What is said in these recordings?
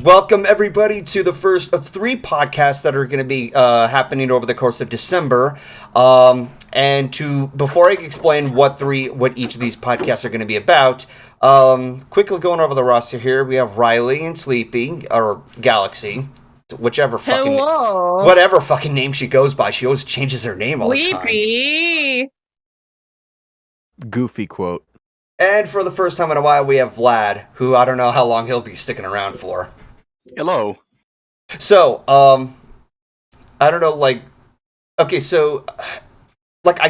Welcome everybody to the first of 3 podcasts that are going to be happening over the course of December. Before I explain what each of these podcasts are going to be about, quickly going over the roster here, we have Ryley and Sleepy, or Galaxy, whatever fucking name she goes by. She always changes her name all the time. Sleepy. Goofy quote. And for the first time in a while, we have Vlad, who I don't know how long he'll be sticking around for. Hello. So, I don't know, I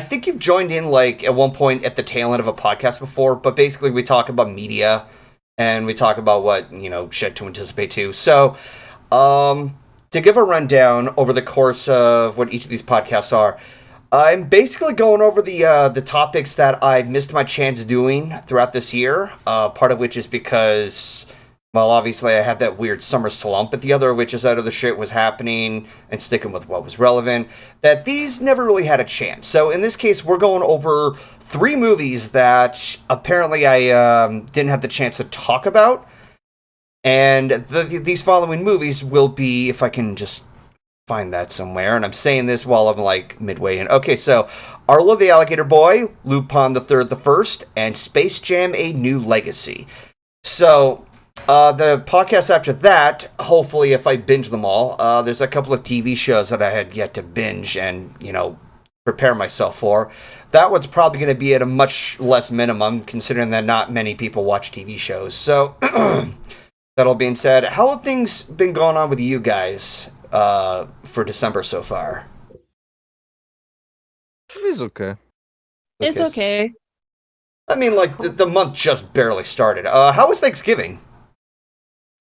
think you've joined in, at one point at the tail end of a podcast before, but basically we talk about media, and we talk about what, shit to anticipate too. So, to give a rundown over the course of what each of these podcasts are, I'm basically going over the topics that I've missed my chance doing throughout this year, part of which is because... well, obviously, I had that weird summer slump, but the other of which is out of the shit was happening and sticking with what was relevant, that these never really had a chance. So in this case, we're going over 3 movies that apparently I didn't have the chance to talk about. And these following movies will be, if I can just find that somewhere, and I'm saying this while I'm midway in. Okay, so Arlo the Alligator Boy, Lupin III The First, and Space Jam: A New Legacy. So... the podcast after that, hopefully if I binge them all, there's a couple of TV shows that I had yet to binge and, prepare myself for. That one's probably going to be at a much less minimum, considering that not many people watch TV shows. So, that all being said, how have things been going on with you guys for December so far? It's okay. It's okay. I mean, the month just barely started. How was Thanksgiving?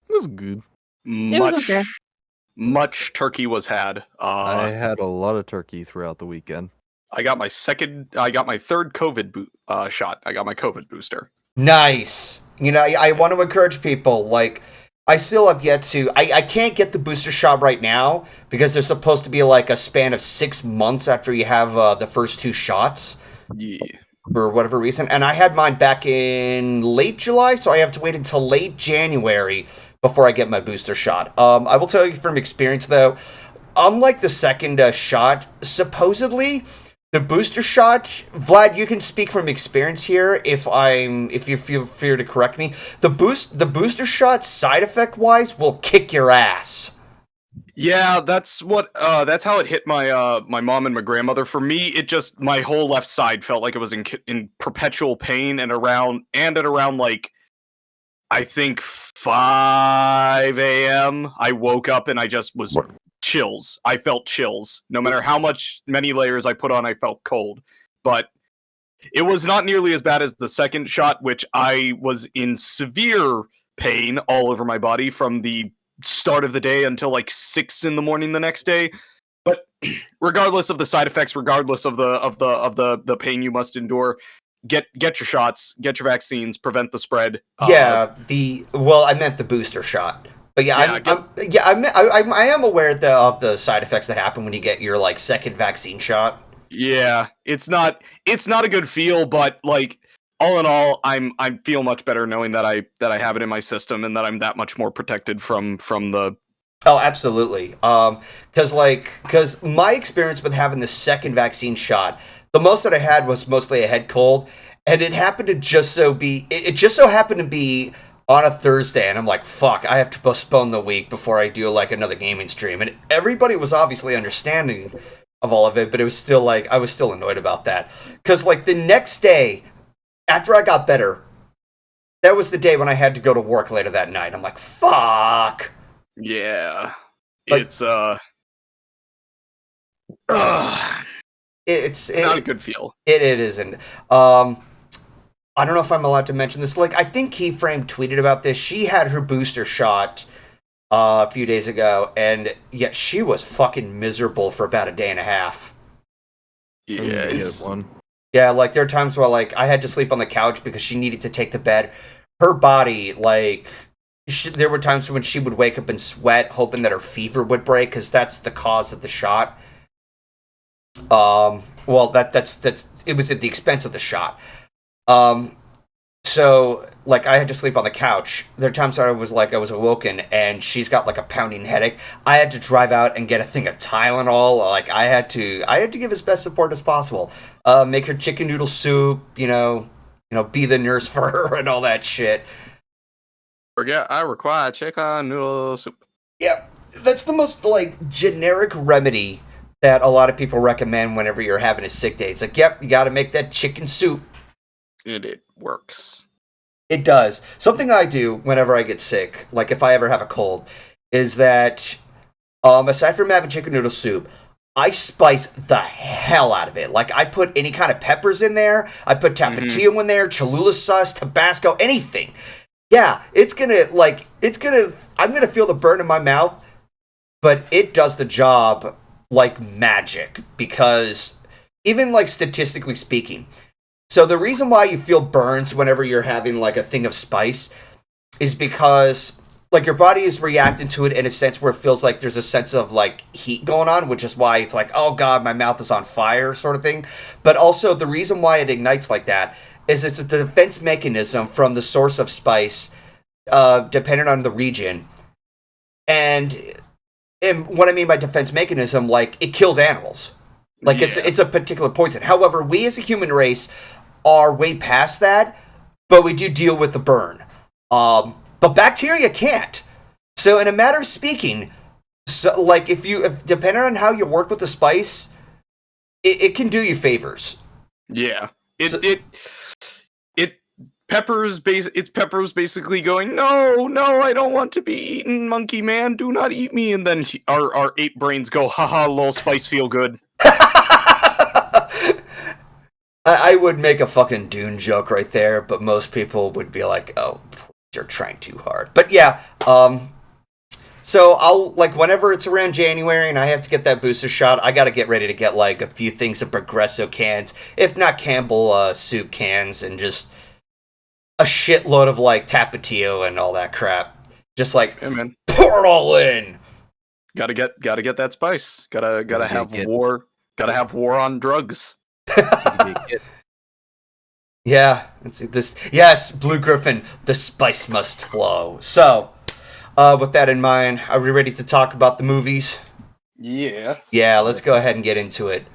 It was good. It was okay. Much turkey was had. I had a lot of turkey throughout the weekend. I got my third COVID shot. I got my COVID booster. Nice. I want to encourage people, I still have yet to... I can't get the booster shot right now, because there's supposed to be, a span of 6 months after you have the first 2 shots. Yeah. For whatever reason. And I had mine back in late July, so I have to wait until late January before I get my booster shot. I will tell you from experience, though, unlike the second shot, supposedly, the booster shot, Vlad, you can speak from experience here if you feel free to correct me. The booster shot, side effect wise, will kick your ass. Yeah, that's how it hit my my mom and my grandmother. For me, it just, my whole left side felt like it was in perpetual pain, and at around I think 5 a.m. I woke up and I just was chills. I felt chills. No matter how many layers I put on, I felt cold. But it was not nearly as bad as the second shot, which I was in severe pain all over my body from the start of the day until 6 in the morning the next day. But regardless of the side effects, regardless of the pain you must endure, get your shots, get your vaccines, prevent the spread. I meant the booster shot. But I am aware of the side effects that happen when you get your second vaccine shot. Yeah, it's not a good feel, but all in all, I feel much better knowing that I have it in my system and that I'm that much more protected from the... Oh, absolutely. Because my experience with having the second vaccine shot, the most that I had was mostly a head cold, and it happened to just so happened to be on a Thursday, and I'm like, fuck, I have to postpone the week before I do another gaming stream, and everybody was obviously understanding of all of it, but it was still I was still annoyed about that, because the next day after I got better, that was the day when I had to go to work later that night. I'm like, fuck. Yeah. It's not a good feel. It isn't. I don't know if I'm allowed to mention this. I think Keyframe tweeted about this. She had her booster shot a few days ago, and yet she was fucking miserable for about a day and a half. Yeah, one. Yeah, there are times where I had to sleep on the couch because she needed to take the bed. Her body, there were times when she would wake up and sweat, hoping that her fever would break, because that's the cause of the shot. Well, that's it was at the expense of the shot. So, like, I had to sleep on the couch. There are times where I was awoken, and she's got like a pounding headache. I had to drive out and get a thing of Tylenol. Like, I had to give as best support as possible. Make her chicken noodle soup. Be the nurse for her and all that shit. Forget I require chicken noodle soup. Yeah, that's the most like generic remedy that a lot of people recommend whenever you're having a sick day. It's like, yep, you got to make that chicken soup. And it works. It does. Something I do whenever I get sick, like if I ever have a cold, is that aside from having chicken noodle soup, I spice the hell out of it. Like, I put any kind of peppers in there. I put tapatio in there, Cholula sauce, Tabasco, anything. Yeah, I'm gonna feel the burn in my mouth, but it does the job like magic, because even like statistically speaking, so the reason why you feel burns whenever you're having like a thing of spice is because like your body is reacting to it in a sense where it feels like there's a sense of like heat going on, which is why it's like, oh god, my mouth is on fire sort of thing. But also the reason why it ignites like that is it's a defense mechanism from the source of spice, depending on the region. And what I mean by defense mechanism, like, it kills animals. Like, it's a particular poison. However, we as a human race are way past that, but we do deal with the burn. But bacteria can't. So in a matter of speaking, so like if depending on how you work with the spice, it can do you favors. Yeah. Pepper's basically going, no, I don't want to be eaten, monkey man, do not eat me. And then our ape brains go, haha, lol, spice feel good. I would make a fucking Dune joke right there, but most people would be like, oh, please, you're trying too hard. But yeah, so I'll, like, whenever it's around January and I have to get that booster shot, I gotta get ready to get, like, a few things of Progresso cans, if not Campbell soup cans, and just a shitload of, like, Tapatio and all that crap. Just, like, hey, man, pour it all in! Gotta get that spice. Gotta have war. Gotta have war on drugs. Yeah, let's see this. Yes, Blue Griffin, the spice must flow. So, with that in mind, are we ready to talk about the movies? Yeah. Yeah, let's go ahead and get into it.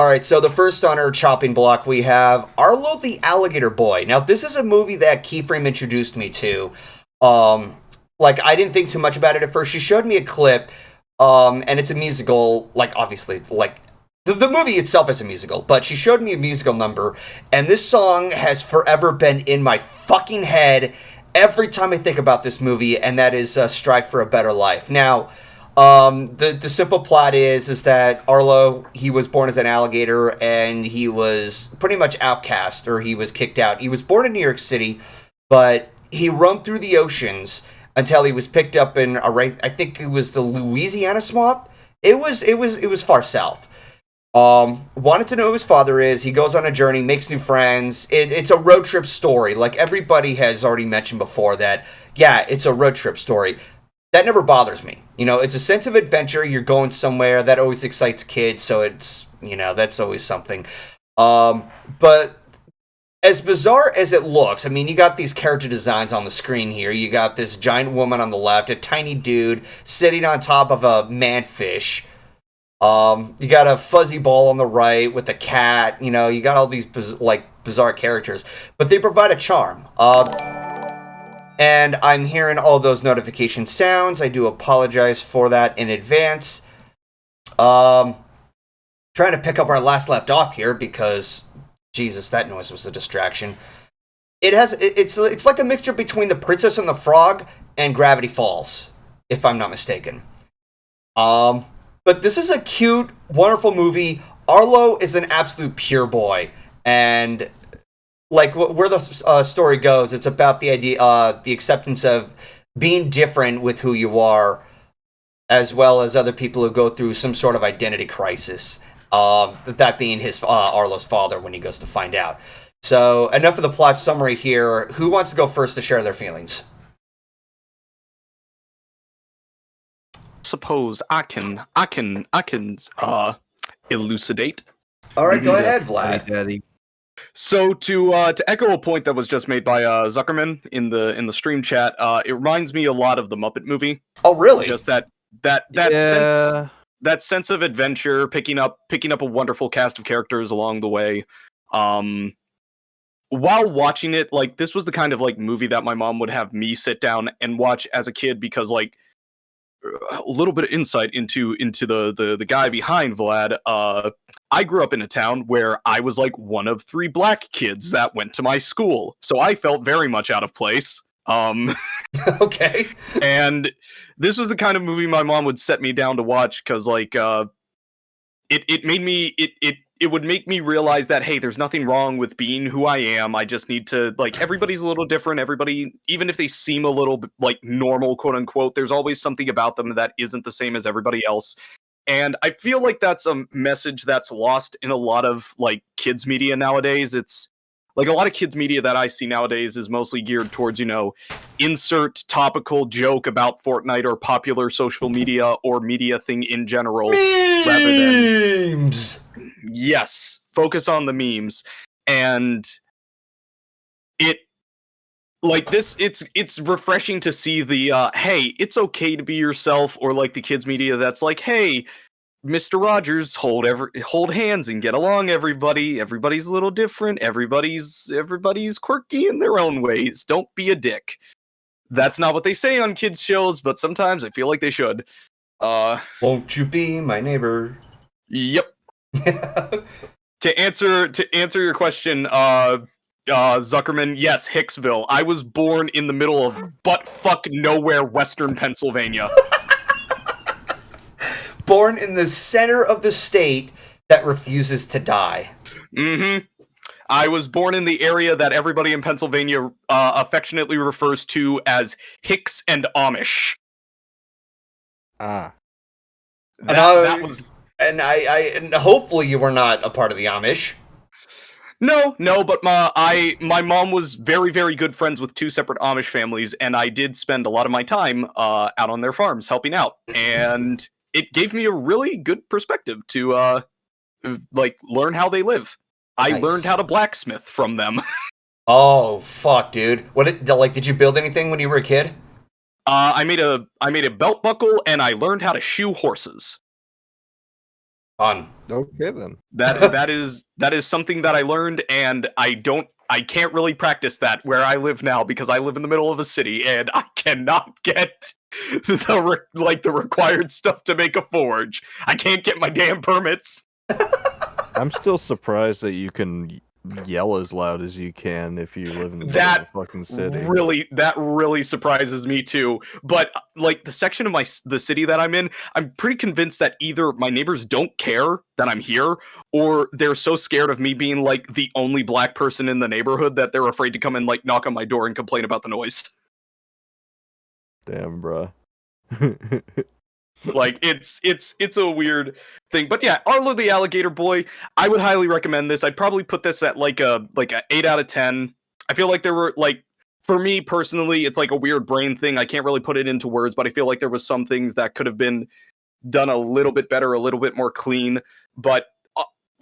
Alright, so the first on our chopping block, we have Arlo the Alligator Boy. Now, this is a movie that Keyframe introduced me to. Like, I didn't think too much about it at first. She showed me a clip, and it's a musical, like, obviously, like, the movie itself is a musical, but she showed me a musical number, and this song has forever been in my fucking head every time I think about this movie, and that is Strive for a Better Life. Now, the simple plot is that Arlo, he was born as an alligator, and he was pretty much outcast, or he was kicked out. He was born in New York City, but he roamed through the oceans until he was picked up in I think it was the Louisiana swamp. It was far south. Wanted to know who his father is. He goes on a journey, makes new friends. It's a road trip story. Like everybody has already mentioned before that, yeah, it's a road trip story. That never bothers me. You know, it's a sense of adventure. You're going somewhere. That always excites kids, so it's, you know, that's always something. But as bizarre as it looks, I mean, you got these character designs on the screen here. You got this giant woman on the left, a tiny dude sitting on top of a manfish. You got a fuzzy ball on the right with a cat. You know, you got all these bizarre characters, but they provide a charm. And I'm hearing all those notification sounds. I do apologize for that in advance. Trying to pick up where I last left off here because, Jesus, that noise was a distraction. It's like a mixture between The Princess and the Frog and Gravity Falls, if I'm not mistaken. But this is a cute, wonderful movie. Arlo is an absolute pure boy, and like where the story goes, it's about the idea, the acceptance of being different with who you are, as well as other people who go through some sort of identity crisis. That being his Arlo's father when he goes to find out. So enough of the plot summary here. Who wants to go first to share their feelings? Suppose I can elucidate. All right, go ahead, Vlad. Daddy. So to echo a point that was just made by Zuckerman in the stream chat, it reminds me a lot of the Muppet movie. Oh, really? Just that sense of adventure, picking up a wonderful cast of characters along the way. While watching it, like, this was the kind of like movie that my mom would have me sit down and watch as a kid, because like a little bit of insight into the guy behind Vlad. I grew up in a town where I was like one of 3 black kids that went to my school, so I felt very much out of place. Okay. And this was the kind of movie my mom would set me down to watch, because like it made me it would make me realize that, hey, there's nothing wrong with being who I am. I just need to, like, everybody's a little different. Everybody, even if they seem a little bit like normal, quote unquote, there's always something about them that isn't the same as everybody else. And I feel like that's a message that's lost in a lot of like kids media nowadays. It's like a lot of kids media that I see nowadays is mostly geared towards, insert topical joke about Fortnite or popular social media or media thing in general. Memes! Yes, focus on the memes. And it, like, this, it's refreshing to see the, hey, it's okay to be yourself, or like the kids media that's like, hey, Mr. Rogers, hold hands and get along, everybody. Everybody's a little different. Everybody's quirky in their own ways. Don't be a dick. That's not what they say on kids shows, but sometimes I feel like they should. Won't you be my neighbor? Yep. To answer your question, Zuckerman, yes, Hicksville. I was born in the middle of butt-fuck nowhere, Western Pennsylvania. Born in the center of the state that refuses to die. Mm-hmm. I was born in the area that everybody in Pennsylvania affectionately refers to as Hicks and Amish. Ah. And hopefully you were not a part of the Amish. No, but my mom was very, very good friends with 2 separate Amish families, and I did spend a lot of my time out on their farms helping out, and it gave me a really good perspective to like learn how they live. I learned how to blacksmith from them. Oh fuck, dude! Did you build anything when you were a kid? I made a belt buckle, and I learned how to shoe horses. Fun. Okay then. That is something that I learned, and I can't really practice that where I live now, because I live in the middle of a city and I cannot get the required stuff to make a forge. I can't get my damn permits. I'm still surprised that you can yell as loud as you can if you live in the middle of a fucking city. That really surprises me too. But like the section of the city that I'm in, I'm pretty convinced that either my neighbors don't care that I'm here, or they're so scared of me being like the only black person in the neighborhood that they're afraid to come and like knock on my door and complain about the noise. Damn, bruh. Like it's a weird thing. But yeah, Arlo the Alligator Boy, I would highly recommend this. I'd probably put this at like a 8 out of 10. I feel like there were, like, for me personally, it's like a weird brain thing. I can't really put it into words, but I feel like there was some things that could have been done a little bit better, a little bit more clean. But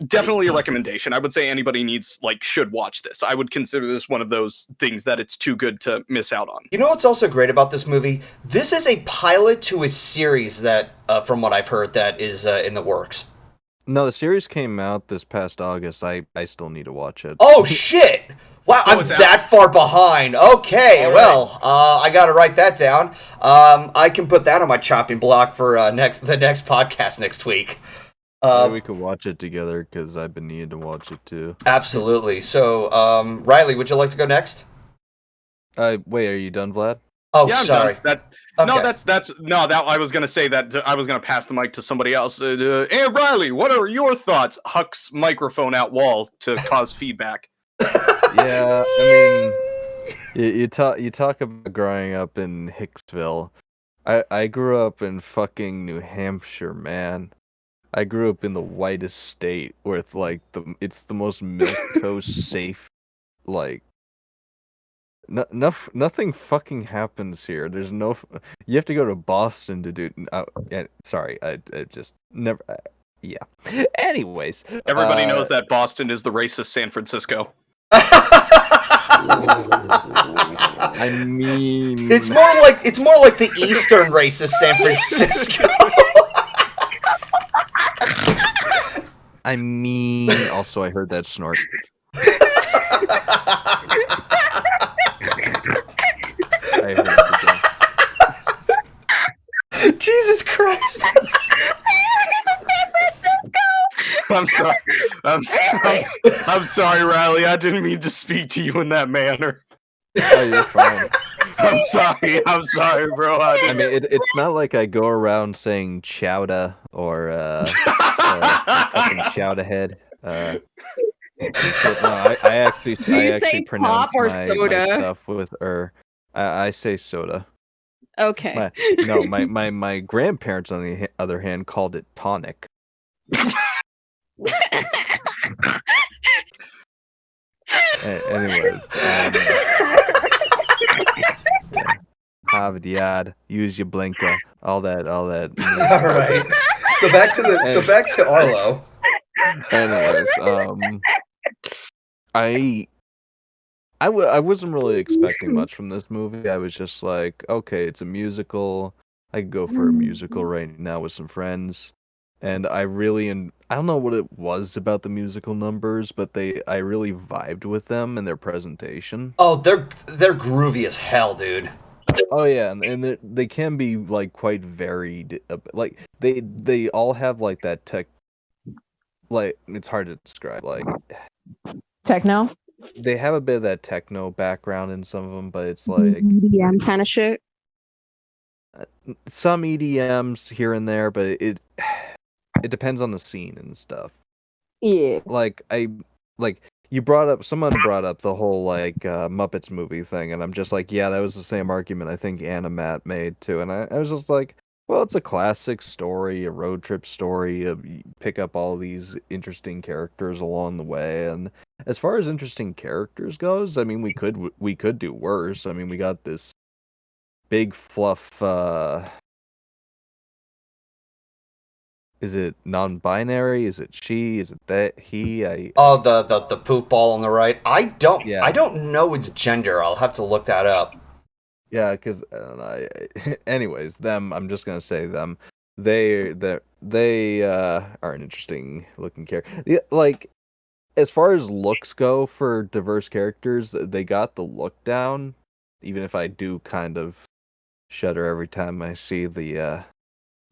definitely a recommendation. I would say anybody should watch this. I would consider this one of those things that it's too good to miss out on. You know what's also great about this movie? This is a pilot to a series that, from what I've heard, that is in the works. No, the series came out this past August. I still need to watch it. Oh, shit! Wow, I'm that far behind. Okay, all well, right. I gotta write that down. I can put that on my chopping block for the next podcast next week. Maybe we could watch it together, because I've been needing to watch it too. Absolutely. So, Ryley, would you like to go next? Wait, are you done, Vlad? Oh, yeah, sorry. I was gonna say that I was gonna pass the mic to somebody else. Hey, Ryley, what are your thoughts? Huck's microphone out wall to cause feedback. Yeah, I mean, you talk about growing up in Hicksville. I grew up in fucking New Hampshire, man. I grew up in the whitest state with it's the most milquetoast safe, like nothing fucking happens here. There's no, you have to go to Boston to do. Sorry, I just never. Yeah. Anyways, Everybody knows that Boston is the racist San Francisco. I mean, it's more like the Eastern racist San Francisco. I mean. Also, I heard that snort. I heard it again. Jesus Christ. I'm sorry. I'm sorry, Riley. I didn't mean to speak to you in that manner. Oh, you're fine. I'm sorry, bro. I mean, it's not like I go around saying chowda or fucking shout ahead. But no, I actually say pronounce pop or my soda? stuff with I say soda. Okay. My grandparents, on the other hand, called it tonic. Anyways, Havdiad, use your blinker, all that. All right. So back to Arlo. Anyways, I wasn't really expecting much from this movie. I was just like, okay, it's a musical. I could go for a musical right now with some friends. And I don't know what it was about the musical numbers, but I really vibed with them and their presentation. Oh, they're groovy as hell, dude. Oh yeah, and they can be like quite varied. Like they all have like that tech. Like it's hard to describe. Like Techno? they have a bit of that techno background in some of them, but it's like EDM kind of shit. Some EDMs here and there, but it depends on the scene and stuff. Yeah. Someone brought up the whole like Muppets movie thing, and I'm just like, yeah, that was the same argument I think Anna Matt made too, and I was just like, well, it's a classic story, a road trip story. You pick up all these interesting characters along the way, and as far as interesting characters goes, I mean, we could do worse. I mean, we got this big fluff. Is it non-binary? Is it she? Is it that he? The poof ball on the right. I don't know its gender. I'll have to look that up. Yeah, because I don't know. Anyways, them. I'm just gonna say them. They are an interesting looking character. Yeah, like as far as looks go for diverse characters, they got the look down. Even if I do kind of shudder every time I see the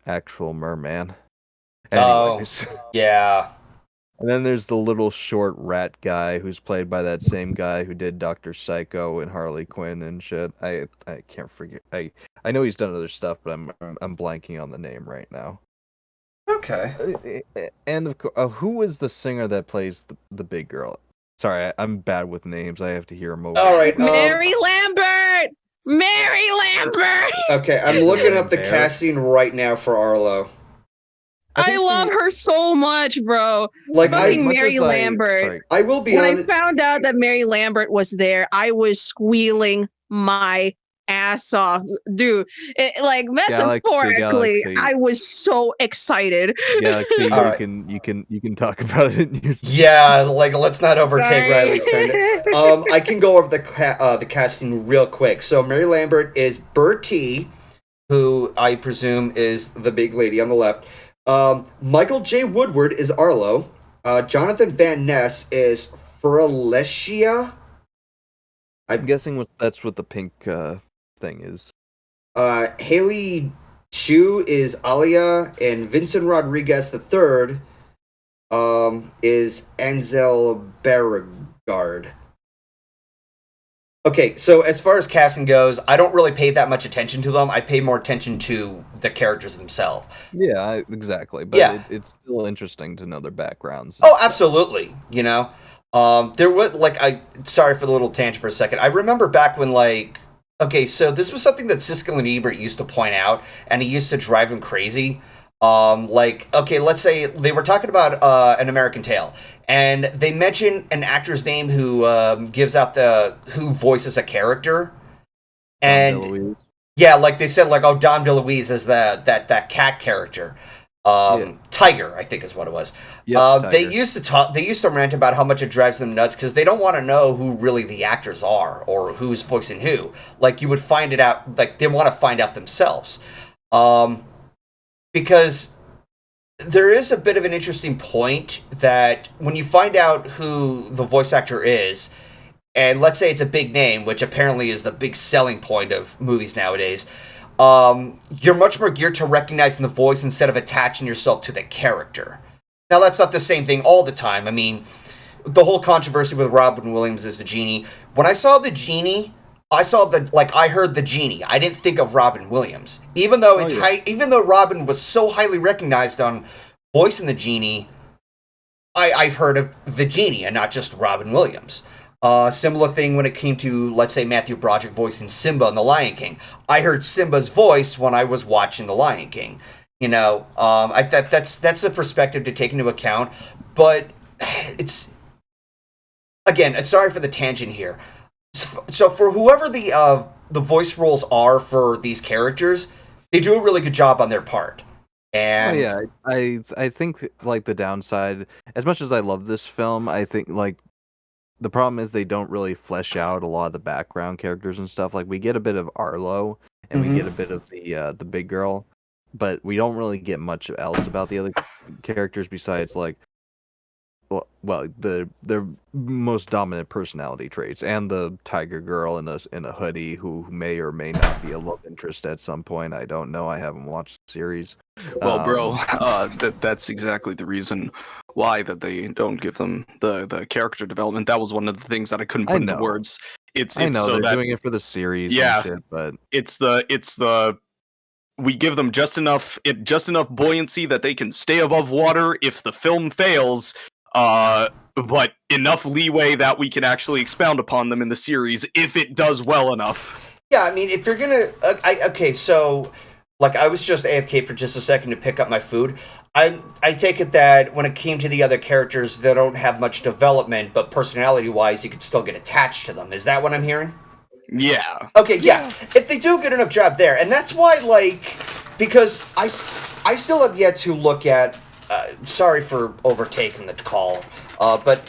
actual merman. Anyways. Oh, yeah. And then there's the little short rat guy who's played by that same guy who did Dr. Psycho and Harley Quinn and shit. I can't forget. I know he's done other stuff, but I'm blanking on the name right now. Okay. And of course, who was the singer that plays the big girl? Sorry, I'm bad with names. I have to hear them over. All right. Mary Lambert. Mary Lambert. Okay, I'm looking up the casting right now for Arlo. I love her so much, bro. Like Mary Lambert. I will be honest. When I found out that Mary Lambert was there, I was squealing my ass off, dude. Like metaphorically, I was so excited. Galaxy, you can talk about it. Yeah, like let's not overtake Riley's turn. I can go over the casting real quick. So Mary Lambert is Bertie, who I presume is the big lady on the left. Michael J. Woodward is Arlo. Jonathan Van Ness is Feralicia. I'm guessing that's what the pink thing is. Haley Chu is Alia, and Vincent Rodriguez III is Ansel Beauregard. Okay, so as far as casting goes, I don't really pay that much attention to them. I pay more attention to the characters themselves. Yeah, exactly. But yeah. It's still interesting to know their backgrounds. Oh, absolutely. You know, there was sorry for the little tangent for a second. I remember back when okay, so this was something that Siskel and Ebert used to point out, and it used to drive him crazy. Okay, let's say they were talking about An American Tail, and they mention an actor's name who who voices a character, and yeah, like they said, Dom DeLuise is that cat character. Tiger, I think is what it was. Yep, they used to rant about how much it drives them nuts because they don't want to know who really the actors are or who's voicing who. Like, you would find it out, like, they want to find out themselves. Because there is a bit of an interesting point that when you find out who the voice actor is, and let's say it's a big name, which apparently is the big selling point of movies nowadays, you're much more geared to recognizing the voice instead of attaching yourself to the character. Now, that's not the same thing all the time. I mean, the whole controversy with Robin Williams as the genie. When I saw the genie, I heard the genie. I didn't think of Robin Williams, even though even though Robin was so highly recognized on voicing the genie. I've heard of the genie and not just Robin Williams. Similar thing when it came to, let's say, Matthew Broderick voicing Simba in The Lion King. I heard Simba's voice when I was watching The Lion King. You know, that's a perspective to take into account. But it's, again, sorry for the tangent here. So for whoever the voice roles are for these characters, they do a really good job on their part. And I think, like, the downside, as much as I love this film, I think, like, the problem is they don't really flesh out a lot of the background characters and stuff. Like, we get a bit of Arlo and we get a bit of the big girl, but we don't really get much else about the other characters besides, like, their most dominant personality traits, and the tiger girl in a hoodie who may or may not be a love interest at some point. I don't know. I haven't watched the series. Well, bro, that's exactly the reason why that they don't give them the character development. That was one of the things that I couldn't put into words. I know so they're doing it for the series. Yeah, and shit, but it's the we give them just enough buoyancy that they can stay above water if the film fails. But enough leeway that we can actually expound upon them in the series if it does well enough. Yeah, I mean, if you're gonna, okay, so, like, I was just AFK for just a second to pick up my food. I take it that when it came to the other characters, they don't have much development, but personality-wise, you could still get attached to them. Is that what I'm hearing? Yeah. Okay, yeah. If they do a good enough job there, and that's why, like, because I still have yet to look at. Sorry for overtaking the call, but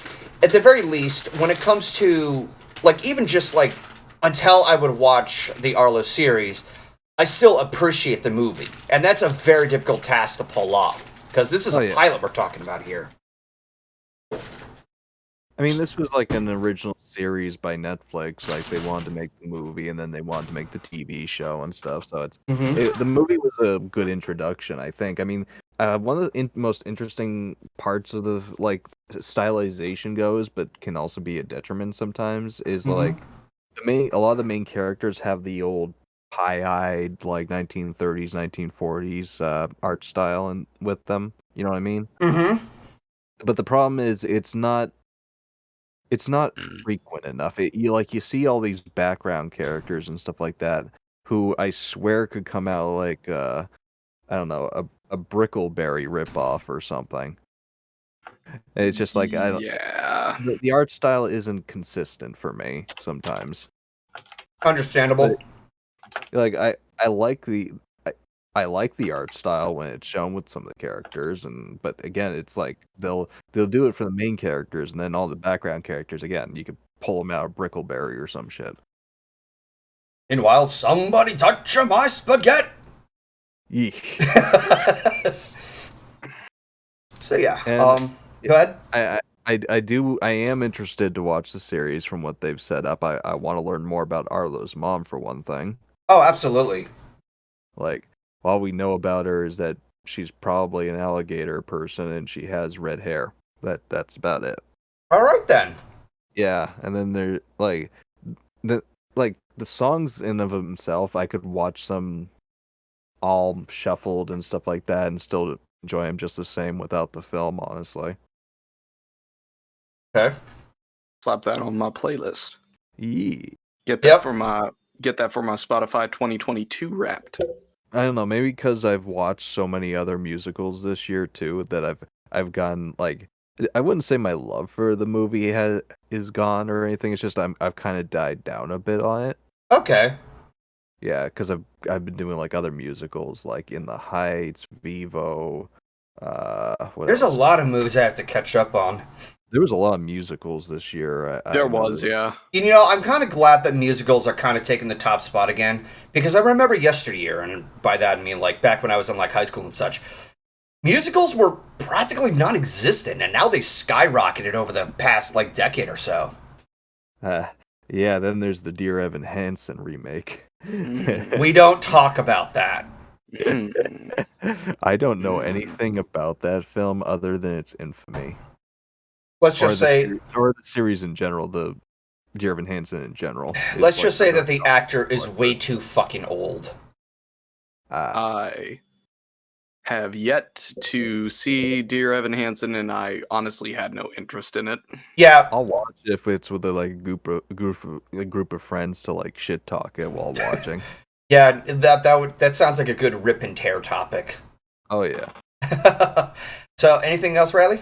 at the very least, when it comes to, like, even just, like, until I would watch the Arlo series, I still appreciate the movie. And that's a very difficult task to pull off, because this is a pilot we're talking about here. I mean, this was like an original series by Netflix. Like, they wanted to make the movie, and then they wanted to make the TV show and stuff. So the movie was a good introduction, I think. I mean, one of the most interesting parts of the, like, stylization goes, but can also be a detriment sometimes, is like a lot of the main characters have the old pie-eyed, like, 1930s, 1940s art style and with them. You know what I mean? But the problem is it's not frequent enough. You see all these background characters and stuff like that who I swear could come out like I don't know, a Brickleberry ripoff or something. It's just like, I don't. Yeah. The art style isn't consistent for me sometimes. Understandable. But, like, I like the art style when it's shown with some of the characters, but again, it's like they'll do it for the main characters, and then all the background characters, again, you could pull them out of Brickleberry or some shit. And while somebody touch my spaghetti. So yeah, go ahead. I am interested to watch the series from what they've set up. I want to learn more about Arlo's mom, for one thing. Oh, absolutely. Like, all we know about her is that she's probably an alligator person and she has red hair. That's about it. All right then. Yeah, and then there, like, the songs in of themselves, I could watch some all shuffled and stuff like that and still enjoy them just the same without the film, honestly. Okay. Slap that on my playlist. Yee. Get that for my Spotify 2022 Wrapped. I don't know, maybe because I've watched so many other musicals this year too that I've gotten, like, I wouldn't say my love for the movie is gone or anything. It's just I've kind of died down a bit on it. Okay. Yeah, because I've been doing like other musicals, like In the Heights, Vivo. What There's a else? lot of movies I have to catch up on. There was a lot of musicals this year. I There remember. was, yeah. You know, I'm kind of glad that musicals are kind of taking the top spot again, because I remember yesteryear, and by that I mean like back when I was in like high school and such, musicals were practically non-existent, and now they skyrocketed over the past like decade or so. Yeah, then there's the Dear Evan Hansen remake. We don't talk about that. I don't know anything about that film other than its infamy. Let's just say, or the series in general, the Dear Evan Hansen in general. Let's just say that the actor is way too fucking old. I have yet to see Dear Evan Hansen, and I honestly had no interest in it. Yeah, I'll watch it if it's with a group of friends to like shit talk it while watching. Yeah, that sounds like a good rip and tear topic. Oh yeah. So, anything else, Riley?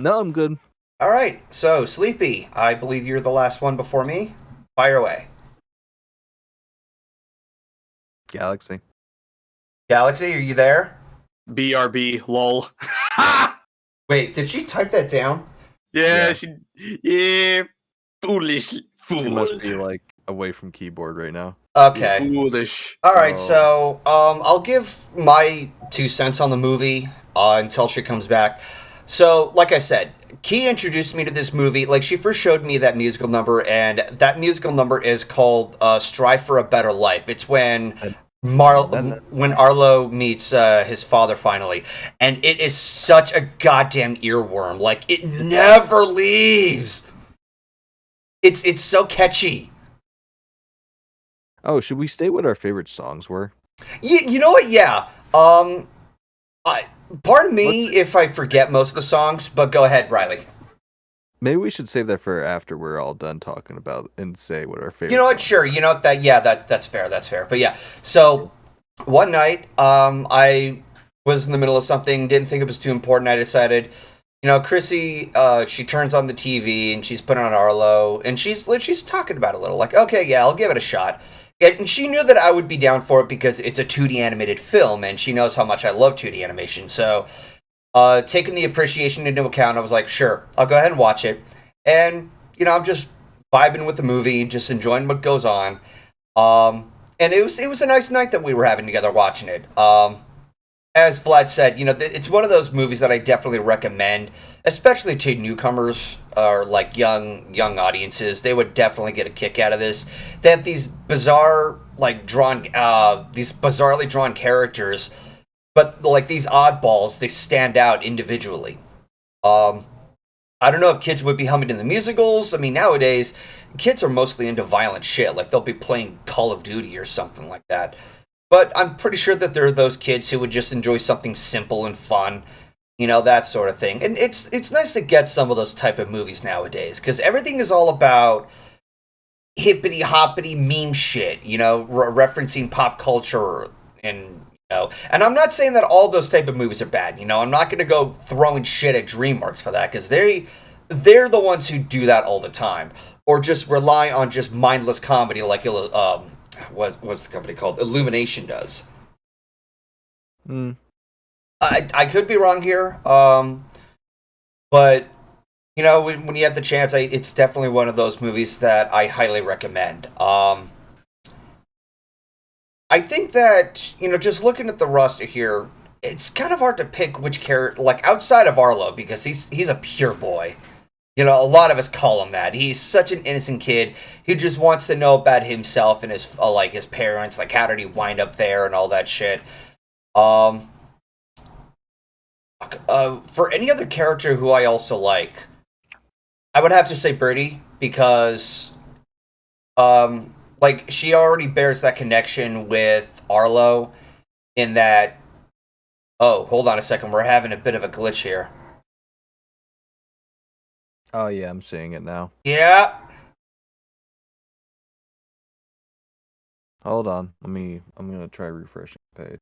No, I'm good. All right. So, Sleepy, I believe you're the last one before me. Fire away. Galaxy. Galaxy, are you there? BRB, lol. Wait, did she type that down? Yeah. Foolish. She must be like away from keyboard right now. Okay. Foolish. All right. So, I'll give my 2 cents on the movie until she comes back. So, like I said, Key introduced me to this movie. Like, she first showed me that musical number, and that musical number is called "Strive for a Better Life." It's when when Arlo meets his father finally, and it is such a goddamn earworm. Like, it never leaves. It's so catchy. Oh, should we state what our favorite songs were? You know what? Yeah. Pardon me if I forget most of the songs, but go ahead, Riley. Maybe we should save that for after we're all done talking about and say what our favorite. You know what? Sure. You know that. Yeah, that's fair. That's fair. But yeah. So one night, I was in the middle of something, didn't think it was too important. I decided, Chrissy, she turns on the TV and she's putting on Arlo, and she's talking about it a little, like, okay, yeah, I'll give it a shot. And she knew that I would be down for it because it's a 2D animated film, and she knows how much I love 2D animation. So, taking the appreciation into account, I was like, sure, I'll go ahead and watch it. And, I'm just vibing with the movie, just enjoying what goes on. And it was a nice night that we were having together watching it. As Vlad said, it's one of those movies that I definitely recommend, especially to newcomers or like young audiences. They would definitely get a kick out of this. They have these bizarrely drawn characters, but like these oddballs, they stand out individually. I don't know if kids would be humming in the musicals. I mean, nowadays, kids are mostly into violent shit. Like, they'll be playing Call of Duty or something like that. But I'm pretty sure that there are those kids who would just enjoy something simple and fun, that sort of thing. And it's nice to get some of those type of movies nowadays, because everything is all about hippity hoppity meme shit, referencing pop culture and. And I'm not saying that all those type of movies are bad. I'm not going to go throwing shit at DreamWorks for that, because they're the ones who do that all the time, or just rely on just mindless comedy like what's the company called? Illumination does. I could be wrong here, but when you have the chance, it's definitely one of those movies that I highly recommend. I think that, just looking at the roster here, it's kind of hard to pick which character, like, outside of Arlo, because he's a pure boy. A lot of us call him that. He's such an innocent kid who just wants to know about himself and his parents, like, how did he wind up there and all that shit. For any other character who I also like, I would have to say Birdie, because, she already bears that connection with Arlo in that... Oh, hold on a second. We're having a bit of a glitch here. Oh, yeah, I'm seeing it now. Yeah. Hold on. I'm going to try refreshing the page.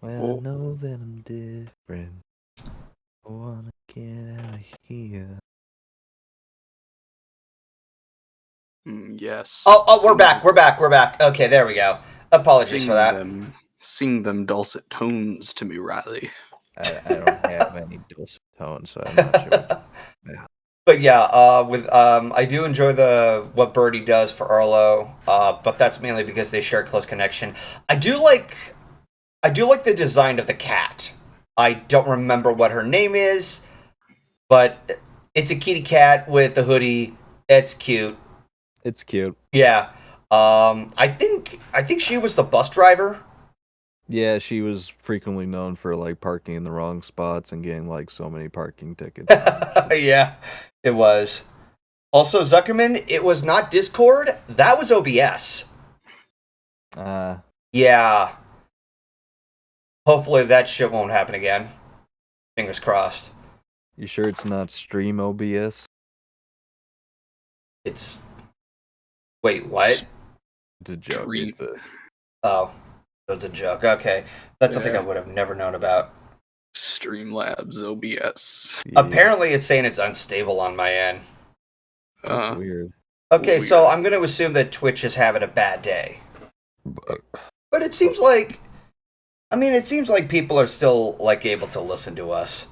Well, I know that I'm different. I want to get out of here. Yes. Oh, we're back. Okay, there we go. Apologies for that. Sing them dulcet tones to me, Ryley. I don't have any dulcet tones, so I'm not sure. Yeah. But yeah, I do enjoy what Birdie does for Arlo, but that's mainly because they share a close connection. I do like the design of the cat. I don't remember what her name is, but it's a kitty cat with a hoodie. It's cute. It's cute. Yeah. I think she was the bus driver. Yeah, she was frequently known for like parking in the wrong spots and getting like so many parking tickets. Yeah, it was. Also, Zuckerman, it was not Discord. That was OBS. Yeah. Hopefully that shit won't happen again. Fingers crossed. You sure it's not Stream OBS? It's... Wait, what? It's a joke. Oh, it's a joke. Okay. That's something I would have never known about. Streamlabs OBS. Yeah. Apparently it's saying it's unstable on my end. That's weird. Okay, so I'm going to assume that Twitch is having a bad day. But it seems like... it seems like people are still, like, able to listen to us.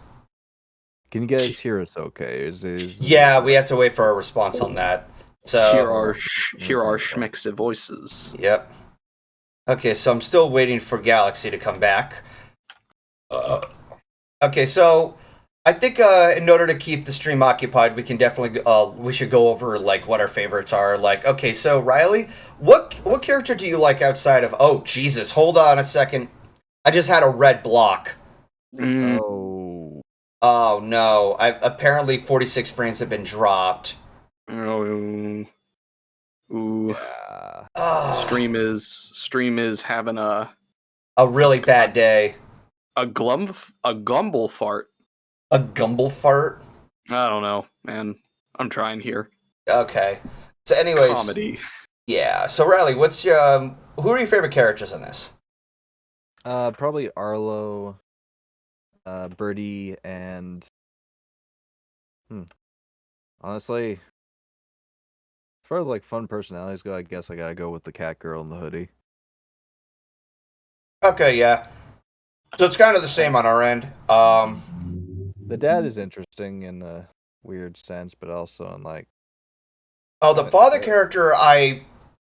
Can you guys hear us okay? Yeah, we have to wait for a response on that. So Here are schmexy voices. Yep. Okay, so I'm still waiting for Galaxy to come back. Okay, so I think in order to keep the stream occupied, we can definitely we should go over like what our favorites are. Like, okay, so Ryley, what character do you like outside of? Oh Jesus, hold on a second. I just had a red block. Oh no! Apparently 46 frames have been dropped. Ooh. Yeah. Stream is having a really bad day. A gumble fart. A gumble fart? I don't know, man. I'm trying here. Okay. So anyways, comedy. Yeah. So Ryley, what's your who are your favorite characters in this? Probably Arlo, Birdie, and honestly, as far as like fun personalities go, I guess I gotta go with the cat girl in the hoodie. Okay, yeah. So it's kind of the same on our end. The dad is interesting in a weird sense, but also in like... Oh, the father character,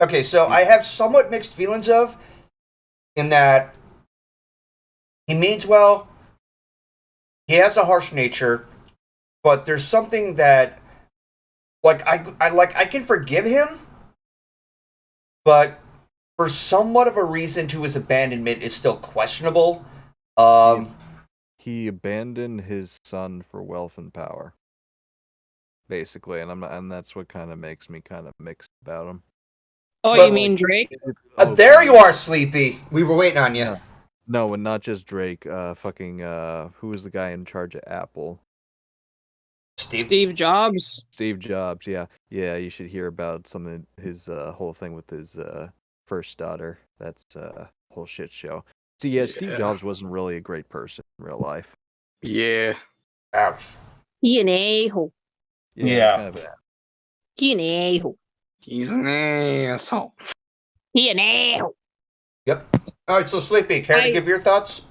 Okay, so I have somewhat mixed feelings of, in that he means well, he has a harsh nature, but there's something that, like, I can forgive him, but for somewhat of a reason to his abandonment is still questionable. He abandoned his son for wealth and power, basically, and that's what kind of makes me kind of mixed about him. Oh, but, you mean Drake? There you are, Sleepy. We were waiting on you. No, and not just Drake. Who was the guy in charge of Apple? Steve Jobs. Steve Jobs, yeah. You should hear about his whole thing with his first daughter. That's a whole shit show. So yeah, Steve Jobs wasn't really a great person in real life. Yeah. He an a-hole. Yeah. Kind of he an a-hole. He's an asshole. He an a-hole. Yep. All right, so Sleepy, care to give your thoughts?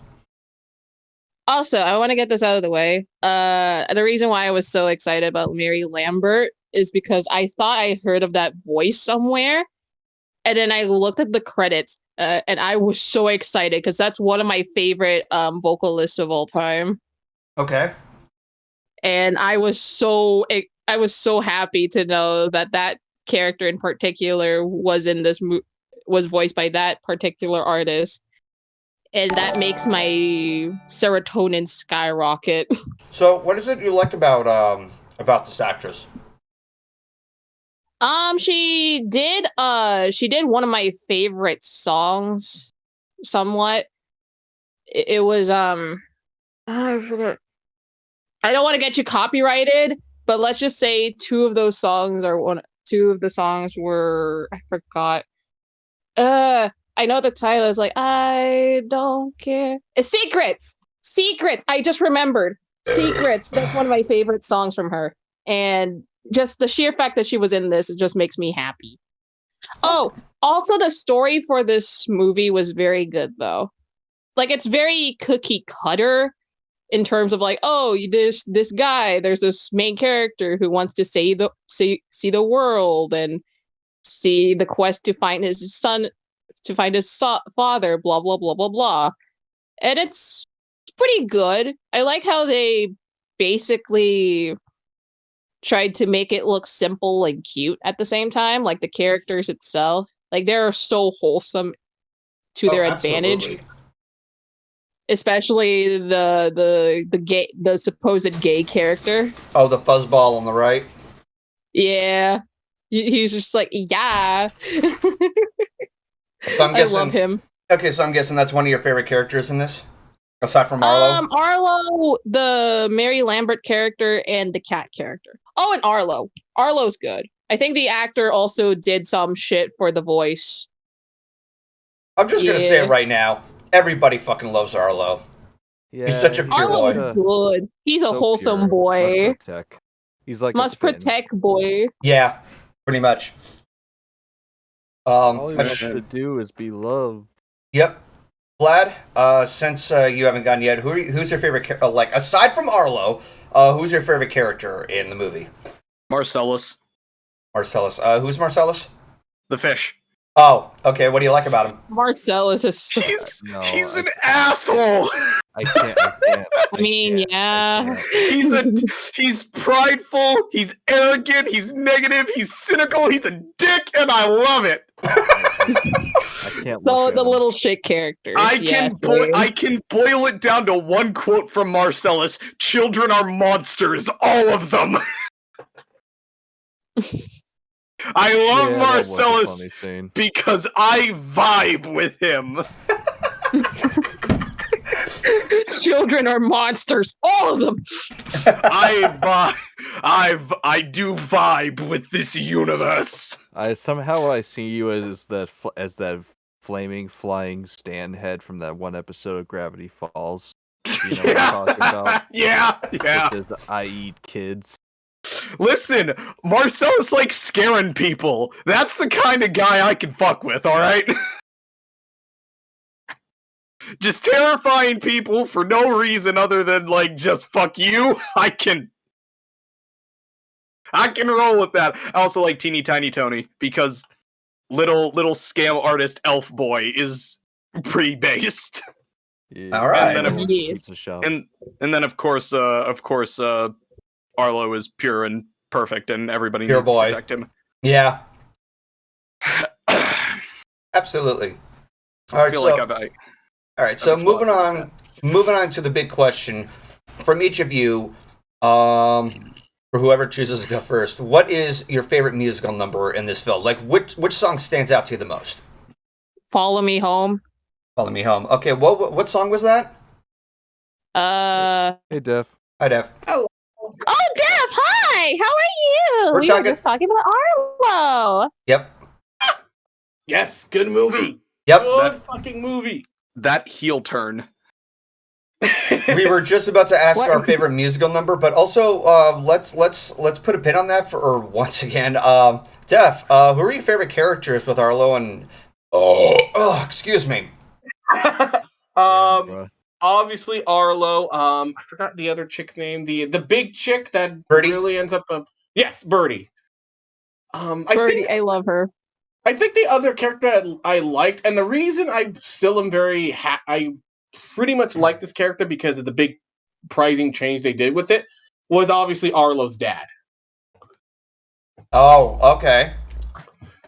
Also, I want to get this out of the way. The reason why I was so excited about Mary Lambert is because I thought I heard of that voice somewhere, and then I looked at the credits, and I was so excited because that's one of my favorite vocalists of all time. Okay. And I was so happy to know that character in particular was in this was voiced by that particular artist. And that makes my serotonin skyrocket. So, what is it you like about this actress? She did one of my favorite songs, somewhat. It was I forgot. I don't want to get you copyrighted, but let's just say two of the songs were I forgot. I know the title is like, I don't care. It's Secrets! Secrets! I just remembered. Secrets! That's one of my favorite songs from her. And just the sheer fact that she was in this, it just makes me happy. Oh, also the story for this movie was very good though. Like it's very cookie cutter in terms of like, oh, this guy, there's this main character who wants to see the world and see the quest to find his son, to find his father, blah blah blah blah blah. And it's pretty good. I like how they basically tried to make it look simple and cute at the same time, like the characters itself. Like they're so wholesome to their advantage. Absolutely. Especially the supposed gay character. Oh, the fuzzball on the right. Yeah. He's just like, yeah. So I'm guessing, I love him. Okay, so I'm guessing that's one of your favorite characters in this? Aside from Arlo? Arlo, the Mary Lambert character, and the cat character. Oh, and Arlo. Arlo's good. I think the actor also did some shit for the voice. I'm just going to say it right now. Everybody fucking loves Arlo. Yeah, He's such a pure Arlo's boy. good. He's a so wholesome pure. boy. Must protect. He's like Must a fin. protect boy. Yeah, pretty much. All he wants to do is be loved. Yep. Vlad, since you haven't gone yet, who's your favorite character? Like, aside from Arlo, who's your favorite character in the movie? Marcellus, Marcellus. Who's Marcellus? the fish. Oh, okay. What do you like about him? Marcellus is so... He's an asshole. I can't. I mean, yeah. He's prideful, he's arrogant, he's negative, he's cynical, he's a dick, and I love it. I can't. So the little shit characters. I can boil it down to one quote from Marcellus: "Children are monsters, all of them." I love Marcellus because I vibe with him. Children are monsters, all of them. I do vibe with this universe. I see you as that flaming flying stand head from that one episode of Gravity Falls. You know what I'm talking about? Yeah. It says, I eat kids. Listen, Marcellus likes scaring people. That's the kind of guy I can fuck with, alright? Just terrifying people for no reason other than, like, just fuck you. I can roll with that. I also like Teeny Tiny Tony, because little scam artist elf boy is pretty based. Yeah. All right. And then of course, Arlo is pure and perfect, and everybody Pure needs boy. to protect him. Yeah. Absolutely. All right, so moving on to the big question from each of you, for whoever chooses to go first. What is your favorite musical number in this film? Like, which song stands out to you the most? Follow Me Home. Follow Me Home. Okay, what song was that? Hey, Def. Hi, Def. Oh, Deb, hi! How are you? We were just talking about Arlo. Yep. Yes, good movie. Yep. Good fucking movie. That heel turn. We were just about to ask our favorite musical number, but also let's put a pin on that for once again. Def, who are your favorite characters with Arlo and excuse me. Obviously Arlo. I forgot the other chick's name. The big chick that Birdie? really ends up yes, Birdie. Birdie, I love her. I think the other character that I liked, and the reason I still am very I pretty much like this character because of the big pricing change they did with it, was obviously Arlo's dad. Oh, okay.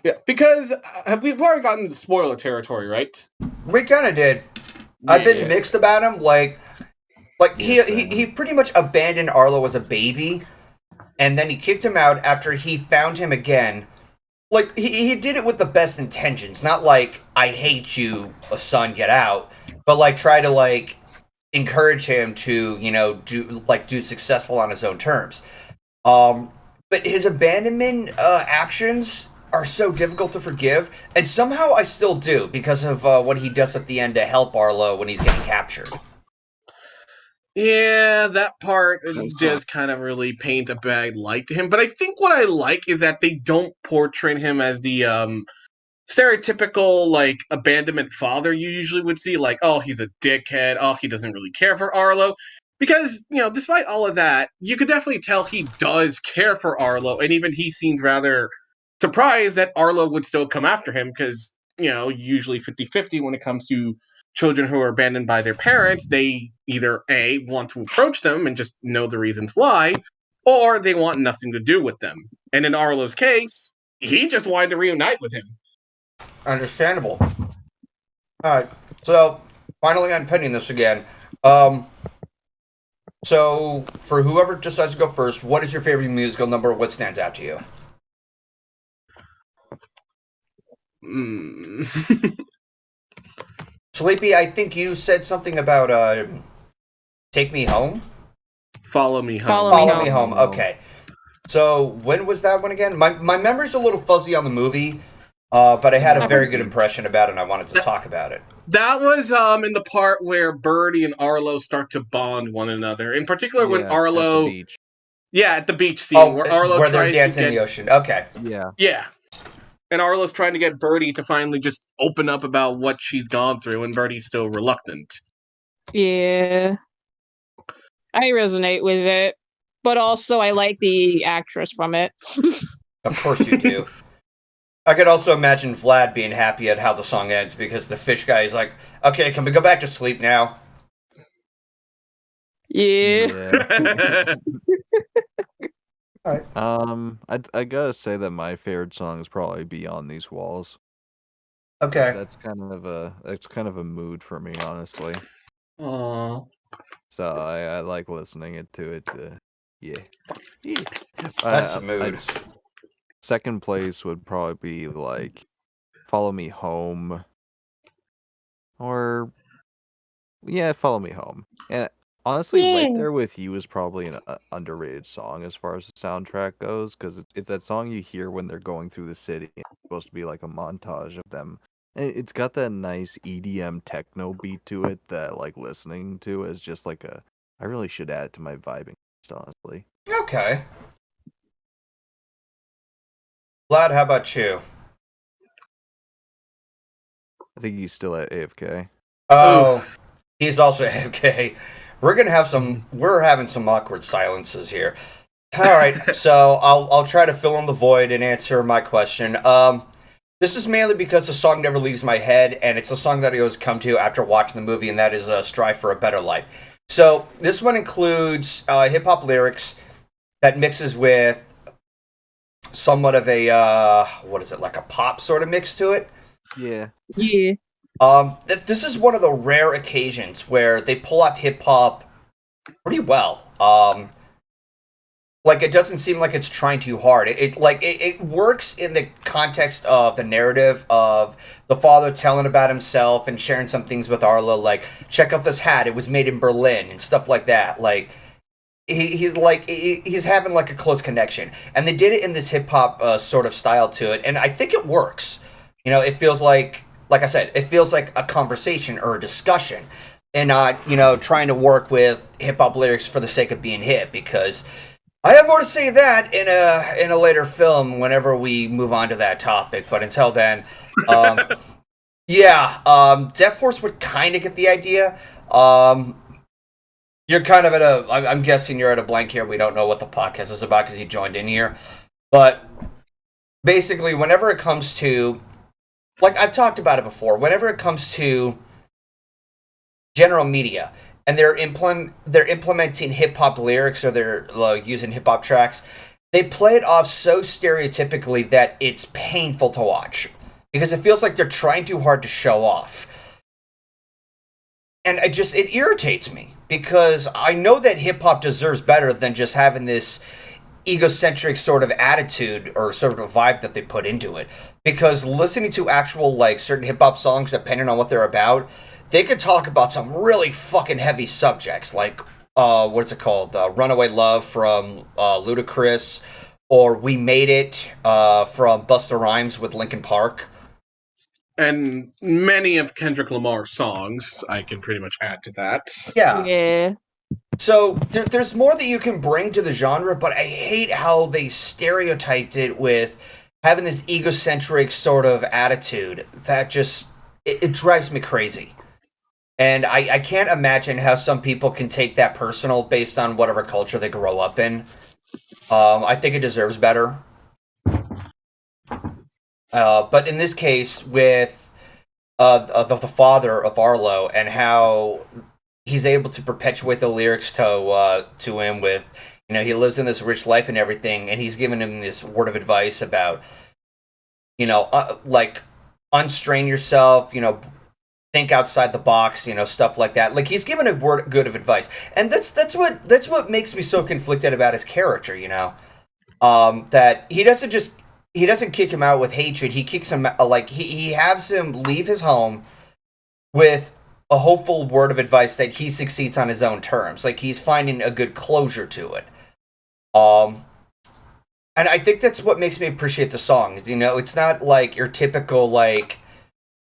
Yeah, because we've already gotten into spoiler territory, right? We kind of did. I've been mixed about him. Like he pretty much abandoned Arlo as a baby, and then he kicked him out after he found him again. Like, he did it with the best intentions. Not like, I hate you, son, get out. But, like, try to, like, encourage him to, you know, do successful on his own terms. But his abandonment actions are so difficult to forgive. And somehow I still do, because of what he does at the end to help Arlo when he's getting captured. Yeah, that part That's does kind of really paint a bad light to him. But I think what I like is that they don't portray him as the stereotypical like abandonment father you usually would see, like, oh, he's a dickhead, oh, he doesn't really care for Arlo. Because, despite all of that, you could definitely tell he does care for Arlo, and even he seems rather surprised that Arlo would still come after him, because, usually 50-50 when it comes to children who are abandoned by their parents. They either A, want to approach them and just know the reasons why, or they want nothing to do with them. And in Arlo's case, he just wanted to reunite with him. Understandable. Alright, so finally unpinning this again. So for whoever decides to go first, what is your favorite musical number? What stands out to you? Sleepy, I think you said something about Take Me Home? Follow Me Home. Follow Me Home. Okay. So when was that one again? My memory's a little fuzzy on the movie, but I had a very good impression about it and I wanted to talk about it. That was in the part where Birdie and Arlo start to bond one another. In particular, when Arlo... At the beach. Yeah, at the beach scene, where Arlo where tries they're dancing to in the ocean. Okay. Yeah. And Arlo's trying to get Birdie to finally just open up about what she's gone through, and Birdie's still reluctant. Yeah. I resonate with it. But also, I like the actress from it. Of course you do. I could also imagine Vlad being happy at how the song ends, because the fish guy is like, okay, can we go back to sleep now? Yeah. All right. I gotta say that my favorite song is probably Beyond These Walls. Okay. That's kind of a mood for me, honestly. Aww. So I like listening to it. Yeah. That's a mood. Second place would probably be like Follow Me Home. Or Follow Me Home. And honestly, Right There With You is probably an underrated song as far as the soundtrack goes, because it's that song you hear when they're going through the city. It's supposed to be like a montage of them. And it's got that nice EDM techno beat to it that, like, listening to is just like I really should add it to my vibing list, honestly. Okay. Vlad, how about you? I think he's still at AFK. Oh, oof. He's also AFK. We're having some awkward silences here. All right, so I'll try to fill in the void and answer my question. This is mainly because the song never leaves my head, and it's a song that I always come to after watching the movie, and that is Strive for a Better Life. So this one includes hip-hop lyrics that mixes with somewhat of a, like a pop sort of mix to it? Yeah. Yeah. This is one of the rare occasions where they pull off hip-hop pretty well. Like, it doesn't seem like it's trying too hard. It works in the context of the narrative of the father telling about himself and sharing some things with Arlo, like, check out this hat, it was made in Berlin, and stuff like that. Like, he's having, like, a close connection. And they did it in this hip-hop sort of style to it, and I think it works. It feels like I said, it feels like a conversation or a discussion, and not, trying to work with hip-hop lyrics for the sake of being hip, because I have more to say that in a later film whenever we move on to that topic. But until then, Deafhorse would kind of get the idea. You're kind of I'm guessing you're at a blank here. We don't know what the podcast is about because you joined in here. But basically, whenever it comes to, like I've talked about it before, whenever it comes to general media, and they're implementing hip-hop lyrics, or they're using hip-hop tracks, they play it off so stereotypically that it's painful to watch. Because it feels like they're trying too hard to show off. And it irritates me. Because I know that hip-hop deserves better than just having this egocentric sort of attitude or sort of vibe that they put into it. Because listening to actual, like, certain hip-hop songs, depending on what they're about, they could talk about some really fucking heavy subjects, like, what's it called? Runaway Love from Ludacris, or We Made It from Busta Rhymes with Linkin Park. And many of Kendrick Lamar's songs, I can pretty much add to that. Yeah. Yeah. So there's more that you can bring to the genre, but I hate how they stereotyped it with having this egocentric sort of attitude that just it drives me crazy. And I can't imagine how some people can take that personal based on whatever culture they grow up in. I think it deserves better. But in this case, with the father of Arlo and how he's able to perpetuate the lyrics to him with, he lives in this rich life and everything, and he's giving him this word of advice about, like, unstrain yourself, think outside the box, stuff like that. Like, he's given a word good of advice, and that's what makes me so conflicted about his character. That he doesn't kick him out with hatred. He kicks him like he has him leave his home with a hopeful word of advice that he succeeds on his own terms. Like, he's finding a good closure to it. And I think that's what makes me appreciate the song. It's not like your typical, like,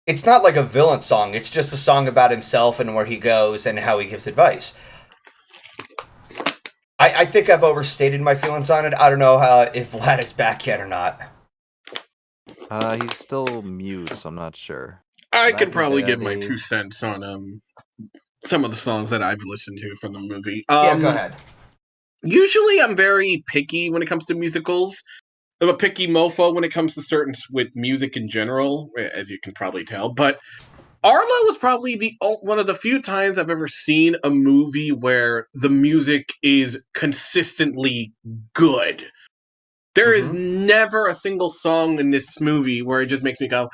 it's not like a villain song. It's just a song about himself and where he goes and how he gives advice. I think I've overstated my feelings on it. I don't know if Vlad is back yet or not. He's still mute, so I'm not sure. I can probably give my 2 cents on some of the songs that I've listened to from the movie. Yeah, go ahead. Usually, I'm very picky when it comes to musicals. I'm a picky mofo when it comes to with music in general, as you can probably tell. But Arlo was probably one of the few times I've ever seen a movie where the music is consistently good. There is never a single song in this movie where it just makes me go,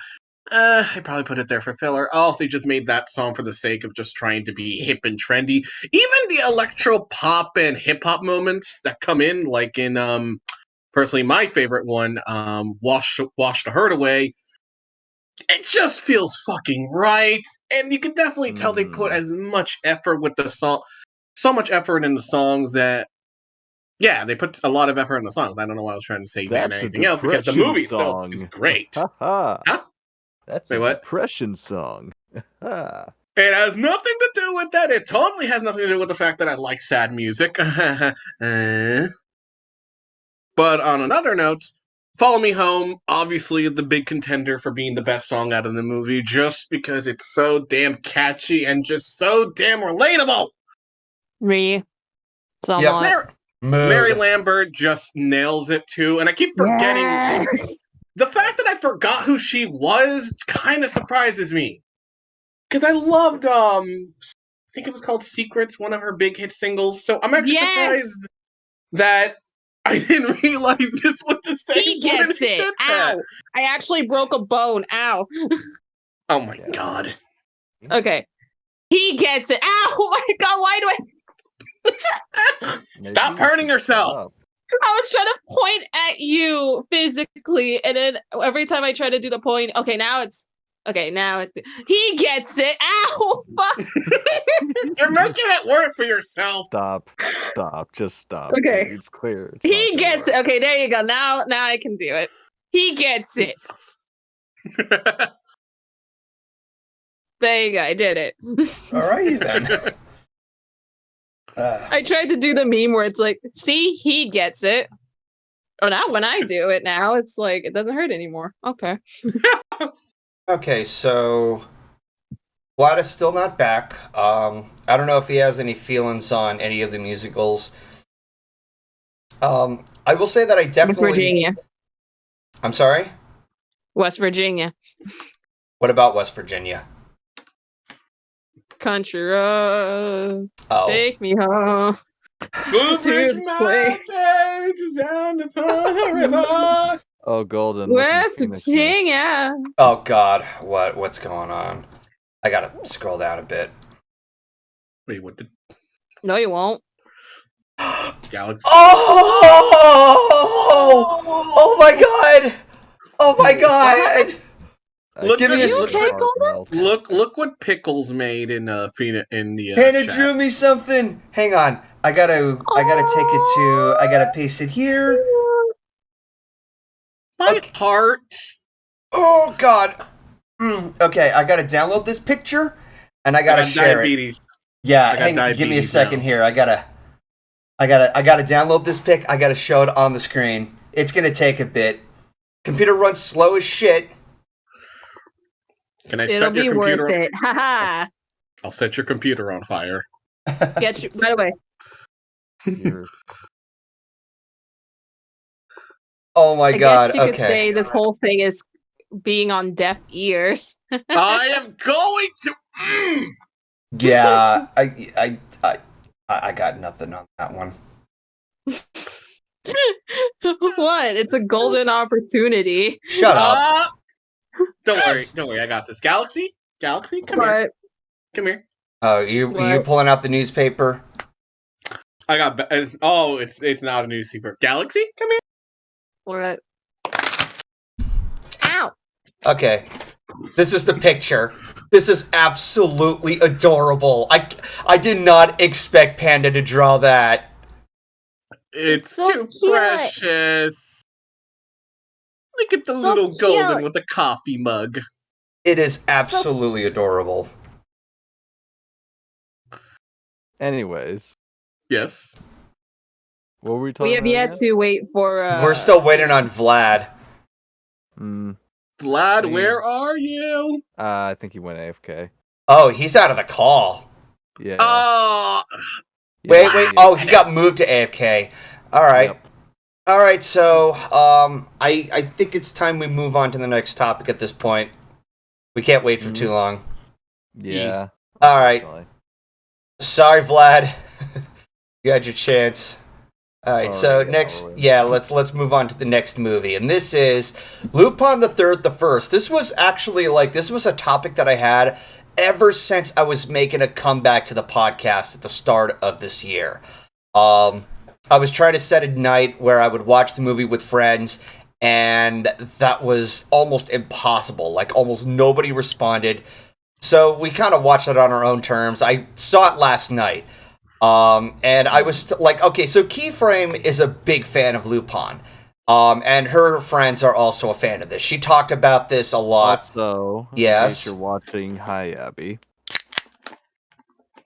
I probably put it there for filler. Oh, they just made that song for the sake of just trying to be hip and trendy. Even the electro pop and hip hop moments that come in, like in personally my favorite one, Wash the Hurt Away, it just feels fucking right. And you can definitely tell they put as much effort with the song, so much effort in the songs that, yeah, they put a lot of effort in the songs. I don't know why I was trying to say that and anything else, because the movie itself is great. Huh? That's Wait, a what? depression song. It has nothing to do with that. It totally has nothing to do with the fact that I like sad music. But on another note, Follow Me Home, obviously the big contender for being the best song out of the movie, just because it's so damn catchy and just so damn relatable. Somewhat. Mary Lambert just nails it too, and I keep forgetting. Yes! The fact that I forgot who she was kind of surprises me. Because I loved, I think it was called Secrets, one of her big hit singles. So I'm actually surprised that I didn't realize this was the same He gets it. Ow! I actually broke a bone. Ow. Oh my god. Okay. He gets it. Ow! Oh my god, why do I... Stop hurting yourself! I was trying to point at you physically, and then every time I try to do the point, okay, now it's he gets it. Ow! Fuck! You're making it worse for yourself. Stop, just stop. Okay, it's clear. He gets it. Okay, there you go. Now I can do it. He gets it. There you go. I did it. All right then. I tried to do the meme where it's like, see, he gets it. Oh, now when I do it now, it's like, it doesn't hurt anymore. Okay. Okay, so Vlad is still not back. I don't know if he has any feelings on any of the musicals. I will say that I definitely... West Virginia. I'm sorry? West Virginia. What about West Virginia? Country road, take me home. Oh, Golden. West Virginia. Oh God, what's going on? I gotta scroll down a bit. Wait, what? No, you won't. Galaxy. Oh my God! Oh my God! Give me a look what Pickles made in Phoenix in the Hannah drew me something. Hang on. I gotta take it to I gotta paste it here. My heart. Oh God. Okay, I gotta download this picture and I gotta share diabetes. Yeah, I got give me a diabetes second now. here. I gotta download this pic. I gotta show it on the screen. It's gonna take a bit. Computer runs slow as shit. Can I It'll set your be worth computer? it. Haha. I'll set your computer on fire. Get you. By the way, You're Oh my I god. guess you could Okay. say this whole thing is being on deaf ears. I am going to. Yeah, I got nothing on that one. What? It's a golden opportunity. Shut up. Don't worry, I got this. Galaxy, come here, But come here. Oh, you What? pulling out the newspaper? I got. It's not a newspaper. Galaxy, come here. what? Ow! Okay. This is the picture. This is absolutely adorable. I did not expect Panda to draw that. It's so too cute. precious. Look at the So little golden cute. with a coffee mug. It is absolutely adorable. Anyways, Yes. what were we talking We have about yet to wait for. We're still waiting on Vlad. again? Vlad, Hey. where are you? I think he went AFK. Oh, he's out of the call. Yeah. Oh, Wait. yeah. Oh, he got moved to AFK. All right. Yep. All right. So, I think it's time we move on to the next topic at this point. We can't wait for too long. Yeah. All right. Definitely. Sorry, Vlad. You had your chance. All right, so Alright, next, alright. yeah, let's move on to the next movie, and this is Lupin III the First. This was actually this was a topic that I had ever since I was making a comeback to the podcast at the start of this year. I was trying to set a night where I would watch the movie with friends, and that was almost impossible. Like almost nobody responded, so we kind of watched it on our own terms. I saw it last night. And I was like, okay, so Keyframe is a big fan of Lupin. And her friends are also a fan of this. She talked about this a lot. Also, Yes? in case you're watching, hi Abby.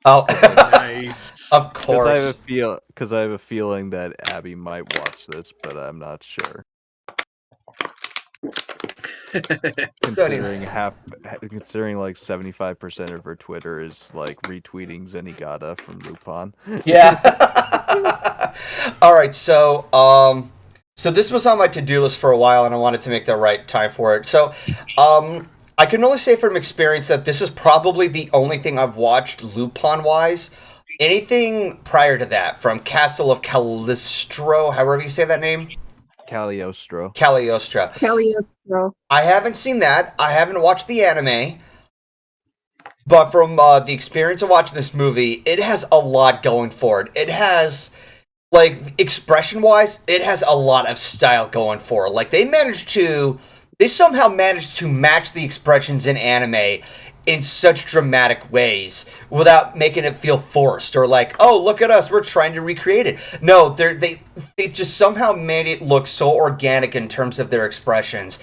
Oh, nice. of Because course. I have a feeling that Abby might watch this, but I'm not sure. Considering like 75% of her Twitter is like retweeting Zenigata from Lupin. Yeah. All right, so so this was on my to-do list for a while, and I wanted to make the right time for it. So, I can only say from experience that this is probably the only thing I've watched Lupin-wise. Anything prior to that, from Castle of Cagliostro, however you say that name, Cagliostro. Cagliostro. Cagliostro. I haven't seen that. I haven't watched the anime. But from the experience of watching this movie, it has a lot going for it. It has, like, expression-wise, it has a lot of style going for it. Like, they somehow managed to match the expressions in anime in such dramatic ways without making it feel forced or like, oh, look at us, we're trying to recreate it. No, they just somehow made it look so organic in terms of their expressions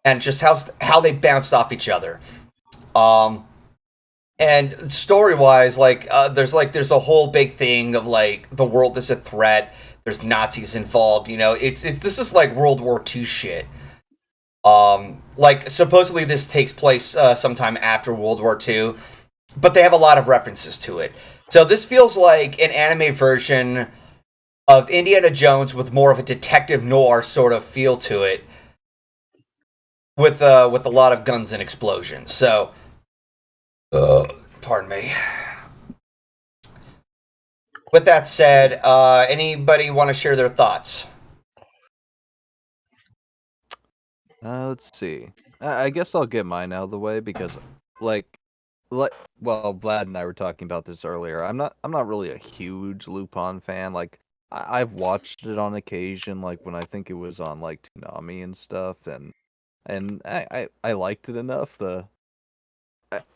and just how they bounced off each other. And story-wise, there's a whole big thing of like the world is a threat. There's Nazis involved. You know, this is like World War II shit. Like supposedly this takes place sometime after World War II, but they have a lot of references to it. So this feels like an anime version of Indiana Jones with more of a detective noir sort of feel to it, with a lot of guns and explosions. So. Pardon me. With that said, anybody want to share their thoughts? Let's see. I guess I'll get mine out of the way because, well, Vlad and I were talking about this earlier. I'm not really a huge Lupin fan. Like, I've watched it on occasion, like when I think it was on like Toonami and stuff, and I liked it enough.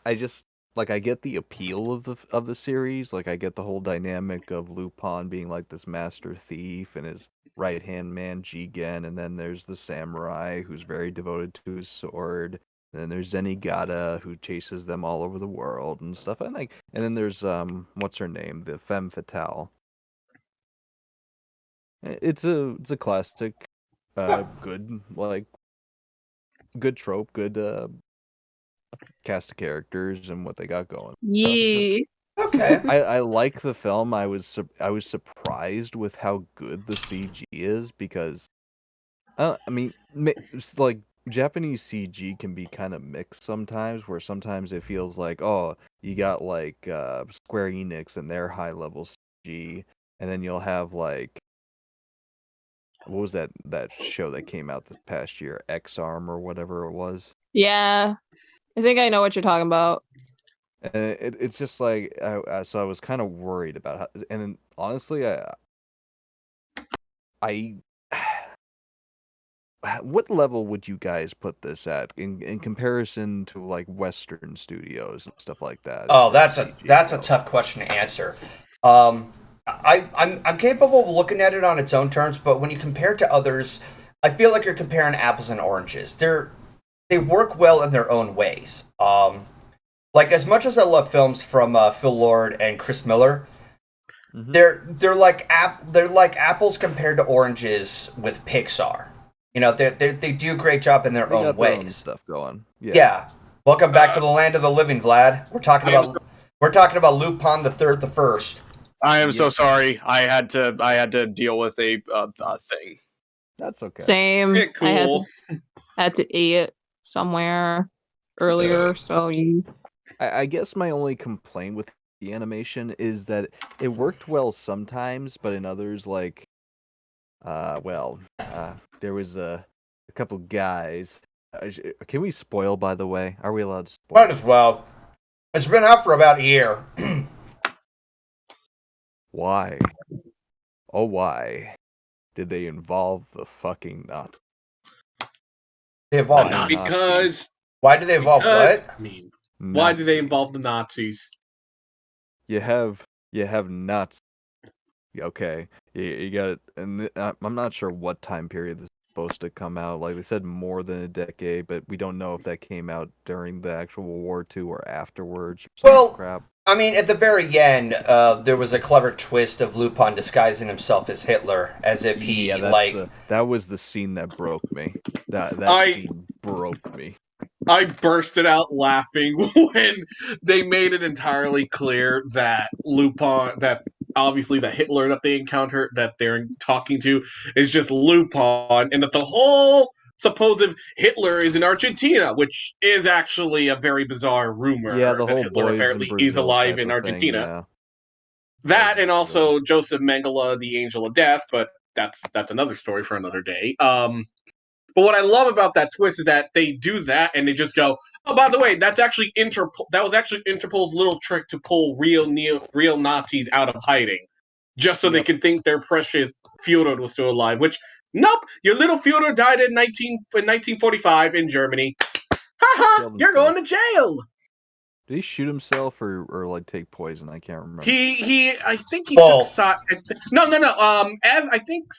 I just like I get the appeal of the series. Like I get the whole dynamic of Lupin being like this master thief and his right hand man Jigen, and then there's the samurai who's very devoted to his sword. And then there's Zenigata, who chases them all over the world and stuff. And then there's what's her name, the femme fatale. It's a classic, good good trope, good cast of characters and what they got going. Yee. Okay. I like the film. I was surprised with how good the CG is because, I mean, it's like Japanese CG can be kind of mixed sometimes. Where sometimes it feels like, oh, you got like Square Enix and their high level CG, and then you'll have like, what was that show that came out this past year, X-Arm or whatever it was. Yeah, I think I know what you're talking about. And it's just like, so I was kind of worried about how, and then, honestly, I what level would you guys put this at in comparison to like Western studios and stuff like that? Oh, that's a tough question to answer. I'm capable of looking at it on its own terms, but when you compare it to others, I feel like you're comparing apples and oranges. They work well in their own ways. Like, as much as I love films from Phil Lord and Chris Miller, they're like apples compared to oranges with Pixar. You know, they do a great job in their own ways. Their own stuff going. Yeah. Welcome back to the land of the living, Vlad. We're talking about Lupin III the First. I am so sorry. I had to deal with a thing. That's okay. Same. Yeah, cool. I had to eat somewhere earlier, so you. I guess my only complaint with the animation is that it worked well sometimes, but in others, like, there was a couple guys. Can we spoil, by the way? Are we allowed to spoil? Might as well. It's been out for about a year. Why? Oh, why did they involve the fucking Nazis? They evolved. Because Why do they evolve what? I mean, why did they Nazi. involve the Nazis? You have nuts. Okay, you got it. And I'm not sure what time period this is supposed to come out. Like, they said more than a decade, but we don't know if that came out during the actual World War II or afterwards. Or some Well, crap. I mean, at the very end, there was a clever twist of Lupin disguising himself as Hitler, as if he that was the scene that broke me. That scene broke me. I bursted out laughing when they made it entirely clear that Lupin, that obviously the Hitler that they encounter, that they're talking to, is just Lupin, and that the whole supposed Hitler is in Argentina, which is actually a very bizarre rumor. Yeah, the that whole Hitler boys apparently in is Brazil alive type in of Argentina. Thing, yeah. That and also Joseph Mengele, the Angel of Death, but that's another story for another day. But what I love about that twist is that they do that and they just go, oh, by the way, that was actually Interpol's little trick to pull real Nazis out of hiding, just so they could think their precious Führer was still alive. Which, nope, your little Führer died in 1945 in Germany. Haha, you're going to jail. Did he shoot himself or like take poison? I can't remember. I think he took no. I think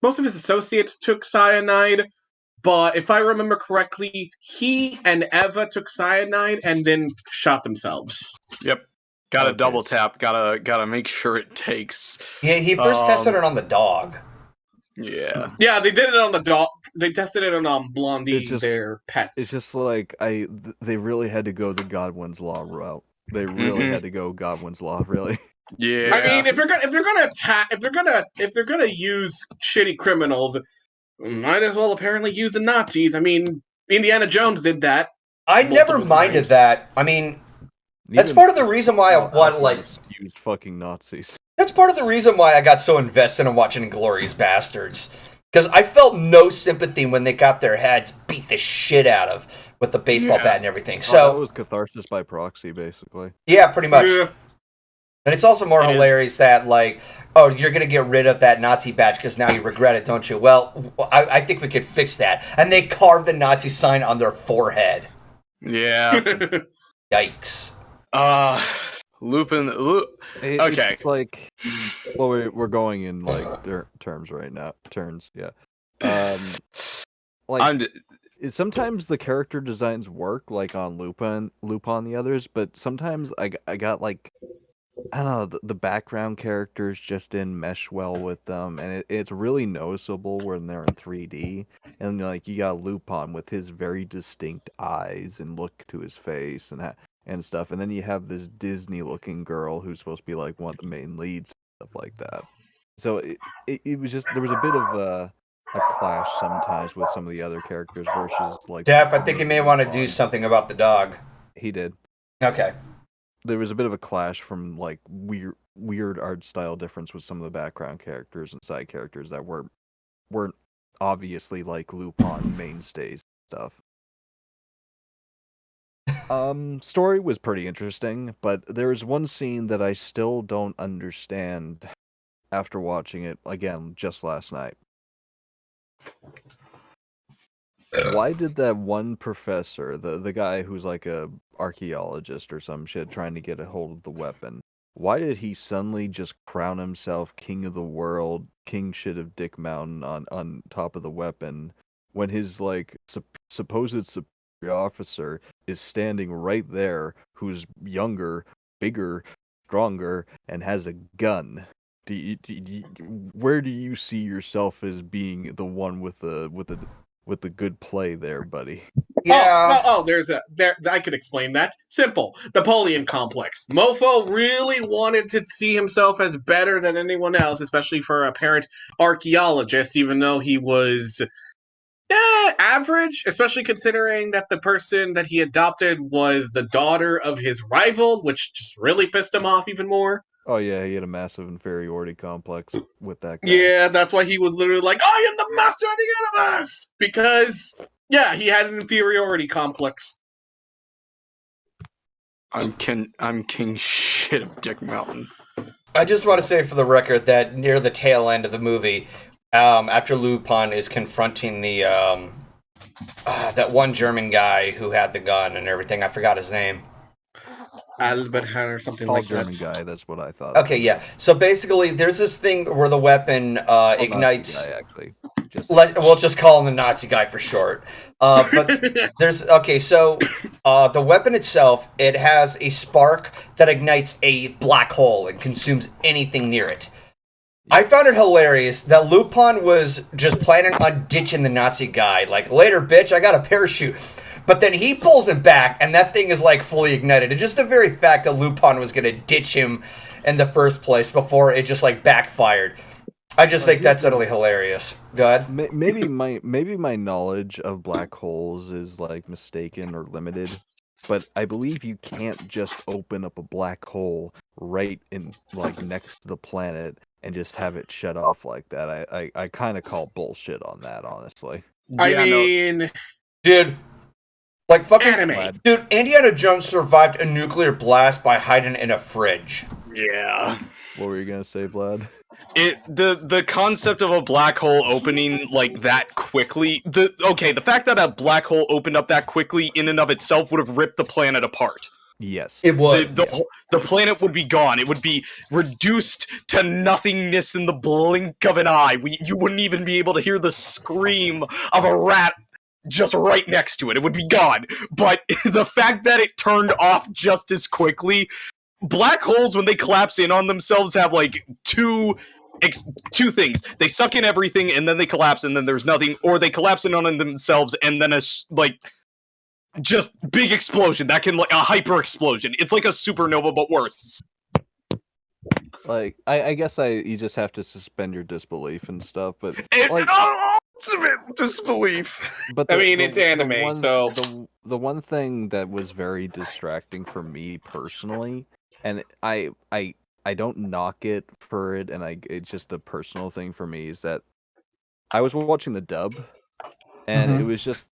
most of his associates took cyanide, but if I remember correctly, he and Eva took cyanide and then shot themselves. Yep. Gotta double tap. Gotta make sure it takes. Yeah, he first tested it on the dog. Yeah. Yeah, they did it on the dog. They tested it on Blondie, their pets. It's just like they really had to go the Godwin's Law route. They really had to go Godwin's Law, really. Yeah. I mean, if they're gonna use shitty criminals, might as well apparently use the Nazis. I mean, Indiana Jones did that. I never minded that. I mean, that's part of the reason why I want used fucking Nazis. That's part of the reason why I got so invested in watching Inglourious Bastards. Because I felt no sympathy when they got their heads beat the shit out of with the baseball bat and everything. So that was catharsis by proxy, basically. Yeah, pretty much. Yeah. And it's also more hilarious that, like, oh, you're going to get rid of that Nazi badge because now you regret it, don't you? Well, I think we could fix that. And they carved the Nazi sign on their forehead. Yeah. Yikes. Lupin. Okay. It's like, well, we're going in like terms right now. Turns, yeah. like sometimes the character designs work, like on Lupin the others, but sometimes I got like, I don't know, the background characters just didn't mesh well with them, and it's really noticeable when they're in 3D. And like you got Lupin with his very distinct eyes and look to his face and stuff, and then you have this Disney-looking girl who's supposed to be like one of the main leads, stuff like that. So it was just, there was a bit of a clash sometimes with some of the other characters versus like. Def, I think you may want to do something about the dog. He did. Okay. There was a bit of a clash from like weird art style difference with some of the background characters and side characters that weren't obviously like Lupin mainstays stuff. Story was pretty interesting, but there is one scene that I still don't understand after watching it again just last night. Why did that one professor, the guy who's like a archaeologist or some shit trying to get a hold of the weapon, why did he suddenly just crown himself king of the world, king shit of Dick Mountain on top of the weapon, when his like supposed superior officer is standing right there, who's younger, bigger, stronger, and has a gun? Where do you see yourself as being the one with the good play there, buddy? Yeah. There. I could explain that. Simple. Napoleon complex. Mofo really wanted to see himself as better than anyone else, especially for a parent archaeologist, even though he was average, especially considering that the person that he adopted was the daughter of his rival, which just really pissed him off even more. Oh yeah, he had a massive inferiority complex with that guy. Yeah, that's why he was literally like, I am the master of the universe! Because, yeah, he had an inferiority complex. I'm king shit of Dick Mountain. I just want to say for the record that near the tail end of the movie, after Lupin is confronting the that one German guy who had the gun and everything, I forgot his name. Albert or something Tall like German that. guy, that's what I thought. Okay, yeah. So basically, there's this thing where the weapon ignites. Nazi guy, actually. We'll just call him the Nazi guy for short. But there's so the weapon itself, it has a spark that ignites a black hole and consumes anything near it. I found it hilarious that Lupin was just planning on ditching the Nazi guy. Like, later, bitch, I got a parachute. But then he pulls him back, and that thing is, like, fully ignited. And just the very fact that Lupin was going to ditch him in the first place before it just, like, backfired. I just think that's utterly hilarious. Go ahead. Maybe my knowledge of black holes is, like, mistaken or limited. But I believe you can't just open up a black hole right in, like, next to the planet and just have it shut off like that. I kind of call bullshit on that, honestly. Dude, like fucking anime. Dude, Indiana Jones survived a nuclear blast by hiding in a fridge. Yeah. What were you gonna say, Vlad? The concept of a black hole opening like that quickly. The fact that a black hole opened up that quickly in and of itself would have ripped the planet apart. Yes. It would. The planet would be gone. It would be reduced to nothingness in the blink of an eye. You wouldn't even be able to hear the scream of a rat just right next to it. It would be gone. But the fact that it turned off just as quickly, black holes, when they collapse in on themselves, have like two things. They suck in everything and then they collapse and then there's nothing, or they collapse in on themselves and then just big explosion that can, like, a hyper explosion. It's like a supernova but worse. Like, I guess you just have to suspend your disbelief and stuff, but Ultimate disbelief. But it's anime, so the one thing that was very distracting for me personally, and I don't knock it for it, and it's just a personal thing for me, is that I was watching the dub, and it was just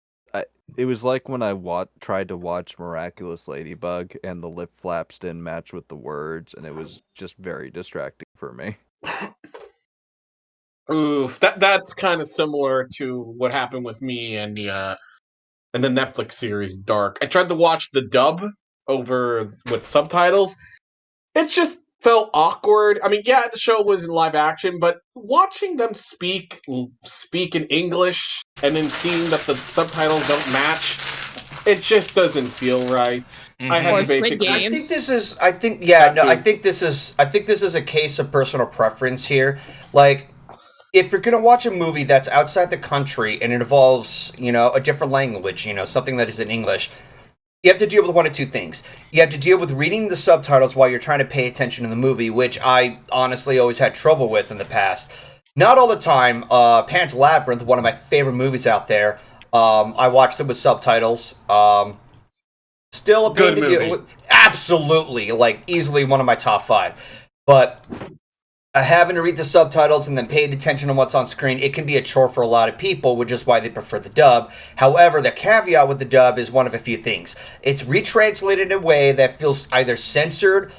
it was like when I tried to watch Miraculous Ladybug, and the lip flaps didn't match with the words, and it was just very distracting for me. Oof, that's kind of similar to what happened with me and the Netflix series Dark. I tried to watch the dub over with subtitles. It's just felt awkward. I mean, yeah, the show was in live action, but watching them speak in English and then seeing that the subtitles don't match, it just doesn't feel right. I had Or to Squid basically. I think Games. this is. I think yeah. That No, I too. think this is. I think this is a case of personal preference here. Like, if you're gonna watch a movie that's outside the country and it involves, a different language, something that is in English, you have to deal with one of two things. You have to deal with reading the subtitles while you're trying to pay attention to the movie, which I honestly always had trouble with in the past. Not all the time. Pan's Labyrinth, one of my favorite movies out there. I watched it with subtitles. Still a pain Good to deal movie. with. Absolutely, like easily one of my top 5. But having to read the subtitles and then paying attention to what's on screen, it can be a chore for a lot of people, which is why they prefer the dub. However, the caveat with the dub is one of a few things. It's retranslated in a way that feels either censored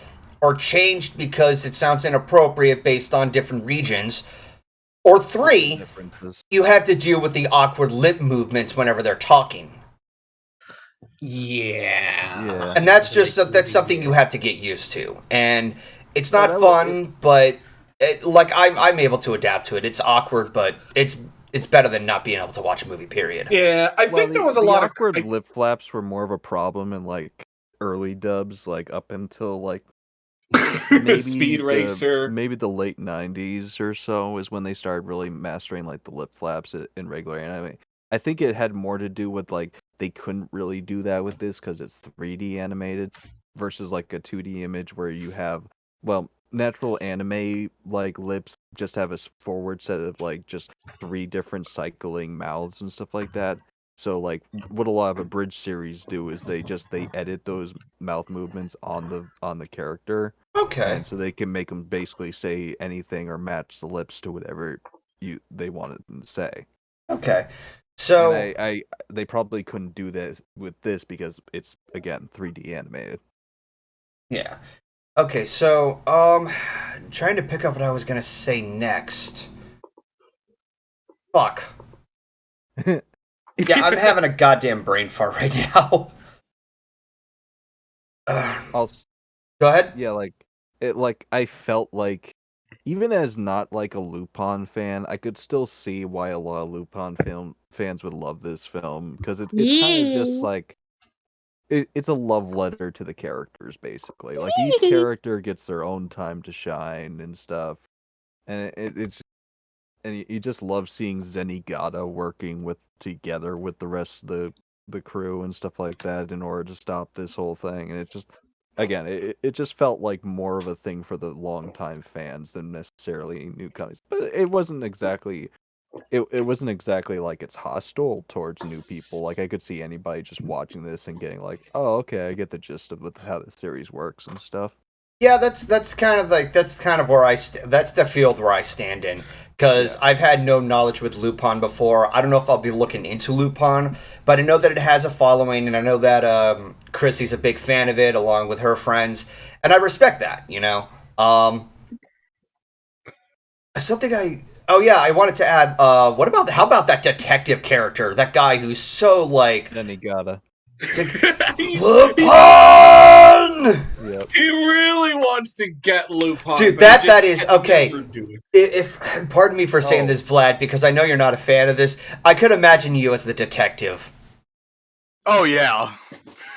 or changed because it sounds inappropriate based on different regions. Or 3, Differences. you have to deal with the awkward lip movements whenever they're talking. Yeah. And that's something you have to get used to. And it's not Well, fun, but I'm able to adapt to it. It's awkward, but it's better than not being able to watch a movie, period. Yeah, I think there was a the lot awkward of. lip flaps were more of a problem in like early dubs, like up until like Speed Racer. maybe the late 90s or so is when they started really mastering like the lip flaps in regular anime. I think it had more to do with like they couldn't really do that with this because it's 3D animated versus like a 2D image where you have natural anime like lips just have a forward set of like just 3 different cycling mouths and stuff like that. So like what a lot of abridged series do is they edit those mouth movements on the character, Okay. and so they can make them basically say anything or match the lips to whatever they wanted them to say. Okay. So And they probably couldn't do this with this because it's again 3D animated. yeah. Okay, so trying to pick up what I was gonna say next. Fuck. Yeah, I'm having a goddamn brain fart right now. Also, Go ahead. yeah, I felt like even as not like a Lupin fan, I could still see why a lot of Lupin fans would love this film because it's kind of just Yeah. like it's a love letter to the characters basically. Like each character gets their own time to shine and stuff, and you just love seeing Zenigata working together with the rest of the crew and stuff like that in order to stop this whole thing. And it's just again, it just felt like more of a thing for the longtime fans than necessarily newcomers. But it wasn't exactly like it's hostile towards new people. Like I could see anybody just watching this and getting like, oh, okay, I get the gist of how the series works and stuff. Yeah, that's kind of where that's the field where I stand in, because I've had no knowledge with Lupin before. I don't know if I'll be looking into Lupin, but I know that it has a following, and I know that Chrissy's a big fan of it along with her friends, and I respect that. I wanted to add. How about that detective character? That guy who's so like Zenigata. it's like Lupin. Yep. He really wants to get Lupin. Dude, but that is okay. never do it. If pardon me for saying this, Vlad, because I know you're not a fan of this. I could imagine you as the detective. Oh yeah.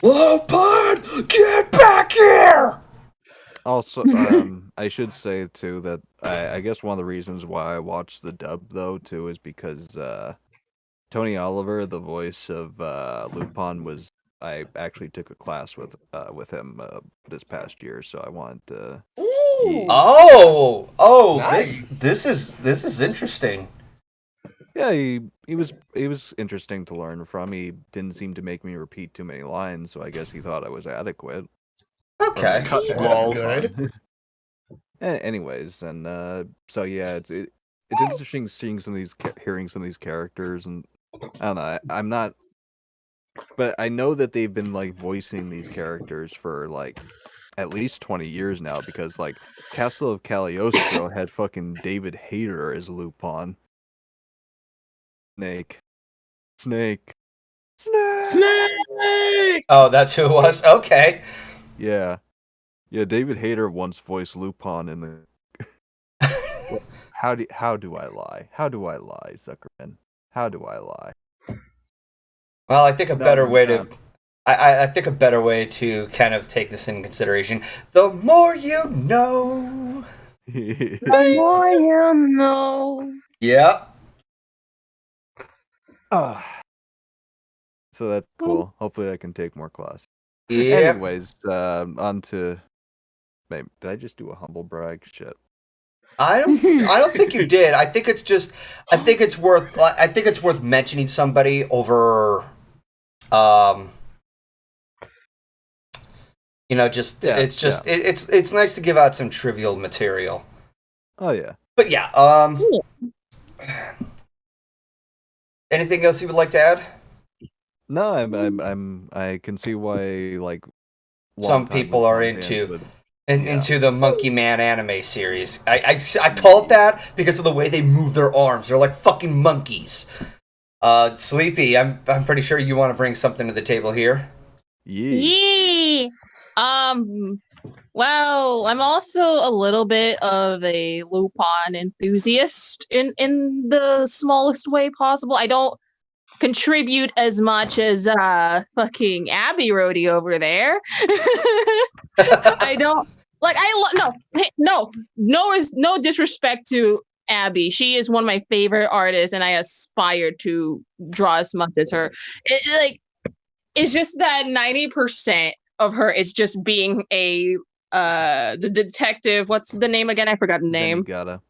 Lupin, get back here! Also, I should say too that I guess one of the reasons why I watched the dub though too is because Tony Oliver, the voice of Lupin, I actually took a class with him this past year, so I wanted to. Ooh. Oh, Nice. this is interesting. Yeah, he was interesting to learn from. He didn't seem to make me repeat too many lines, so I guess he thought I was adequate. Okay. Cut That's wall. good. Anyways, and so yeah, it's interesting seeing hearing some of these characters, and I don't know. I'm not, but I know that they've been like voicing these characters for like at least 20 years now, because like Castle of Cagliostro had fucking David Hayter as Lupin. Snake. Snake! Oh, that's who it was? Okay. Yeah. Yeah, David Hayter once voiced Lupin in the. How do I lie? How do I lie, Zuckerman? How do I lie? Well, I think a No, better you way can't. to. I think a better way to kind of take this into consideration. The more you know. The more you know. Yep. So that's cool. Hopefully, I can take more classes. Yep. Anyways, on to. Wait, did I just do a humble brag? Shit. I don't think you did. I think it's just. I think it's worth mentioning somebody over. It's nice to give out some trivial material. Oh yeah. But yeah. Anything else you would like to add? No, I can see why like Some long-time people are Lupin fans into would- into the Monkey Man anime series. I call it that because of the way they move their arms. They're like fucking monkeys. Sleepy, I'm pretty sure you want to bring something to the table here. Yeah. Well, I'm also a little bit of a Lupin enthusiast in the smallest way possible. I don't contribute as much as fucking Abby Roadie over there. I don't like no disrespect to Abby. She is one of my favorite artists and I aspire to draw as much as her. It's just that 90% of her is just being a the detective. What's the name again? I forgot the name. Zenigata.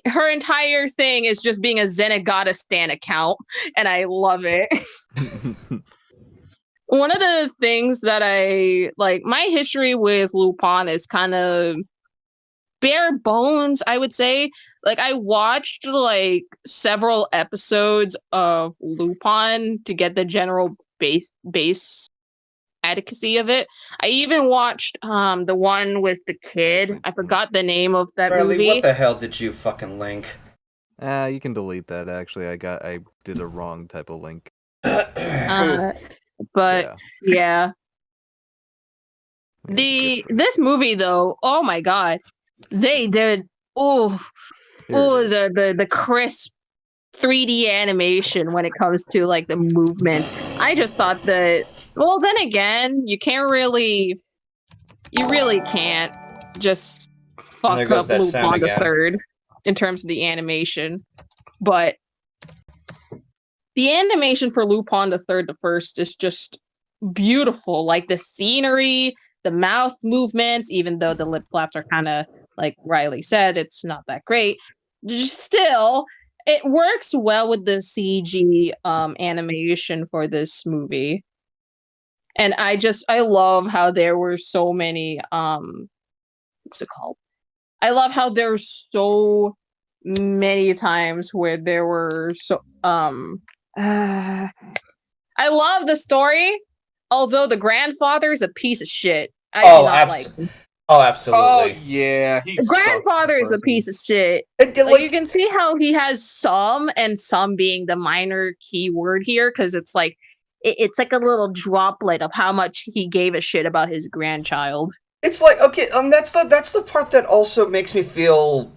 Her entire thing is just being a Zenigata stan account, and I love it. One of the things that I like, my history with Lupin is kind of bare bones, I would say. Like, I watched like several episodes of Lupin to get the general base adequacy of it. I even watched the one with the kid. I forgot the name of that Ryley, movie. what the hell did you fucking link? You can delete that. Actually, I did a wrong type of link. But yeah. This movie though, oh my god, they did the crisp 3D animation when it comes to like the movement. I just thought that. Well, then again, you really can't just fuck up Lupin the Third in terms of the animation. But the animation for Lupin the Third, the First is just beautiful. Like the scenery, the mouth movements, even though the lip flaps are kind of, like Ryley said, it's not that great. Still, it works well with the CG animation for this movie. And I love how there were so many what's it called? I love how there's so many times where there were I love the story, although the grandfather is a piece of shit. I do not like him. Oh, absolutely. Oh yeah, the grandfather is a piece of shit. Like, you can see how he has some, and some being the minor keyword here, because it's like it's like a little droplet of how much he gave a shit about his grandchild. It's like, okay, that's the part that also makes me feel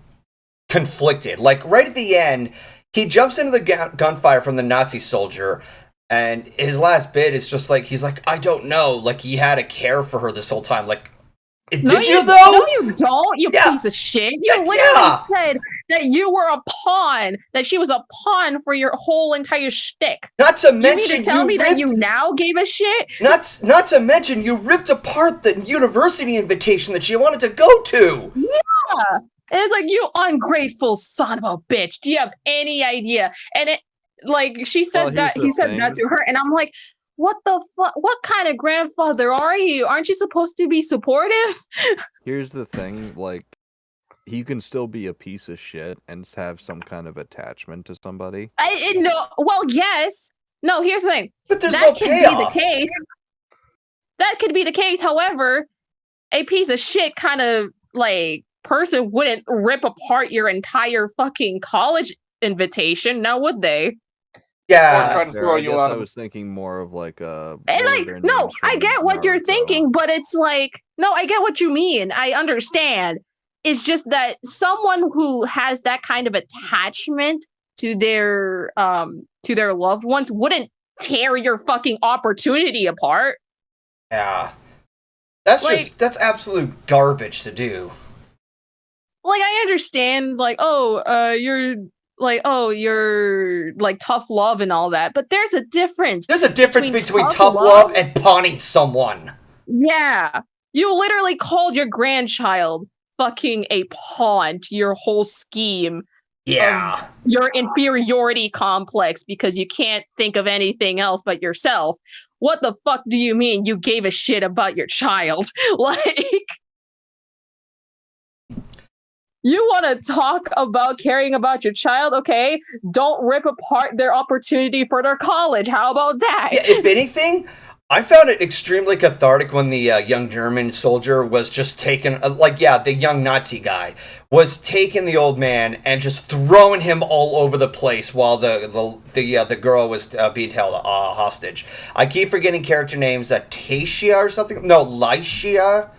conflicted. Like right at the end, he jumps into the gunfire from the Nazi soldier, and his last bit is just like, he's like, I don't know, like he had a care for her this whole time. Like, did you though? No, you don't, you piece of shit. You literally said that you were a pawn, that she was a pawn for your whole entire shtick. Not to mention, you mean to tell me that you now gave a shit? Not to mention, you ripped apart the university invitation that she wanted to go to. Yeah. And it's like, you ungrateful son of a bitch. Do you have any idea? And it, like, she said he said that to her, and I'm like, what the fuck? What kind of grandfather are you? Aren't you supposed to be supportive? Here's the thing, like, you can still be a piece of shit and have some kind of attachment to somebody. Well, yes. No, here's the thing. But there's that no could payoff. be the case. That could be the case. However, a piece of shit kind of like person wouldn't rip apart your entire fucking college invitation, now would they? Yeah. try to Fair. throw I you guess out I of was thinking more of like And what are like, their no, names I from get what you're Naruto? thinking, but it's like, no, I get what you mean. I understand. It's just that someone who has that kind of attachment to their loved ones wouldn't tear your fucking opportunity apart. Yeah. That's Like- that's absolute garbage to do. Like, I understand, like, you're like tough love and all that, but there's a difference. There's a difference between tough tough love and pawning someone. Yeah. You literally called your grandchild fucking a pawn to your whole scheme. Yeah. Your inferiority complex because you can't think of anything else but yourself. What the fuck do you mean you gave a shit about your child? Like, you want to talk about caring about your child? Okay, don't rip apart their opportunity for their college. How about that? Yeah, if anything, I found it extremely cathartic when the young German soldier was just taking, the young Nazi guy was taking the old man and just throwing him all over the place while the girl was being held hostage. I keep forgetting character names. Tatia or something? No, Letitia.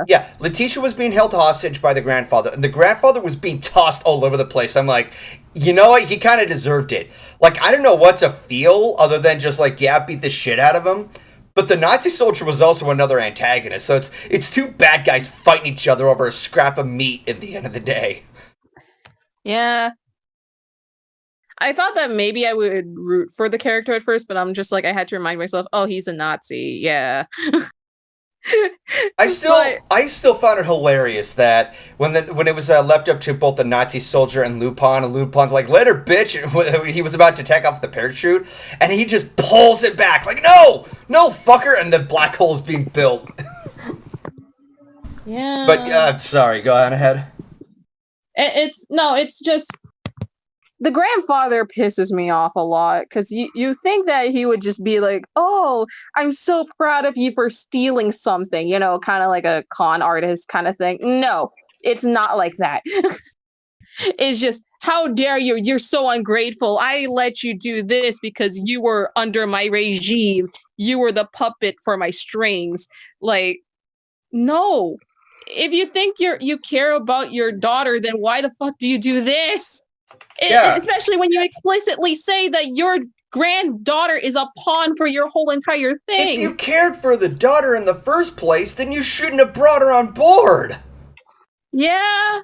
Yeah, Letitia was being held hostage by the grandfather, and the grandfather was being tossed all over the place. I'm like, you know what? He kind of deserved it. Like, I don't know what to feel other than just like, yeah, beat the shit out of him. But the Nazi soldier was also another antagonist, so it's two bad guys fighting each other over a scrap of meat at the end of the day. Yeah. I thought that maybe I would root for the character at first, but I'm just like, I had to remind myself, oh, he's a Nazi. Yeah. I still found it hilarious that when it was left up to both the Nazi soldier and Lupin's like, later, bitch. He was about to take off the parachute, and he just pulls it back, like, no, fucker, and the black hole is being built. Yeah. But sorry, go on ahead. It's just the grandfather pisses me off a lot because you think that he would just be like, oh, I'm so proud of you for stealing something, kind of like a con artist kind of thing. No, it's not like that. It's just, how dare you? You're so ungrateful. I let you do this because you were under my regime. You were the puppet for my strings. Like, no. If you think you care about your daughter, then why the fuck do you do this? Yeah. Especially when you explicitly say that your granddaughter is a pawn for your whole entire thing. If you cared for the daughter in the first place, then you shouldn't have brought her on board. Yeah.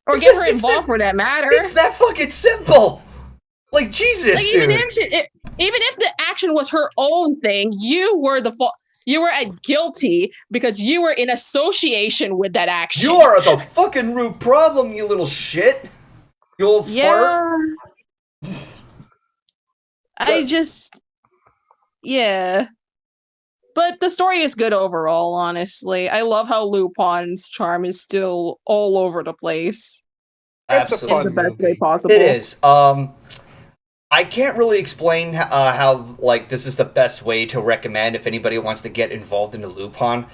Or get her involved for that matter. It's that fucking simple. Like, Jesus, like, dude. Even if the action was her own thing, you were the fault. You were at guilty because you were in association with that action. You are the fucking root problem, you little shit. You old fart. Yeah. But the story is good overall, honestly. I love how Lupin's charm is still all over the place. Absolutely. In the best way possible. It is. I can't really explain how like this is the best way to recommend if anybody wants to get involved into Lupin.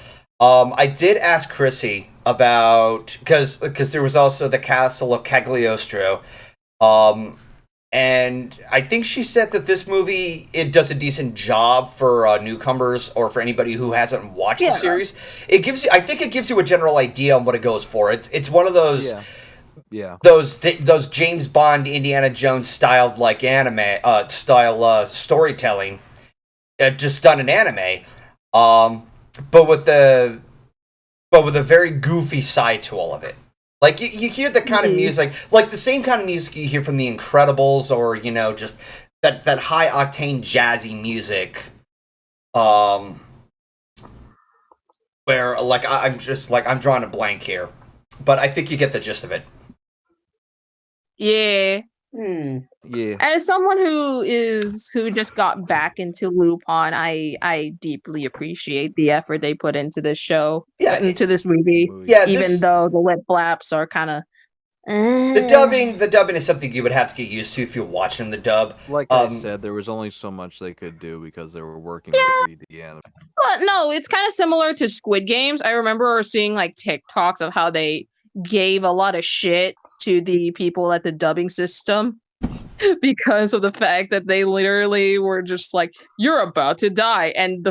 I did ask Chrissy about because there was also the Castle of Cagliostro, and I think she said that this movie it does a decent job for newcomers or for anybody who hasn't watched the series. I think it gives you a general idea on what it goes for. It's one of those. Yeah. Those James Bond, Indiana Jones styled like anime storytelling, just done in anime, but with a very goofy side to all of it. Like you hear the kind of music, like the same kind of music you hear from The Incredibles, or just that high octane jazzy music. Where like I'm drawing a blank here, but I think you get the gist of it. Yeah. Yeah. As someone who just got back into Lupin, I deeply appreciate the effort they put into this show, into this movie. Yeah, even though the lip flaps are kind of. The dubbing is something you would have to get used to if you're watching the dub. Like I said, there was only so much they could do because they were working with 3D anime. But no, it's kind of similar to Squid Games. I remember seeing like TikToks of how they gave a lot of shit to the people at the dubbing system because of the fact that they literally were just like, "You're about to die," and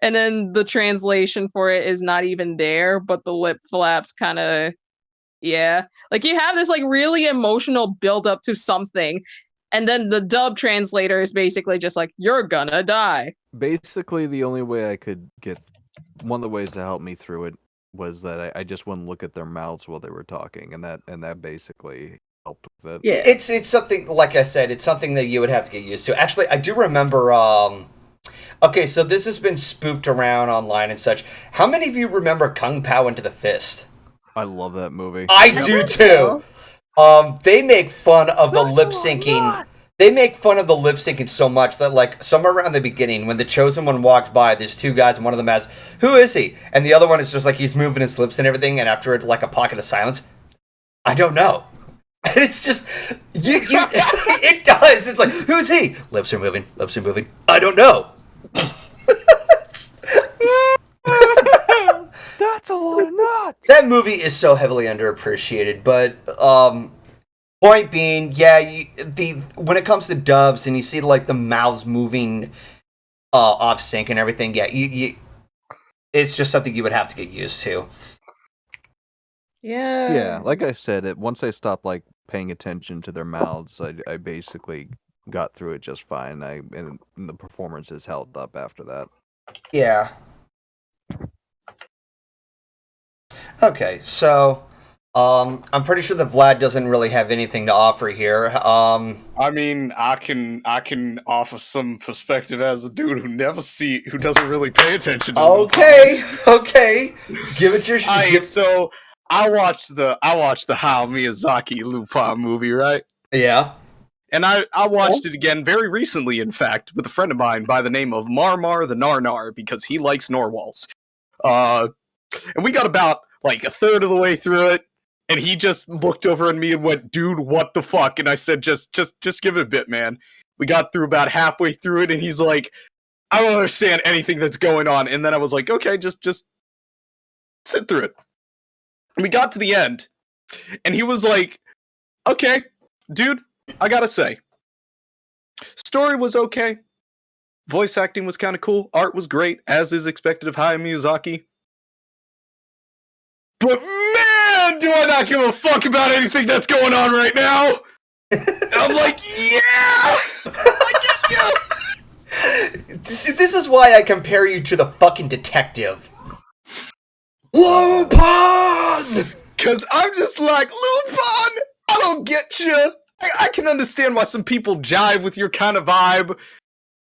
and then the translation for it is not even there, but the lip flaps kind of, yeah, like you have this like really emotional build up to something, and then the dub translator is basically just like, "You're gonna die." Basically, the only way I could get one of the ways to help me through it was that I just wouldn't look at their mouths while they were talking, and that basically helped with it. Yeah. It's something, like I said, it's something that you would have to get used to. Actually, I do remember, okay, so this has been spoofed around online and such. How many of you remember Kung Pao Into the Fist? I love that movie. I do too. They make fun of the lip syncing. They make fun of the lip syncing so much that, like, somewhere around the beginning, when the Chosen One walks by, there's two guys, and one of them asks, "Who is he?" And the other one is just like, he's moving his lips and everything, and after it, like a pocket of silence, "I don't know." And it's just, it does. It's like, "Who's he?" Lips are moving. "I don't know." That's a lot of nuts. That movie is so heavily underappreciated, but point being, yeah, when it comes to dubs and you see like the mouths moving off sync and everything, yeah, it's just something you would have to get used to. Yeah. Yeah, like I said, once I stopped like paying attention to their mouths, I basically got through it just fine. And the performances held up after that. Yeah. Okay, so I'm pretty sure that Vlad doesn't really have anything to offer here. I mean, I can offer some perspective as a dude who doesn't really pay attention to Okay. Give it your So I watched the Hayao Miyazaki Lupin movie, right? Yeah. And I watched it again very recently, in fact, with a friend of mine by the name of Marmar the Narnar, because he likes narwhals. And we got about like a third of the way through it, and he just looked over at me and went, "Dude, what the fuck?" And I said, just give it a bit, man. We got through about halfway through it, and he's like, "I don't understand anything that's going on." And then I was like, "Okay, just sit through it." And we got to the end, and he was like, "Okay, dude, I gotta say, story was okay. Voice acting was kind of cool. Art was great, as is expected of Hayao Miyazaki. But man, do I not give a fuck about anything that's going on right now." And I'm like, "Yeah, I get you." This is why I compare you to the fucking detective. Lupin! Because I'm just like, "Lupin, I don't get you. I can understand why some people jive with your kind of vibe."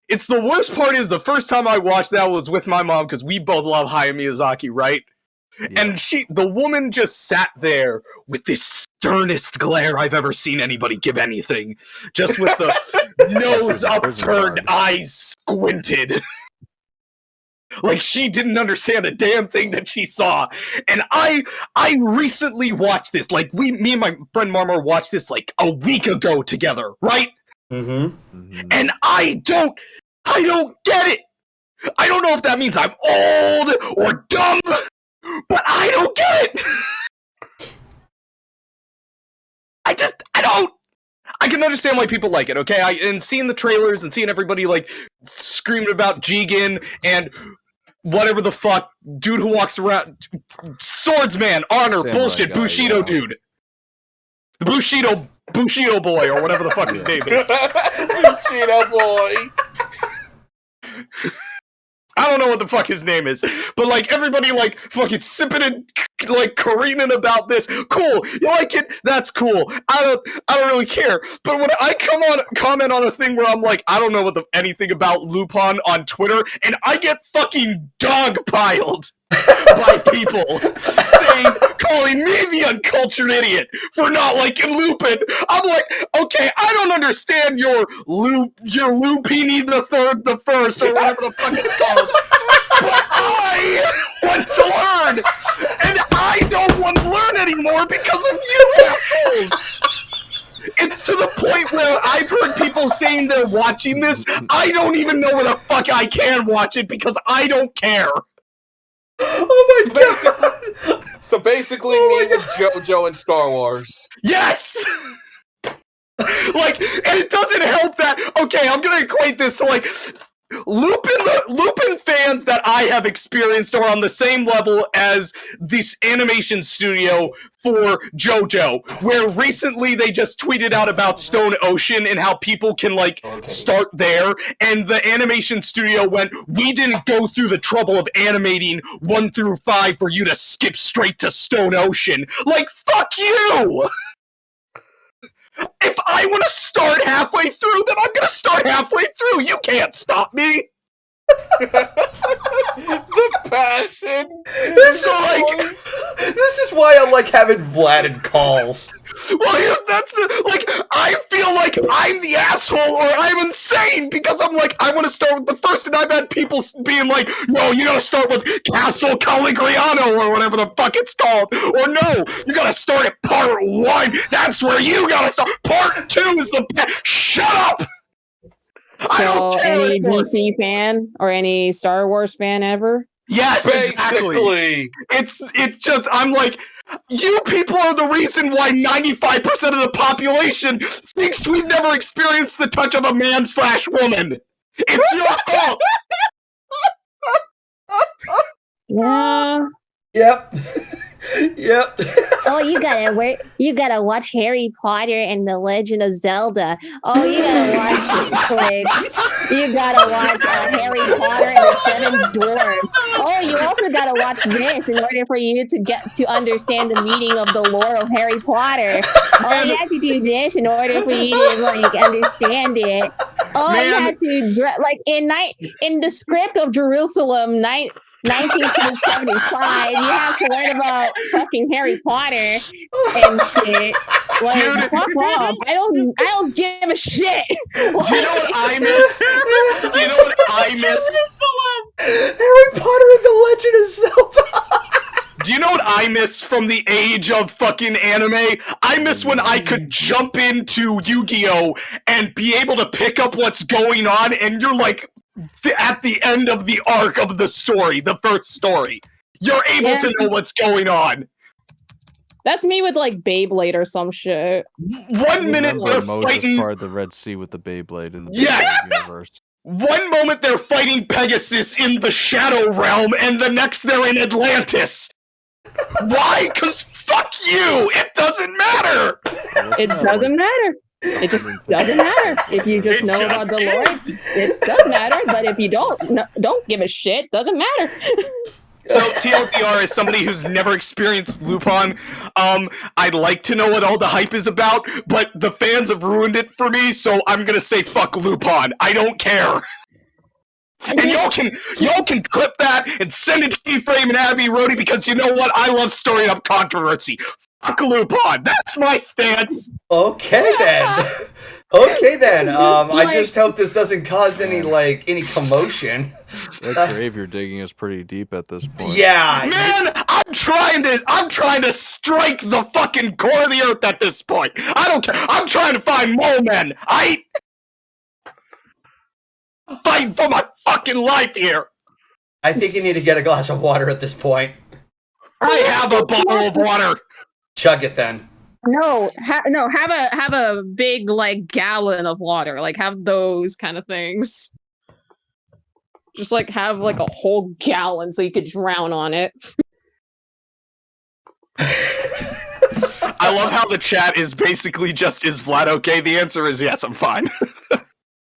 It's the worst part is the first time I watched that was with my mom, because we both love Hayao Miyazaki, right? Yeah. And the woman just sat there with this sternest glare I've ever seen anybody give anything. Just with the nose upturned, eyes squinted. Like she didn't understand a damn thing that she saw. And I recently watched this. Like me and my friend Marmar watched this like a week ago together, right? Mm-hmm. And I don't get it. I don't know if that means I'm old or dumb, but I don't get it. I don't. I can understand why people like it, okay? And seeing the trailers and seeing everybody like screaming about Jigen and whatever the fuck, dude who walks around, swordsman, honor, Samurai bullshit, guy, Bushido yeah. Dude. The Bushido boy, or whatever the fuck his name is. Bushido boy. I don't know what the fuck his name is, but like everybody like fucking sipping and like careening about this. Cool, you like it? That's cool. I don't really care. But when I comment on a thing where I'm like, I don't know anything about Lupin on Twitter, and I get fucking dogpiled by people calling me the uncultured idiot for not liking Lupin. I'm like, okay, I don't understand your Lupini the First, or whatever the fuck it's called. But I want to learn, and I don't want to learn anymore because of you assholes. It's to the point where I've heard people saying they're watching this. I don't even know where the fuck I can watch it because I don't care. Oh my god! So basically, me with JoJo and Star Wars. Yes! Like, and it doesn't help that. Okay, I'm gonna equate this to like Lupin fans that I have experienced are on the same level as this animation studio for JoJo, where recently they just tweeted out about Stone Ocean and how people can like start there, and the animation studio went, "We didn't go through the trouble of animating 1 through 5 for you to skip straight to Stone Ocean." Like, fuck you! If I want to start halfway through, then I'm gonna start halfway through. You can't stop me. The passion. This is why I like having Vlad in calls. Well, that's the like. I feel like I'm the asshole or I'm insane because I'm like I want to start with the first, and I've had people being like, "No, you gotta start with Castle Caligriano or whatever the fuck it's called," or "No, you gotta start at part 1. That's where you gotta start. Part 2 is the shut up." So, any DC fan or any Star Wars fan ever? Yes, Basically. Exactly. It's just I'm like, you people are the reason why 95% of the population thinks we've never experienced the touch of a man/woman. It's your fault. Yeah. Yep. Yep. Oh, you gotta watch Harry Potter and the Legend of Zelda. Oh, you gotta watch Harry Potter and the Seven Dwarfs. Oh, you also gotta watch this in order for you to get to understand the meaning of the lore of Harry Potter. Oh, you have to do this in order for you to like understand it. Oh, you have to like in the script of Jerusalem 1975, you have to learn about fucking Harry Potter and shit. Like, fuck off. I don't give a shit. Do you know what I miss? Do you know what I miss? Harry Potter and the Legend of Zelda. Do you know what I miss from the age of fucking anime? I miss when I could jump into Yu-Gi-Oh! And be able to pick up what's going on, and you're like, at the end of the arc of the story, the first story, you're able to know what's going on. That's me with like Beyblade or some shit. 1 minute they're Moses fighting. part of the Red Sea with the Beyblade in the Yes! universe. One moment they're fighting Pegasus in the Shadow Realm, and the next they're in Atlantis. Why? 'Cause fuck you! It doesn't matter! It doesn't matter. It just doesn't matter. If you just know about the lore, it does matter. But if you don't give a shit, doesn't matter. So TLDR, is somebody who's never experienced Lupin, I'd like to know what all the hype is about, but the fans have ruined it for me, so I'm gonna say fuck Lupin. I don't care. And y'all can clip that and send it to Keyframe and Abby Rhodey, because you know what? I love stirring up controversy. Fuck Lupin. That's my stance. Okay then. Okay then. I just hope this doesn't cause any commotion. That grave you're digging is pretty deep at this point. Yeah. Man, I'm trying to strike the fucking core of the earth at this point. I don't care. I'm trying to find mole men. I'm fighting for my fucking life here. I think you need to get a glass of water at this point. I have a bottle of water. Chug it then. No, have a big like gallon of water. Like have those kind of things. Just like have like a whole gallon so you could drown on it. I love how the chat is basically just, is Vlad okay? The answer is yes, I'm fine.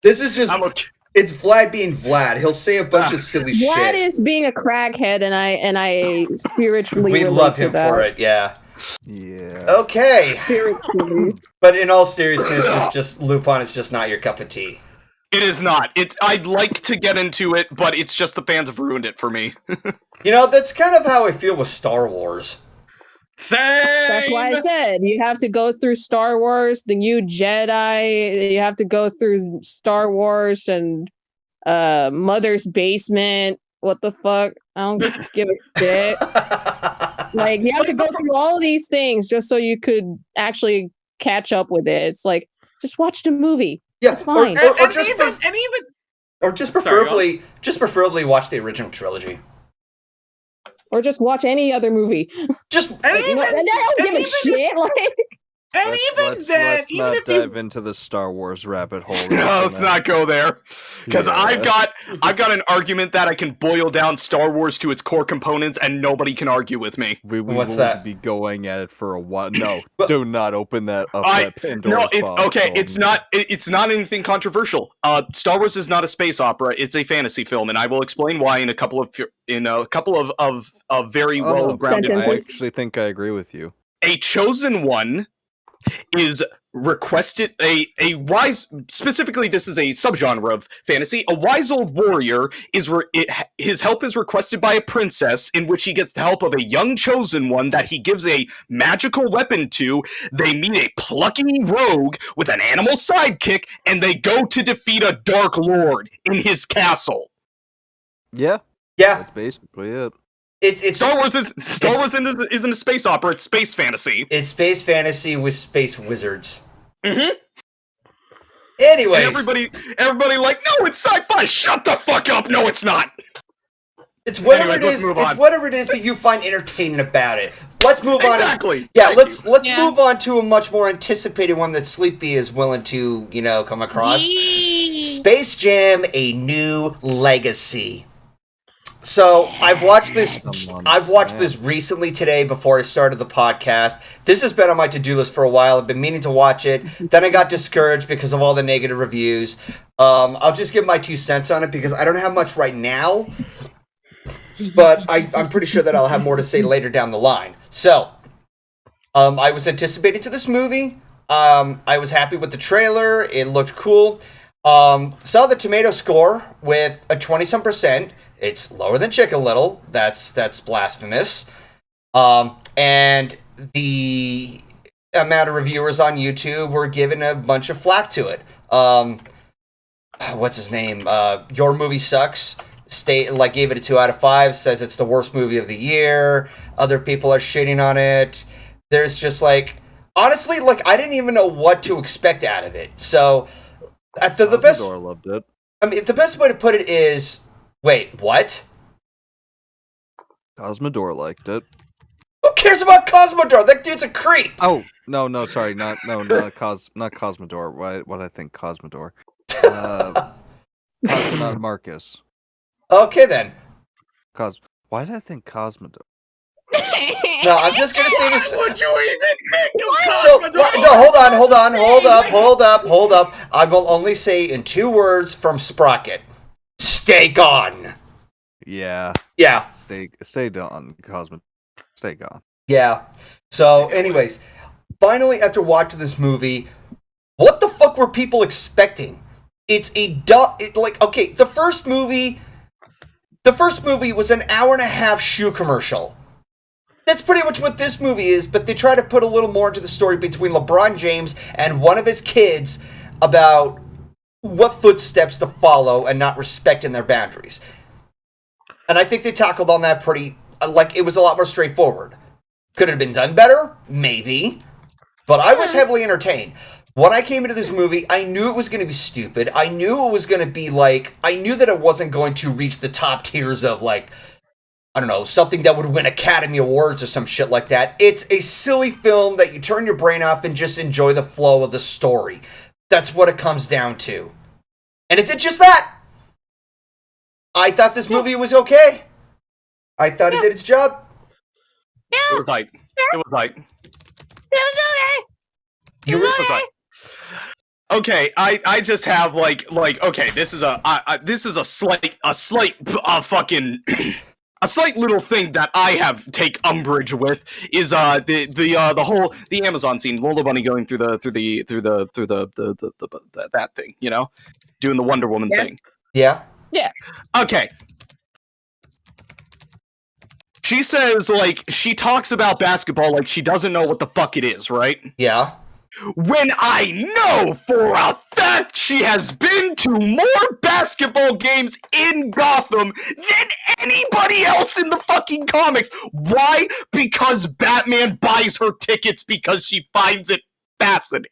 This is just, I'm okay. It's Vlad being Vlad. He'll say a bunch of silly shit. Vlad is being a crackhead, and I spiritually we love him for it, yeah. Yeah. Okay. Spiritually. But in all seriousness, it's just Lupin is just not your cup of tea. It is not. I'd like to get into it, but it's just the fans have ruined it for me. You know, that's kind of how I feel with Star Wars. Same. That's why I said you have to go through Star Wars, the new Jedi. You have to go through Star Wars and Mother's Basement. What the fuck? I don't give a shit. Like, you have to go through all these things just so you could actually catch up with it. It's like, just watch the movie. Yeah, it's fine. Or just preferably watch the original trilogy. or just watch any other movie. Just And Like, even, I don't give a shit. Like, and Let's even not if you dive into the Star Wars rabbit hole. No, let's not go there. Because Yeah. I've got an argument that I can boil down Star Wars to its core components, and nobody can argue with me. We What's will that? be going at it for a while. No, But- do not open that up. I- That Pandora's No, it's box. okay. Oh, It's not. It's not anything controversial. Star Wars is not a space opera. It's a fantasy film, and I will explain why in a couple of very Oh, well no. grounded I Sentences. actually think I agree with you. A chosen one is requested a wise, specifically this is a subgenre of fantasy. A wise old warrior is his help is requested by a princess, in which he gets the help of a young chosen one that he gives a magical weapon to. They meet a plucky rogue with an animal sidekick, and they go to defeat a dark lord in his castle. Yeah, yeah, that's basically it. it's Star Wars isn't a space opera, it's space fantasy. it's space fantasy with space wizards. Mm-hmm. Anyways, And everybody like, no, it's sci-fi. Shut the fuck up. No, it's not. it's whatever Anyways, it let's is. move It's on. whatever it is that you find entertaining about it. Let's move on. Exactly. Yeah, Thank let's you. Yeah. move on to a much more anticipated one that Sleepy is willing to, come across. Space Jam: A New Legacy. So I've watched this. I've watched this recently today before I started the podcast. This has been on my to-do list for a while. I've been meaning to watch it. Then I got discouraged because of all the negative reviews. I'll just give my 2 cents on it because I don't have much right now. But I'm pretty sure that I'll have more to say later down the line. So, I was anticipating to this movie. I was happy with the trailer. It looked cool. Saw the tomato score with a 20-some%. It's lower than Chicken Little. That's blasphemous. And the amount of reviewers on YouTube were giving a bunch of flack to it. What's his name? Your Movie Sucks. Gave it a 2 out of 5. Says it's the worst movie of the year. Other people are shitting on it. There's just honestly, I didn't even know what to expect out of it. So, the best. Cosmodor loved it. I mean, the best way to put it is. Wait, what? Cosmodor liked it. Who cares about Cosmodor? That dude's a creep. Oh no, sorry, not Cosmodor. What I think Cosmodor. Cosmonaut Marcus. Okay then. Why did I think Cosmodor? No, I'm just gonna say this. Would you even think of So Cosmodor? no, hold up. I will only say in 2 words from Sprocket. Stay gone. Yeah, Yeah. stay gone, Cosmodor. Stay gone. Yeah. So, anyways, finally, after watching this movie, what the fuck were people expecting? It's okay, the first movie was an 1.5-hour shoe commercial. That's pretty much what this movie is, but they try to put a little more into the story between LeBron James and one of his kids about what footsteps to follow and not respecting their boundaries. And I think they tackled on that pretty, it was a lot more straightforward. Could it have been done better? Maybe. But I was heavily entertained. When I came into this movie, I knew it was going to be stupid. I knew it was going to be I knew that it wasn't going to reach the top tiers of I don't know, something that would win Academy Awards or some shit like that. It's a silly film that you turn your brain off and just enjoy the flow of the story. That's what it comes down to. And it did just that. I thought this movie was okay. I thought it did its job. It was like, it was like, You were- okay, I just have okay, this is a slight fucking a slight little thing that I have take umbrage with is the whole Amazon scene, Lola Bunny going through the that thing, doing the Wonder Woman thing. Yeah. Okay. She says she talks about basketball like she doesn't know what the fuck it is, right? Yeah. When I know for a fact she has been to more basketball games in Gotham than anybody else in the fucking comics. Why? Because Batman buys her tickets because she finds it fascinating.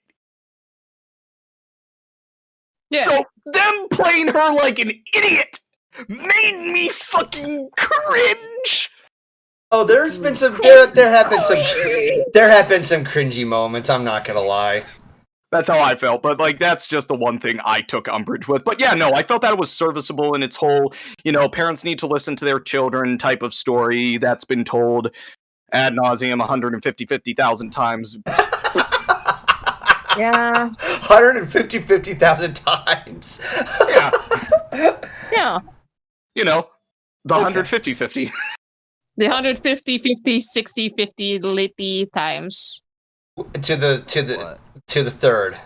Yeah. So them playing her like an idiot made me fucking cringe. Oh, there's been some there have been some cringy moments, I'm not gonna lie. That's how I felt, but like that's just the one thing I took umbrage with. But yeah, no, I felt that it was serviceable in its whole, parents need to listen to their children type of story that's been told ad nauseum 50,000 times. Yeah. 50,000 times. Yeah. Yeah. The 150-50. The 150, 50, 60, 50 litty times. To the third.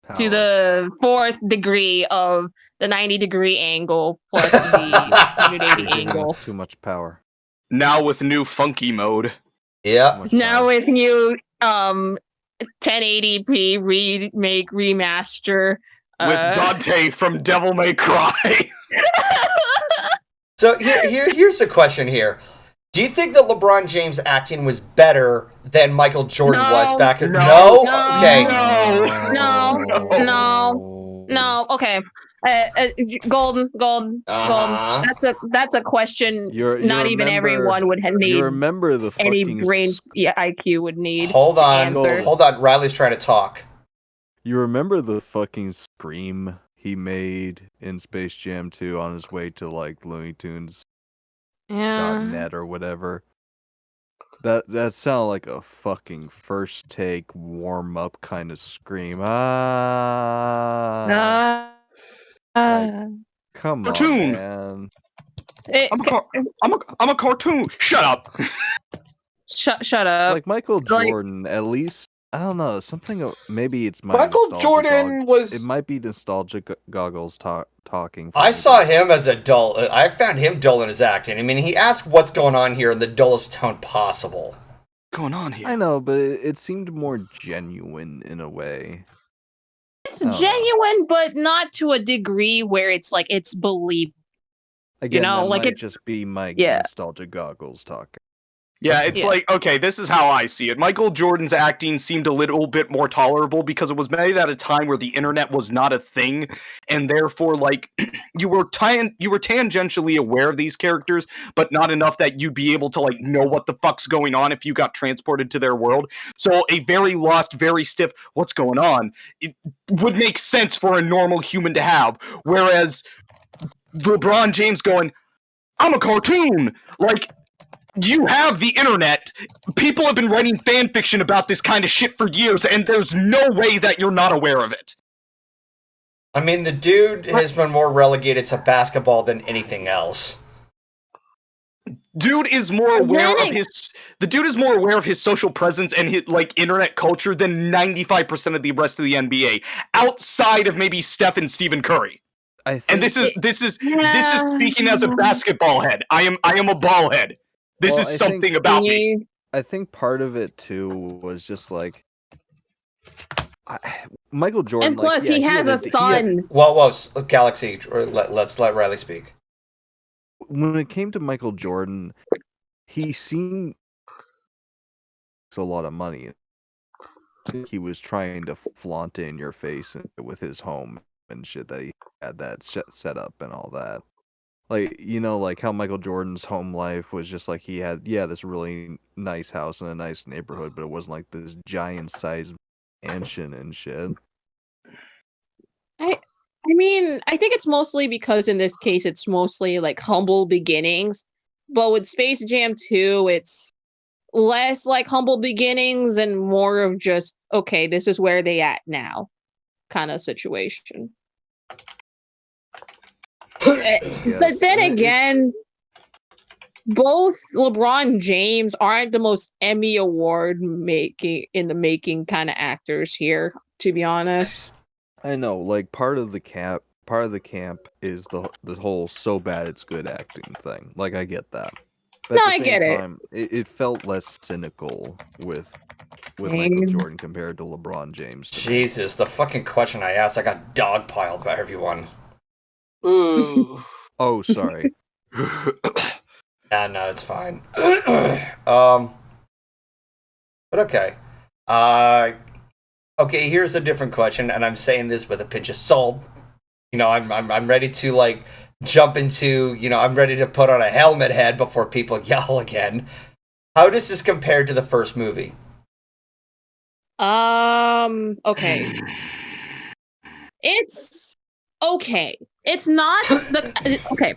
Power. To the 4th degree of the 90-degree angle plus the 180 You're giving angle. us too much power. Now with new funky mode. Yeah. Too much Now power. with new 1080p remake remaster With Dante from Devil May Cry. So here's a question here. Do you think that LeBron James acting was better than Michael Jordan was back in? No. Okay. No. Okay. Golden. That's a question. Not even everyone would have need. You remember the any fucking brain IQ would need. Hold on. answer. Hold on. Riley's trying to talk. You remember the fucking scream he made in Space Jam 2 on his way to like Looney Tunes Yeah. .net or whatever? That sounded like a fucking first take warm up kind of scream. Come Cartoon. on, man. I'm a cartoon. Shut up. Shut up. Like Michael like- Jordan, at least I don't know something. Maybe it's my Michael nostalgia Jordan was. It might be nostalgic goggles talking. for I me, saw but- him as a dull. I found him dull in his acting. I mean, he asked what's going on here in the dullest tone possible. Going on here? I know, but it seemed more genuine in a way. It's I don't know. genuine, but not to a degree where it's like it's believable. Again, know, that like might it's- just be my yeah. nostalgia goggles talking. Yeah, it's Yeah. like, okay, this is how I see it. Michael Jordan's acting seemed a little bit more tolerable because it was made at a time where the internet was not a thing, and therefore, like, you were tangentially aware of these characters, but not enough that you'd be able to, like, know what the fuck's going on if you got transported to their world. So a very lost, very stiff, what's going on, it would make sense for a normal human to have, whereas LeBron James going, I'm a cartoon! Like, you have the internet. People have been writing fan fiction about this kind of shit for years, and there's no way that you're not aware of it. I mean, the dude has been more relegated to basketball than anything else. Dude is more aware of his social presence and his like internet culture than 95% of the rest of the NBA, outside of maybe Steph and Stephen Curry. I think, And this is speaking as a basketball head. I am a ball head. This Well, is I something think- about me. I think part of it too was just like Michael Jordan. And plus, he has a son. Whoa, Galaxy, let's let Riley speak. When it came to Michael Jordan, he seemed a lot of money. He was trying to flaunt it in your face with his home and shit that he had that set up and all that. Like, like how Michael Jordan's home life was just like he had, this really nice house in a nice neighborhood, but it wasn't like this giant sized mansion and shit. I mean, I think it's mostly because in this case, it's mostly like humble beginnings. But with Space Jam 2, it's less like humble beginnings and more of just, okay, this is where they at now kind of situation. But then again, both LeBron James aren't the most Emmy Award making kind of actors here, to be honest. I know, like part of the camp is the whole so bad it's good acting thing. Like I get that. But No, at the I same get it. time, it felt less cynical with Michael Jordan compared to LeBron James. to me. Jesus, the fucking question I asked, I got dogpiled by everyone. Ooh. Oh, sorry. Yeah, no, it's fine. But okay. Okay, here's a different question, and I'm saying this with a pinch of salt. I'm ready to like jump into, I'm ready to put on a helmet head before people yell again. How does this compare to the first movie? Okay. It's okay. It's not okay.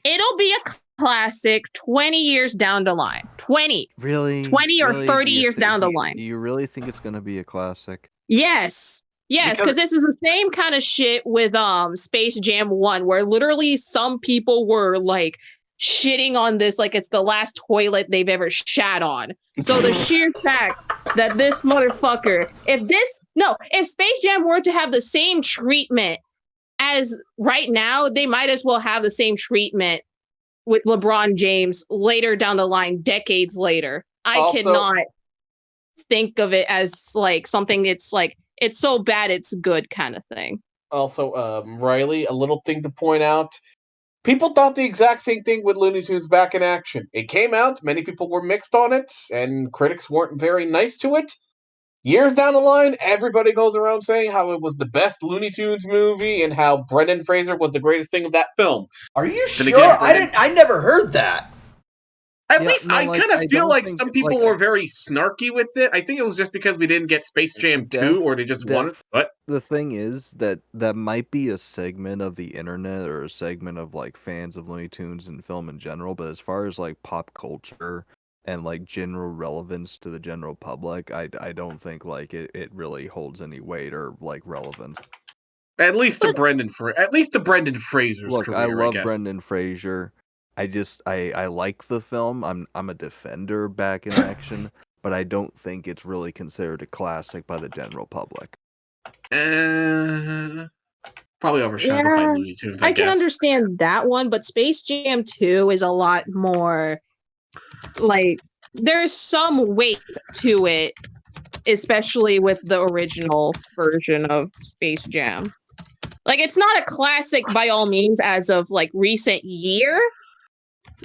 It'll be a classic 20 years down the line. 20 or 30 years down the line. Do you really think it's going to be a classic? Yes, because this is the same kind of shit with Space Jam 1, where literally some people were like shitting on this like it's the last toilet they've ever shat on. So the sheer fact that this motherfucker, if Space Jam were to have the same treatment as right now, they might as well have the same treatment with LeBron James later down the line, decades later. I cannot think of it as like something it's like, it's so bad it's good kind of thing. Also, Ryley, a little thing to point out. People thought the exact same thing with Looney Tunes Back in Action. It came out, many people were mixed on it, and critics weren't very nice to it. Years down the line, everybody goes around saying how it was the best Looney Tunes movie and how Brendan Fraser was the greatest thing of that film. Are you sure? I never heard that. At least I kind of feel like some people were very snarky with it. I think it was just because we didn't get Space Jam 2, or they just wanted. But the thing is that might be a segment of the internet or a segment of like fans of Looney Tunes and film in general. But as far as like pop culture and like general relevance to the general public, I don't think like it really holds any weight or like relevance. At least to Brendan Fraser's Look, career, I love guess. Brendan Fraser. I like the film. I'm a defender Back in Action, but I don't think it's really considered a classic by the general public. Probably overshadowed by Looney Tunes, I guess. can understand that one, but Space Jam 2 is a lot more like there's some weight to it, especially with the original version of Space Jam. Like, it's not a classic by all means as of like recent year,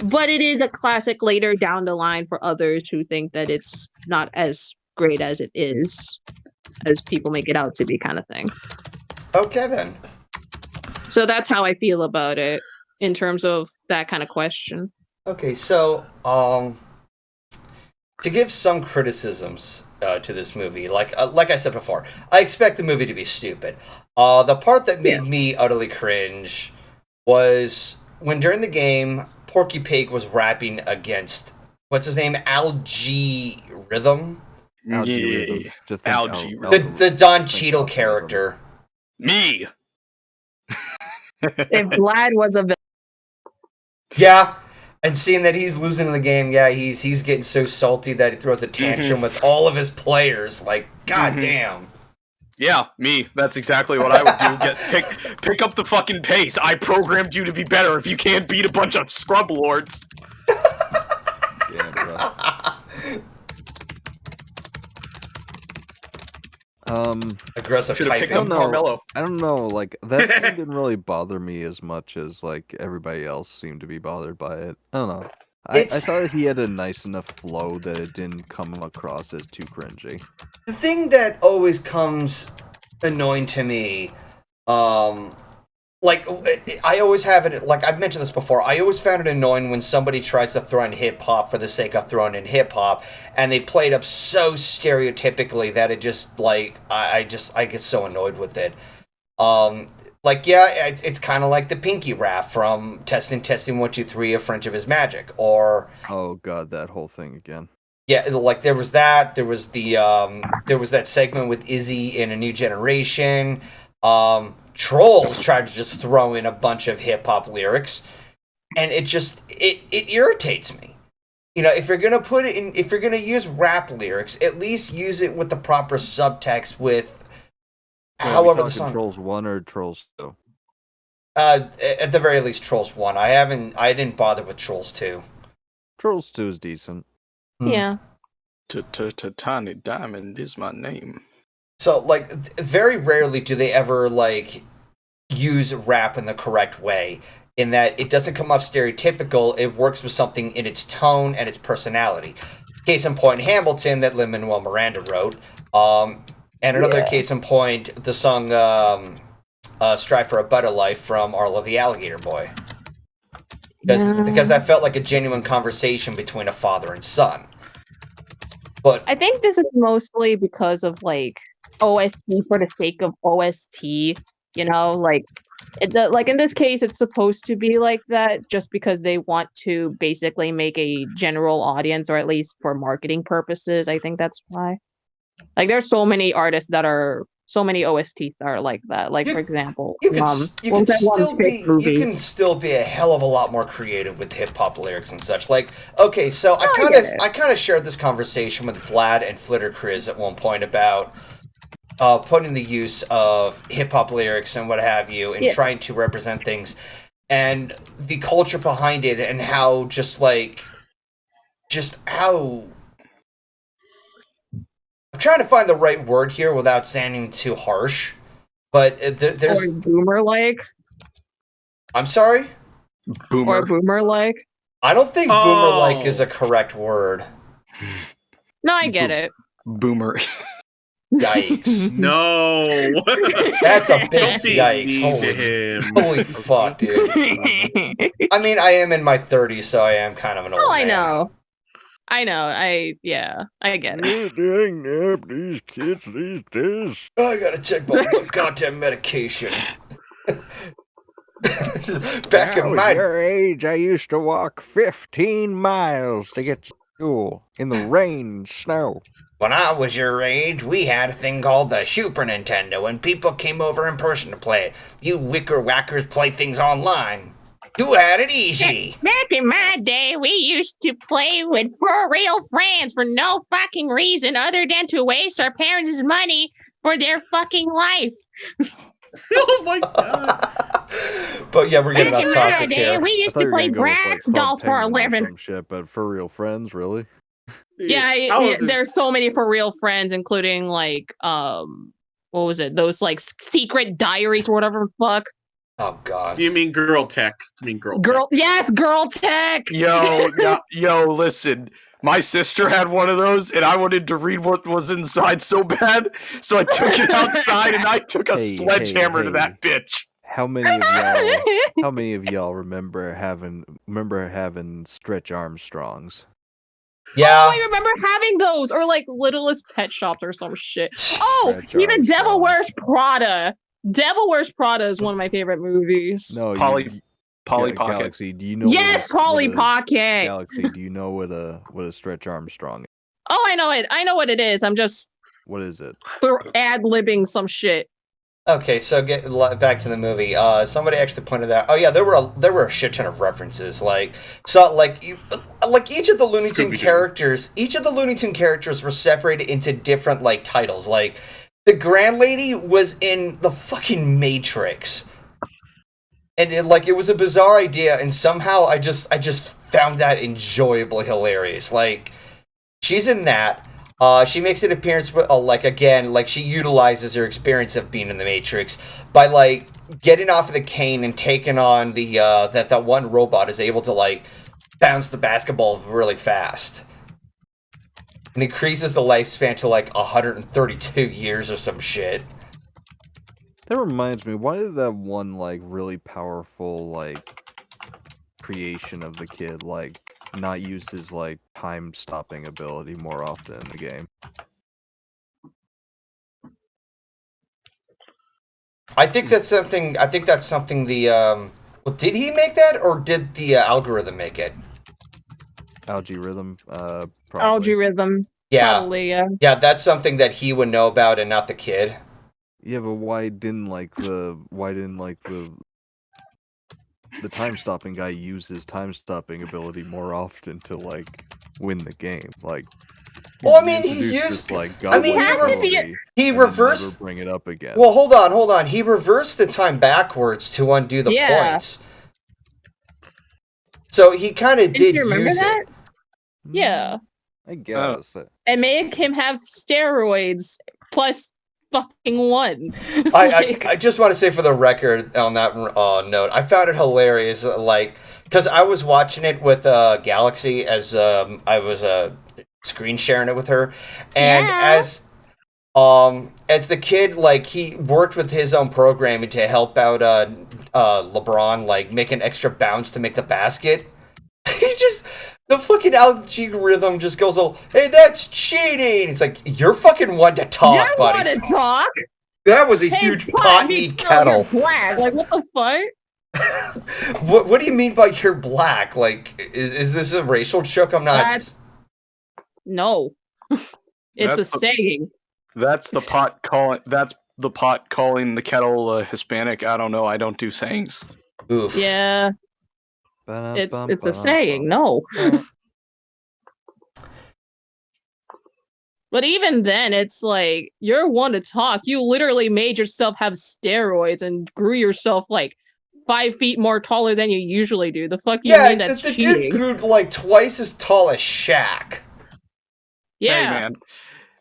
but it is a classic later down the line for others who think that it's not as great as it is, as people make it out to be, kind of thing. Okay, then. So that's how I feel about it in terms of that kind of question. Okay, so to give some criticisms to this movie, like I said before, I expect the movie to be stupid. The part that made me utterly cringe was when during the game, Porky Pig was rapping against, what's his name, Algae Rhythm? Algae Rhythm. Algae Rhythm. The Don Cheadle character. Me! If Vlad was a villain. Yeah, and seeing that he's losing in the game, he's getting so salty that he throws a tantrum with all of his players. Like, goddamn. Yeah, me. That's exactly what I would do. Pick up the fucking pace. I programmed you to be better if you can't beat a bunch of scrub lords. Yeah, bro. Aggressive Should've typing. picked up Carmelo. I don't know, like, that scene didn't really bother me as much as, like, everybody else seemed to be bothered by it. I don't know. I thought he had a nice enough flow that it didn't come across as too cringy. The thing that always comes annoying to me, like, I always have it, like, I've mentioned this before, I always found it annoying when somebody tries to throw in hip-hop for the sake of throwing in hip-hop, and they play it up so stereotypically that it just, like, I get so annoyed with it. Like, yeah, it's kind of like the Pinky rap from Testing 1 2 3, A Friendship is Magic, or... Oh god, that whole thing again. Yeah, like, there was that, there was that segment with Izzy in A New Generation, Trolls tried to just throw in a bunch of hip-hop lyrics, and it irritates me. You know, if you're gonna use rap lyrics, at least use it with the proper subtext with however the song. Trolls 1 or Trolls 2? At the very least, Trolls 1. I didn't bother with Trolls 2. Trolls 2 is decent. Yeah. Tiny Diamond is my name. So, like, very rarely do they ever, like, use rap in the correct way, in that it doesn't come off stereotypical, it works with something in its tone and its personality. Case in point, Hamilton, that Lin-Manuel Miranda wrote, and another case in point, the song Strive for a Better Life from Arlo the Alligator Boy. because that felt like a genuine conversation between a father and son. But I think this is mostly because of like OST for the sake of OST. You know, like like in this case, it's supposed to be like that just because they want to basically make a general audience, or at least for marketing purposes. I think that's why. Like, there's so many artists that are so many OSTs that are like that. Like, for example, you can what was that one chick movie? you can still be a hell of a lot more creative with hip hop lyrics and such. Like, okay, so I kind of shared this conversation with Vlad and Flitter Chris at one point about putting the use of hip hop lyrics and what have you, and trying to represent things, and the culture behind it, and how how. I'm trying to find the right word here without sounding too harsh, but there's or boomer-like. I'm sorry? Boomer. Or boomer-like. I don't think boomer-like is a correct word. No, I get it. Boomer. Yikes. No. That's a big Don't be yikes. mean to him. Holy fuck, dude. I mean, I am in my 30s, so I am kind of an old man. I know. I get it. Dang nap these kids these days. I gotta check my goddamn medication. Back in my your age, I used to walk 15 miles to get to school in the rain and snow. When I was your age, we had a thing called the Super Nintendo, and people came over in person to play. You wicker whackers play things online. You had it easy. Back in my day, we used to play with for real friends for no fucking reason other than to waste our parents' money for their fucking life. Oh my god. But yeah, we're getting off topic day, here. we used to play Bratz dolls for a living. Some shit, but for real friends, really? Yeah, there's so many for real friends, including like what was it? Those like secret diaries or whatever the fuck. Oh god. You mean girl tech? Girl, yes, girl tech. Yo, listen. My sister had one of those, and I wanted to read what was inside so bad, so I took it outside and I took a sledgehammer to that bitch. How many of y'all remember having Stretch Armstrongs? Yeah. Oh, I remember having those, or like Littlest Pet Shops or some shit. Oh, even Devil Wears Prada. Devil Wears Prada is one of my favorite movies. No, Polly Pocket. Galaxy, do you know? Yes, Polly Pocket. Galaxy, do you know what a Stretch Armstrong is? Oh, I know it. I know what it is. I'm just What is it? ad-libbing some shit. Okay, so get back to the movie. Somebody actually pointed out. Oh yeah, there were a shit ton of references. Like each of the Looney Tune characters. Each of the Looney Tune characters were separated into different like titles. Like the Grand Lady was in the fucking Matrix, and it was a bizarre idea, and somehow I just found that enjoyably hilarious. Like she's in that. She makes an appearance with, she utilizes her experience of being in the Matrix by, like, getting off of the cane and taking on the, that one robot is able to, like, bounce the basketball really fast. And increases the lifespan to, like, 132 years or some shit. That reminds me, why did that one, like, really powerful, like, creation of the kid, like, not use his like time-stopping ability more often in the game? I think that's something the well, did he make that or did the algorithm make it? Algorithm, probably. Algorithm. Yeah. Probably, yeah. Yeah, that's something that he would know about and not the kid. Yeah, but why didn't the time-stopping guy use his time-stopping ability more often to, like, win the game? Like, well, I mean, he used... he reversed... Never bring it up again. Well, hold on. He reversed the time backwards to undo the points. So he kind of did you remember use that? it. Yeah. I guess. And make him have steroids plus fucking one. I just want to say for the record on that note, I found it hilarious, like, because I was watching it with Galaxy as I was screen sharing it with her, and as as the kid, like, he worked with his own programming to help out LeBron, like, make an extra bounce to make the basket. He just, the fucking algorithm just goes, "Oh, hey, that's cheating." It's like, you're fucking one to talk, You buddy. want to talk? That was a Hey, huge pot me meat feel you're kettle. black. Like, what the fuck? What do you mean by you're black? Like, is this a racial joke? I'm not. No. It's That's a saying. That's the pot calling. That's the pot calling the kettle Hispanic. I don't know. I don't do sayings. Oof. Yeah, it's a saying. No. But even then, it's like, you're one to talk. You literally made yourself have steroids and grew yourself like 5 feet more taller than you usually do. The fuck do you mean that's the cheating? dude grew like twice as tall as Shaq. Yeah. Hey, man.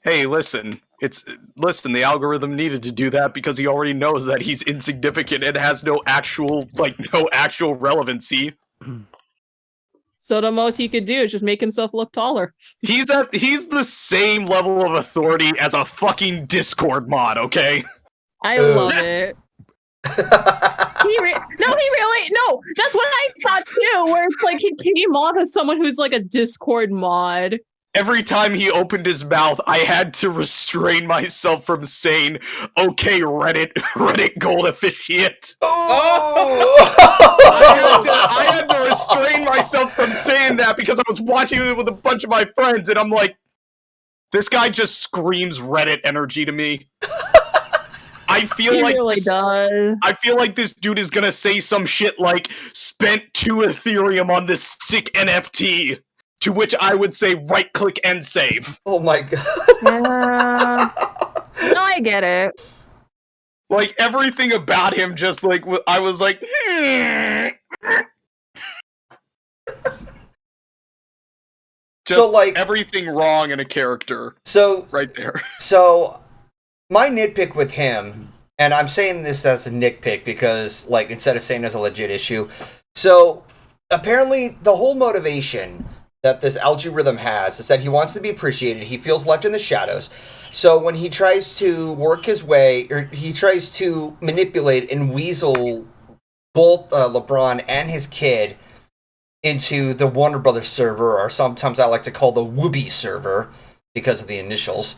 Hey, listen. The algorithm needed to do that because he already knows that he's insignificant and has no actual relevancy. So the most he could do is just make himself look taller. He's the same level of authority as a fucking Discord mod, okay? I Ugh. love it. No, that's what I thought too, where it's like he came off as someone who's like a Discord mod. Every time he opened his mouth, I had to restrain myself from saying, "Okay, Reddit gold officiate." I had to restrain myself from saying that because I was watching it with a bunch of my friends, and I'm like, this guy just screams Reddit energy to me. I feel He like really does. I feel like this dude is gonna say some shit like, "Spent 2 Ethereum on this sick NFT." To which I would say, right click and save. Oh my god. No, I get it. Like, everything about him just like, I was like, just So, like, everything wrong in a character. So Right there. So, my nitpick with him, and I'm saying this as a nitpick because, like, instead of saying as a legit issue, so apparently the whole motivation that this algorithm has is that he wants to be appreciated. He feels left in the shadows. So when he tries to work his way, or he tries to manipulate and weasel both LeBron and his kid into the Warner Brothers server, or sometimes I like to call the Whoopi server because of the initials.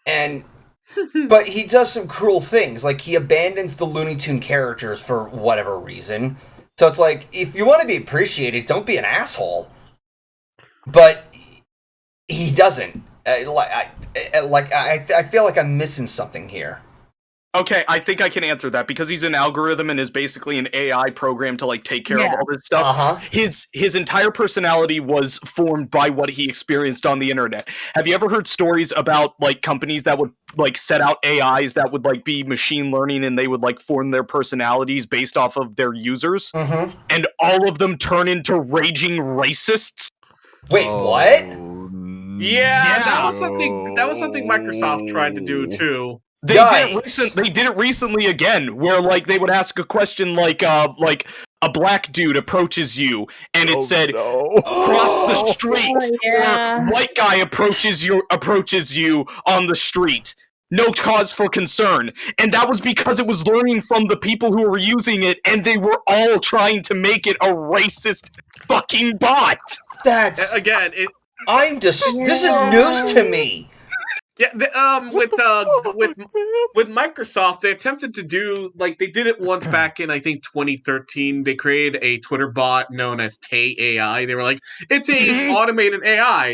But he does some cruel things, like he abandons the Looney Tune characters for whatever reason. So it's like, if you want to be appreciated, don't be an asshole. But he doesn't. I feel like I'm missing something here. Okay, I think I can answer that because he's an algorithm and is basically an AI program to like take care of all this stuff. Uh-huh. His entire personality was formed by what he experienced on the internet. Have you ever heard stories about like companies that would like set out AIs that would like be machine learning and they would like form their personalities based off of their users? Mm-hmm. And all of them turn into raging racists? Wait, what? Yeah, that was something Microsoft tried to do too. They did it recently again, where like they would ask a question like a black dude approaches you, and it said cross the street, or white guy approaches you on the street. No cause for concern. And that was because it was learning from the people who were using it, and they were all trying to make it a racist fucking bot. That's Again, this is news to me. yeah. With Microsoft, they attempted to do like they did it once back in I think 2013. They created a Twitter bot known as Tay AI. They were like, it's a automated AI.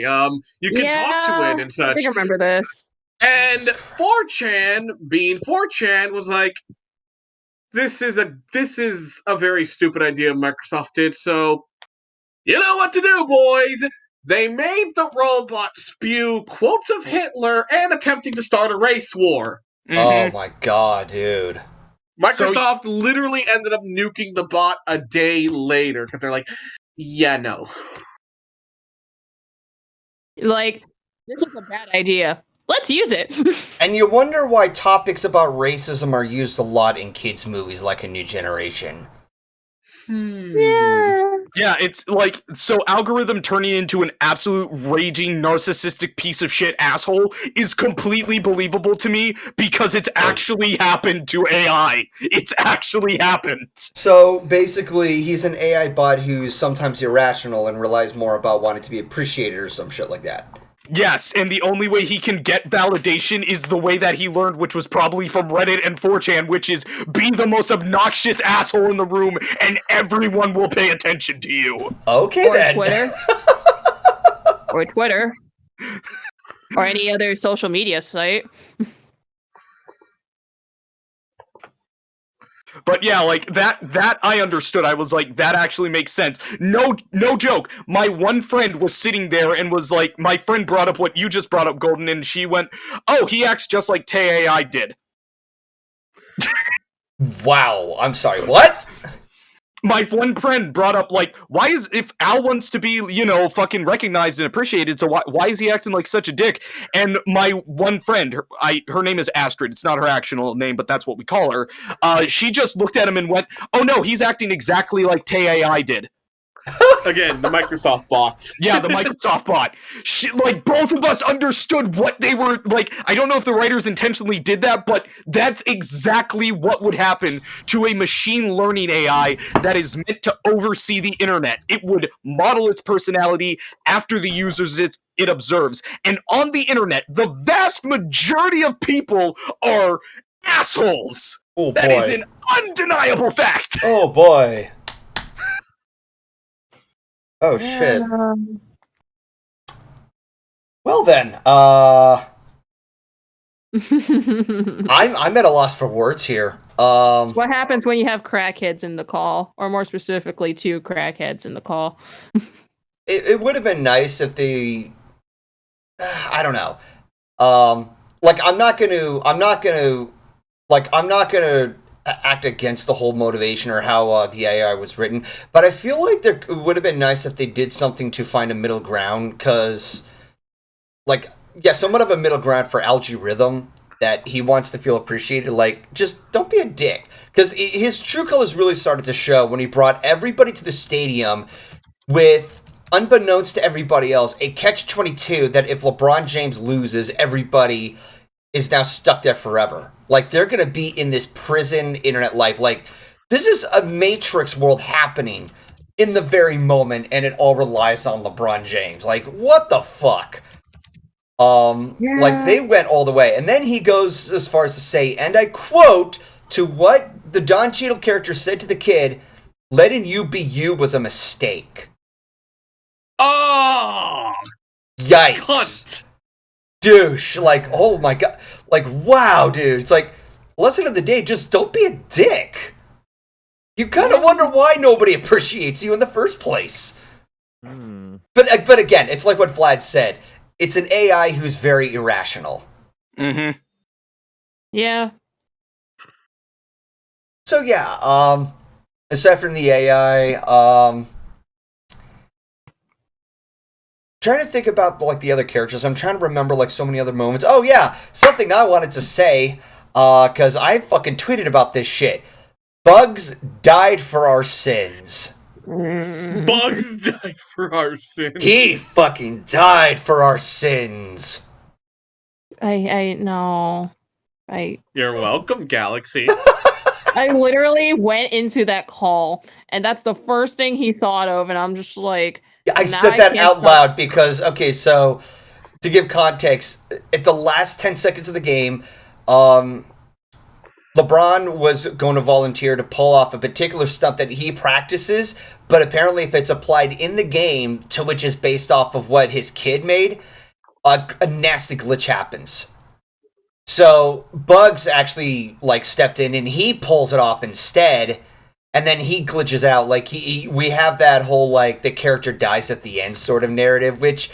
You can talk to it and such. I think I remember this. And 4chan, being 4chan, was like, this is a very stupid idea Microsoft did, so you know what to do, boys! They made the robot spew quotes of Hitler and attempting to start a race war. Oh my god, dude. Microsoft literally ended up nuking the bot a day later, because they're like, yeah, no. Like, this is a bad idea. Let's use it. And you wonder why topics about racism are used a lot in kids' movies like A New Generation. Yeah. Yeah, it's like, so algorithm turning into an absolute raging narcissistic piece of shit asshole is completely believable to me because it's actually happened to AI. It's actually happened. So basically, he's an AI bot who's sometimes irrational and relies more about wanting to be appreciated or some shit like that. Yes, and the only way he can get validation is the way that he learned, which was probably from Reddit and 4chan, which is be the most obnoxious asshole in the room and everyone will pay attention to you. Okay, Or then. Twitter. Or Twitter. Or any other social media site. But yeah, like that I understood. I was like, that actually makes sense. No joke. My one friend was sitting there and was like, my friend brought up what you just brought up, Golden, and she went, "Oh, he acts just like TAI did." Wow, I'm sorry, what? My one friend brought up, like, why is, if Al wants to be, you know, fucking recognized and appreciated, so why is he acting like such a dick? And my one friend, her name is Astrid, it's not her actual name, but that's what we call her, she just looked at him and went, "Oh no, he's acting exactly like TAI did." Again, the Microsoft bots. Yeah, the Microsoft bot. Like, both of us understood what they were, like, I don't know if the writers intentionally did that, but that's exactly what would happen to a machine learning AI that is meant to oversee the internet. It would model its personality after the users it observes. And on the internet, the vast majority of people are assholes. Oh, That boy. is an undeniable fact. Oh, boy. Oh, shit. Well then, I'm at a loss for words here. What happens when you have crackheads in the call? Or more specifically, 2 crackheads in the call? It would have been nice if they, I don't know. Like, I'm not gonna act against the whole motivation or how the AI was written, but I feel like it would have been nice if they did something to find a middle ground, because, like, yeah, somewhat of a middle ground for Algae Rhythm, that he wants to feel appreciated. Like, just don't be a dick, because his true colors really started to show when he brought everybody to the stadium with, unbeknownst to everybody else, a catch-22 that if LeBron James loses, everybody is now stuck there forever. Like, they're gonna be in this prison internet life. Like, this is a Matrix world happening in the very moment, and it all relies on LeBron James. Like, what the fuck? Like, they went all the way. And then he goes as far as to say, and I quote, to what the Don Cheadle character said to the kid, "Letting you be you was a mistake." Oh! Yikes. Cunt! Douche. Like, oh my god. Like, wow, dude. It's like, lesson of the day, just don't be a dick. You kind of wonder why nobody appreciates you in the first place. But again, it's like what Vlad said. It's an AI who's very irrational. Mm-hmm. Yeah. So yeah, aside from the AI, trying to think about, like, the other characters. I'm trying to remember, like, so many other moments. Oh yeah, something I wanted to say, because I fucking tweeted about this shit. Bugs died for our sins. Bugs died for our sins. He fucking died for our sins. I know. You're welcome, Galaxy. I literally went into that call, and that's the first thing he thought of, and I'm just like... Yeah, I said that out loud because, okay, so, to give context, at the last 10 seconds of the game, LeBron was going to volunteer to pull off a particular stunt that he practices, but apparently if it's applied in the game, to which is based off of what his kid made, a nasty glitch happens. So Bugs actually, like, stepped in and he pulls it off instead, and then he glitches out. Like, we have that whole, like, the character dies at the end sort of narrative, which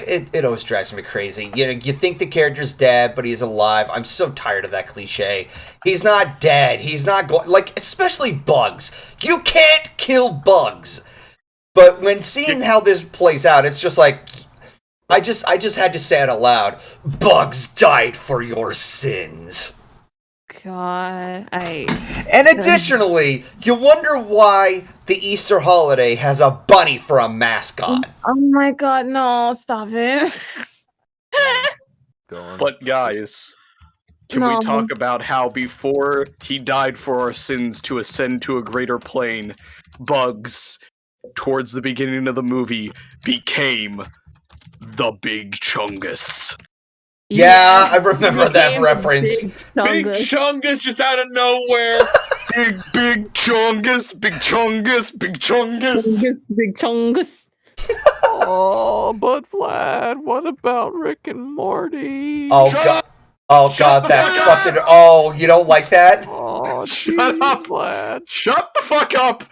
it always drives me crazy. You know, you think the character's dead, but he's alive. I'm so tired of that cliche. He's not dead. He's not going, like, especially Bugs. You can't kill Bugs. But when seeing how this plays out, it's just like, I just had to say it out loud. Bugs died for your sins. God, And additionally, you wonder why the Easter holiday has a bunny for a mascot. Oh my god, no, stop it. Go on. But guys, can we No. talk about how before he died for our sins to ascend to a greater plane, Bugs, towards the beginning of the movie, became the Big Chungus? Yeah, I remember that became reference. Big Big Chungus. Chungus just out of nowhere. Big Chungus, Big Chungus, Big Chungus. Big Chungus. Oh, but Vlad, what about Rick and Morty? Oh Shut god. up! Oh Shut god, the that fuck up! fucking. Oh, you don't like that? Oh, Shut jeez, up! Vlad. Shut the fuck up!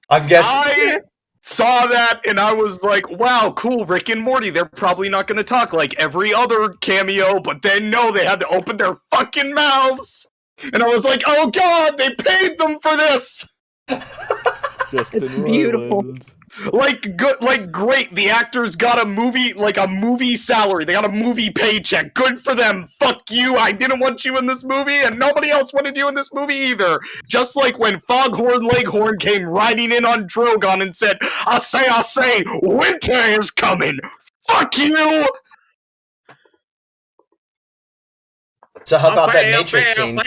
I'm guessing. I saw that and I was like, wow, cool, Rick and Morty. They're probably not going to talk like every other cameo, but then no, they had to open their fucking mouths. And I was like, oh god, they paid them for this! Justin It's beautiful. Roiland. Like, good, like, great, the actors got a movie salary. They got a movie paycheck. Good for them. Fuck you, I didn't want you in this movie, and nobody else wanted you in this movie either. Just like when Foghorn Leghorn came riding in on Drogon and said, I say, winter is coming. Fuck you! So how about that Matrix scene?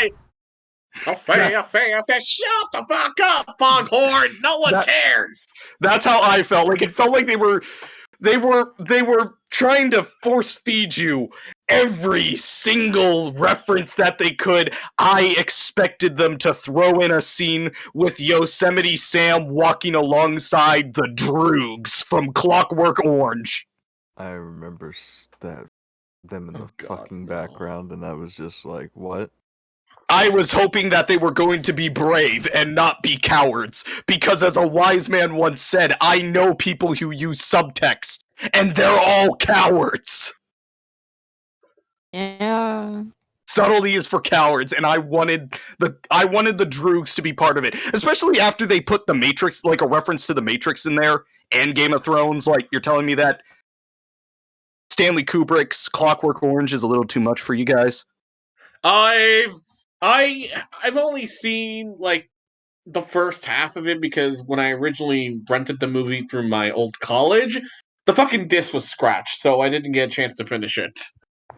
I say, shut the fuck up, Foghorn! No one cares! That's how I felt. Like, it felt like they were trying to force feed you every single reference that they could. I expected them to throw in a scene with Yosemite Sam walking alongside the Droogs from Clockwork Orange. I remember that them in the God, fucking no. background, and I was just like, what? I was hoping that they were going to be brave and not be cowards, because as a wise man once said, I know people who use subtext, and they're all cowards. Yeah. Subtlety is for cowards, and I wanted the Droogs to be part of it, especially after they put the Matrix, like a reference to the Matrix in there, and Game of Thrones. Like, you're telling me that Stanley Kubrick's Clockwork Orange is a little too much for you guys? I've only seen like the first half of it because when I originally rented the movie through my old college, the fucking disc was scratched, so I didn't get a chance to finish it.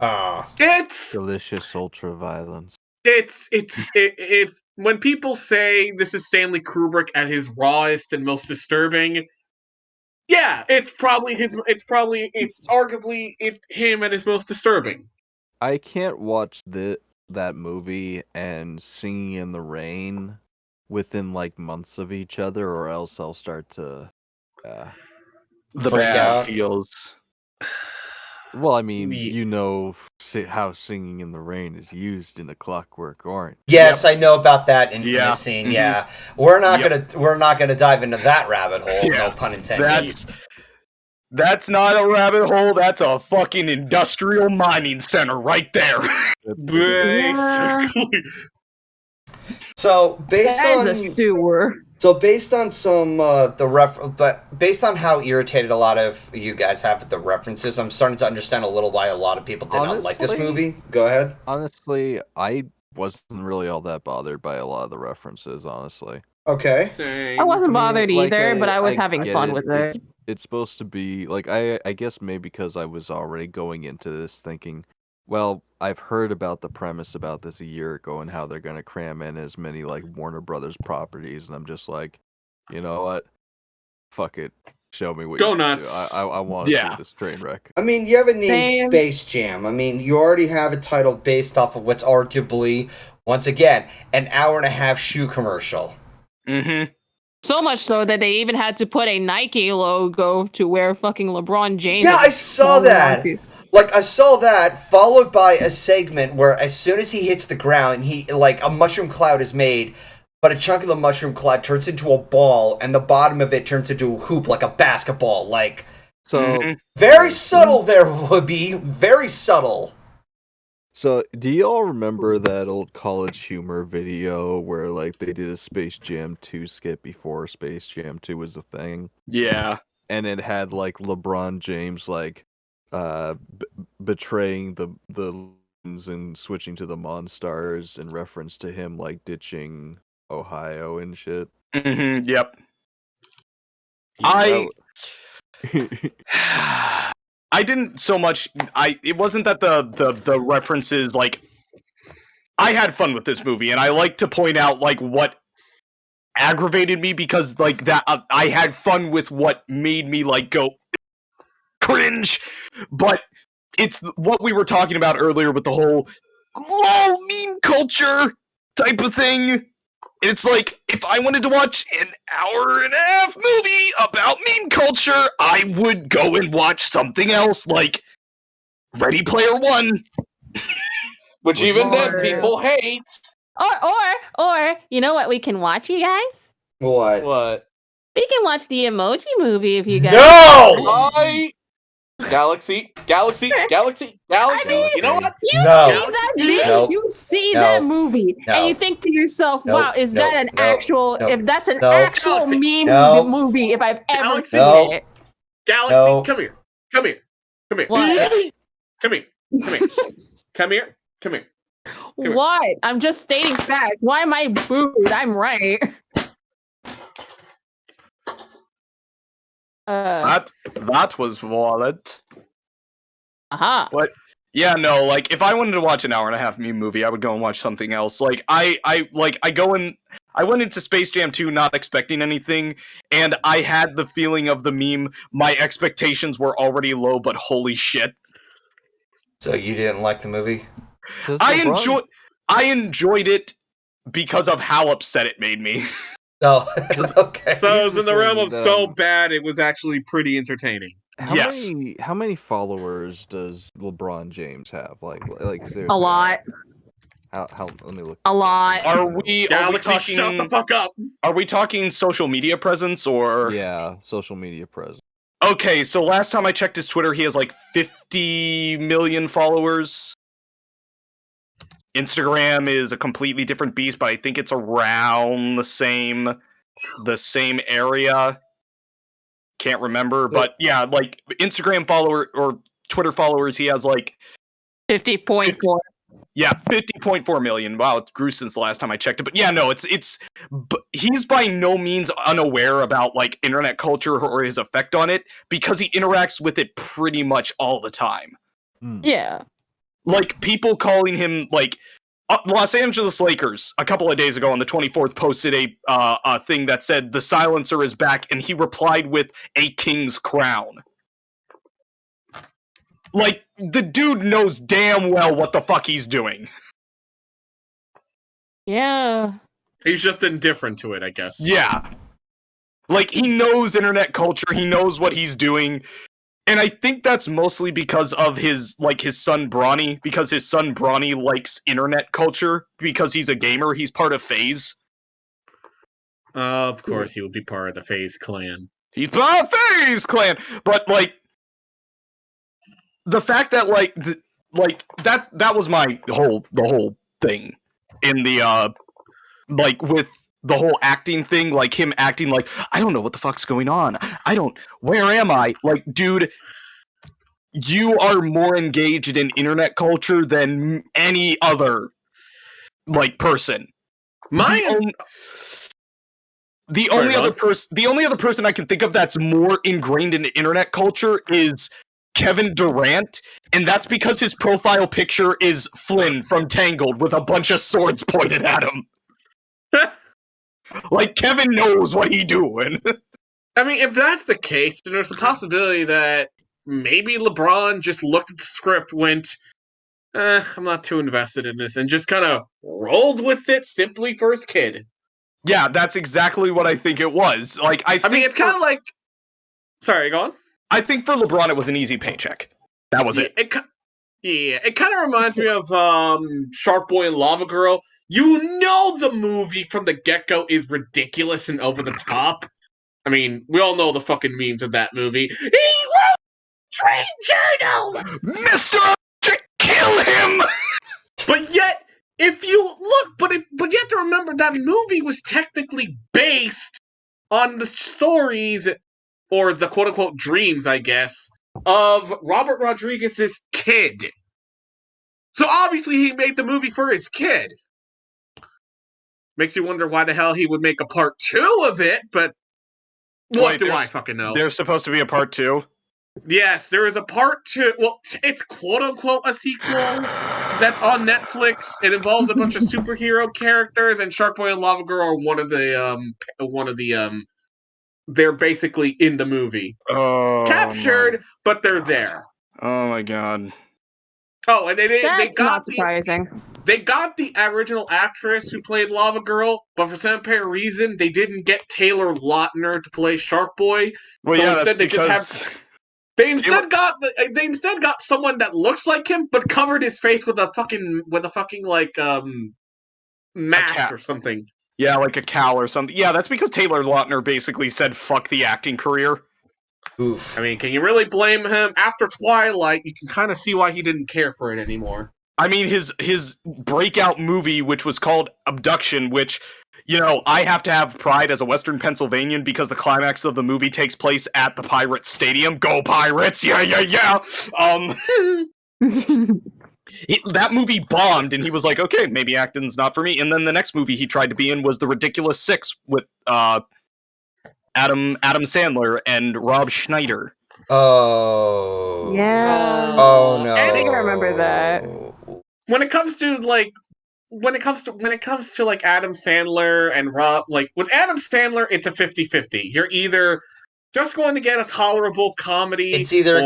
It's Delicious ultra violence. it's when people say this is Stanley Kubrick at his rawest and most disturbing. Yeah, it's arguably him at his most disturbing. I can't watch that movie and Singing in the Rain within like months of each other, or else I'll start to. The Freak bad out. feels. Well, I mean, Ye- you know how Singing in the Rain is used in A Clockwork Orange. Yes, I know about that infamous Yeah. scene. Mhm. Yeah, we're not gonna dive into that rabbit hole. Yeah. No pun intended. That's not a rabbit hole. That's a fucking industrial mining center right there. Basically. So based That is on a sewer. based on some but based on how irritated a lot of you guys have with the references, I'm starting to understand a little why a lot of people did not like this Honestly- movie. Go ahead. Honestly, I wasn't really all that bothered by a lot of the references. Honestly, Okay. I wasn't bothered like, either, but I was I having get fun with it. It's supposed to be like I guess maybe because I was already going into this thinking, well, I've heard about the premise about this a year ago and how they're gonna cram in as many like Warner Brothers properties, and I'm just like, you know what, fuck it, show me what Go you can nuts. do. I want to Yeah. see this train wreck. I mean, you have it named Same. Space Jam. I mean, you already have a title based off of what's arguably, once again, an hour and a half shoe commercial. Mm-hmm. So much so that they even had to put a Nike logo to where fucking LeBron James. Yeah, is I saw holding that. onto. Like, I saw that, followed by a segment where as soon as he hits the ground, a mushroom cloud is made, but a chunk of the mushroom cloud turns into a ball, and the bottom of it turns into a hoop, like a basketball. Like, So Mhm. very subtle there, Whoopi. Very subtle. So, do y'all remember that old College Humor video where like they did a Space Jam 2 skit before Space Jam 2 was a thing? Yeah. And it had like LeBron James like betraying the Lions and switching to the Monstars in reference to him like ditching Ohio and shit. Yep. That I didn't so much. It wasn't that the references like. I had fun with this movie, and I like to point out like what aggravated me because like that I had fun with what made me like go cringe, but it's what we were talking about earlier with the whole lol meme culture type of thing. It's like if I wanted to watch an hour and a half movie about meme culture, I would go and watch something else like Ready Player One. Which even then people hate. Or you know what we can watch, you guys? What? What? We can watch the Emoji Movie if you guys. No! Galaxy. I mean, You know what? You No. see that video? No. You see No. that movie, No. and you think to yourself, No. "Wow, is that an No. actual? No. If that's an No. actual Galaxy. meme No. movie, if I've ever Galaxy. seen No. it." Galaxy, No. come here. Come here. Come here. What? Come here. Come here. Come here. Come here. here. What? I'm just stating facts. Why am I booed? I'm right. That was Wallet. Aha. What? Yeah, no, like if I wanted to watch an hour and a half meme movie, I would go and watch something else. Like I went into Space Jam 2 not expecting anything, and I had the feeling of the meme. My expectations were already low, but holy shit. So you didn't like the movie? I enjoyed it because of how upset it made me. Oh, okay. So it was in the realm of Then- so bad it was actually pretty entertaining. Yes. How many followers does LeBron James have? Like seriously. A lot. How let me look. A lot. Are we Galaxy, shut the talking? fuck up. Are we talking social media presence or? Yeah, social media presence. Okay, so last time I checked his Twitter, he has like 50 million followers. Instagram is a completely different beast, but I think it's around the same area. Can't remember, but yeah, like Instagram follower or Twitter followers, he has like 50.4. yeah, 50.4 million. Wow, it grew since the last time I checked it. But yeah, no, he's by no means unaware about like internet culture or his effect on it because he interacts with it pretty much all the time. Yeah. Like people calling him like Los Angeles Lakers a couple of days ago on the 24th posted a thing that said the silencer is back, and he replied with a king's crown. Like the dude knows damn well what the fuck he's doing. Yeah. He's just indifferent to it, I guess. Yeah. Like he knows internet culture, he knows what he's doing. And I think that's mostly because of his son Bronny, because his son Bronny likes internet culture, because he's a gamer, he's part of FaZe. Of course he would be part of the FaZe clan. He's part of FaZe clan! But, like, the fact that, that was the whole thing in the, with the whole acting thing, like him acting like, I don't know what the fuck's going on. Where am I? Like, dude, you are more engaged in internet culture than any other, like, person. The only other person I can think of that's more ingrained in internet culture is Kevin Durant, and that's because his profile picture is Flynn from Tangled with a bunch of swords pointed at him. Like, Kevin knows what he doing. I mean, if that's the case, then there's a possibility that maybe LeBron just looked at the script, went, I'm not too invested in this, and just kind of rolled with it simply for his kid. Yeah, that's exactly what I think it was. Like, I mean, it's kind of like... Sorry, go on. I think for LeBron, it was an easy paycheck. That was it. It kind of reminds me of Shark Boy and Lava Girl. You know the movie from the get-go is ridiculous and over the top. I mean, we all know the fucking memes of that movie. He wrote Train Journal! Mr. Kill him! But yet, if you look, but you have to remember that movie was technically based on the stories, or the quote-unquote dreams, I guess, of Robert Rodriguez's kid. So obviously he made the movie for his kid. Makes you wonder why the hell he would make a part 2 of it, but what Wait, do I there's- fucking know? There's supposed to be a part 2. Yes, there is a part 2. Well, it's quote-unquote a sequel that's on Netflix. It involves a bunch of superhero characters, and Sharkboy and Lava Girl are one of the they're basically in the movie. Oh, Captured, but they're there. Oh my god. Oh, and they That's not got surprising. they got the original actress who played Lava Girl, but for some apparent reason they didn't get Taylor Lautner to play Shark Boy. Well, So yeah, instead that's they just because have they instead got someone that looks like him but covered his face with a fucking like mask cat. or something. yeah, like a cow or something. Yeah, that's because Taylor Lautner basically said fuck the acting career. Oof. I mean, can you really blame him? After Twilight, you can kind of see why he didn't care for it anymore. I mean, his breakout movie, which was called Abduction, which, you know, I have to have pride as a Western Pennsylvanian because the climax of the movie takes place at the Pirates Stadium. Go Pirates! Yeah, yeah, yeah! That movie bombed, and he was like, okay, maybe acting's not for me. And then the next movie he tried to be in was The Ridiculous Six with Adam Sandler and Rob Schneider. Oh. Yeah. Oh no. I think I remember that. When it comes to like Adam Sandler and Rob, like with Adam Sandler, it's a 50-50. You're either just going to get a tolerable comedy. It's either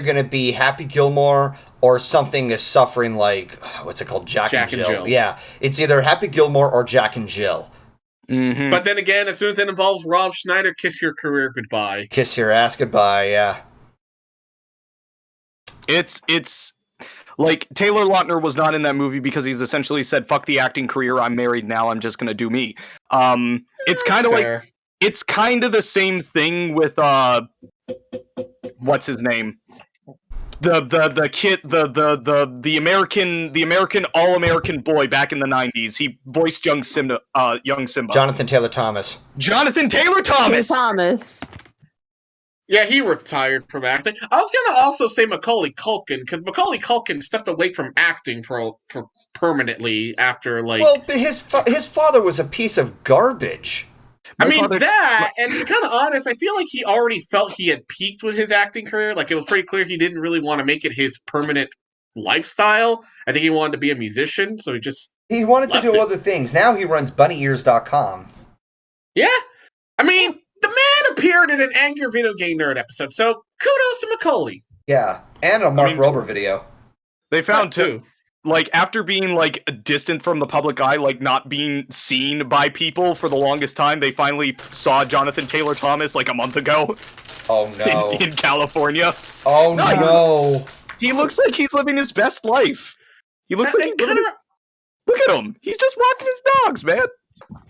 gonna be Happy Gilmore or something is suffering like what's it called? Jack and Jill. Yeah. It's either Happy Gilmore or Jack and Jill. Mm-hmm. But then again, as soon as it involves Rob Schneider, kiss your career goodbye. Kiss your ass goodbye, yeah. It's like Taylor Lautner was not in that movie because he's essentially said, fuck the acting career, I'm married now, I'm just gonna do me. It's kind of like it's kind of the same thing with what's his name? The kid the American all-American boy back in the 90s. He voiced young Simba. Jonathan Taylor Thomas. Jonathan Taylor Thomas. Yeah, he retired from acting. I was gonna also say Macaulay Culkin, because Macaulay Culkin stepped away from acting for permanently after like. Well, but his father was a piece of garbage. And to be kind of honest, I feel like he already felt he had peaked with his acting career. Like, it was pretty clear he didn't really want to make it his permanent lifestyle. I think he wanted to be a musician, so he wanted to do other things. Now he runs BunnyEars.com. Yeah, I mean, the man appeared in an Angry Video Game Nerd episode, so kudos to Macaulay. Yeah, and a Mark Rober video. They found too. Like, after being, like, distant from the public eye, like, not being seen by people for the longest time, they finally saw Jonathan Taylor Thomas, like, a month ago. Oh, no. In California. Oh, no. He looks like he's living his best life. He looks like he's living... Look at him. He's just walking his dogs, man.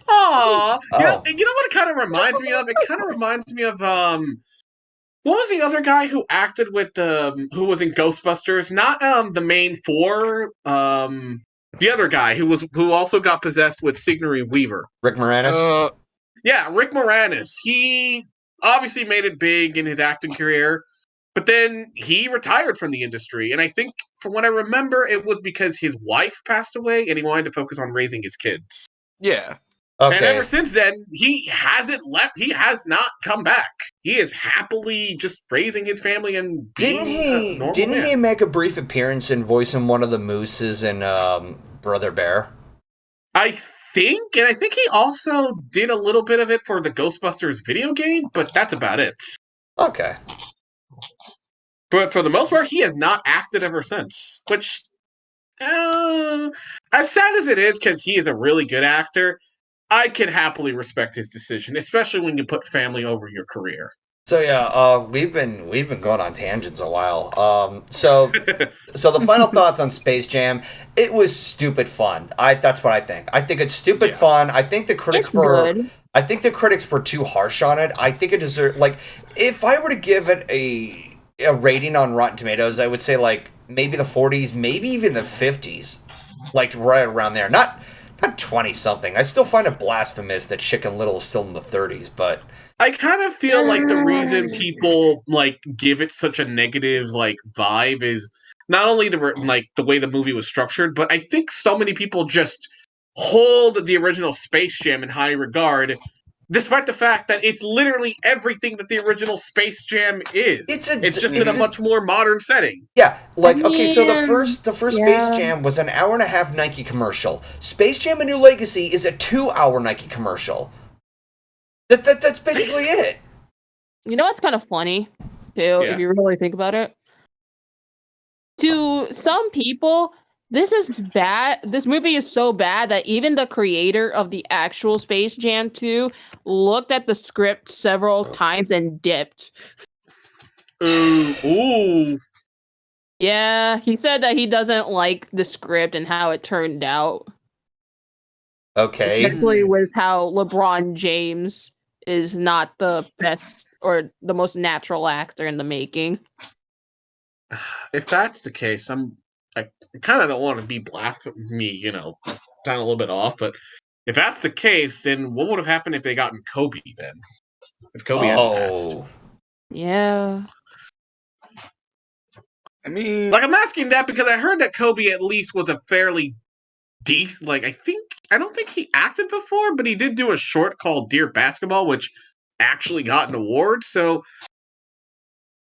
Aww. You know what it kind of reminds me of? It kind of reminds me of, what was the other guy who acted with who was in Ghostbusters? Not the main four. The other guy who also got possessed with Sigourney Weaver. Rick Moranis. Yeah, Rick Moranis. He obviously made it big in his acting career, but then he retired from the industry. And I think, from what I remember, it was because his wife passed away, and he wanted to focus on raising his kids. Yeah. Okay. And ever since then, he hasn't left. He has not come back. He is happily just raising his family and didn't he make a brief appearance and voice in one of the mooses in Brother Bear? I think he also did a little bit of it for the Ghostbusters video game, but that's about it. Okay. But for the most part, he has not acted ever since. Which, as sad as it is, because he is a really good actor, I can happily respect his decision, especially when you put family over your career. So yeah, we've been going on tangents a while. So the final thoughts on Space Jam. It was stupid fun. That's what I think. I think it's stupid fun. I think the critics were too harsh on it. I think it deserved, like, if I were to give it a rating on Rotten Tomatoes, I would say like maybe the 40s, maybe even the 50s, like right around there. Not 20-something. I still find it blasphemous that Chicken Little is still in the 30s, but I kind of feel like the reason people like give it such a negative like vibe is not only the way the movie was structured, but I think so many people just hold the original Space Jam in high regard, despite the fact that it's literally everything that the original Space Jam is. It's just in a much more modern setting. Yeah, like, okay, so the Yeah, first Space yeah. Jam was an 1.5-hour Nike commercial. Space Jam: A New Legacy is a 2-hour Nike commercial. That's basically it. You know what's kind of funny, too, if you really think about it? To some people, this is bad. This movie is so bad that even the creator of the actual Space Jam 2 looked at the script several times and dipped. Ooh. Yeah, he said that he doesn't like the script and how it turned out. Okay. Especially with how LeBron James is not the best or the most natural actor in the making. If that's the case, I kind of don't want to be blasphemy, down a little bit off, but if that's the case, then what would have happened if they gotten Kobe then? If Kobe hadn't passed. Yeah. I mean, Like, I'm asking that because I heard that Kobe at least was a fairly I don't think he acted before, but he did do a short called Dear Basketball, which actually got an award, so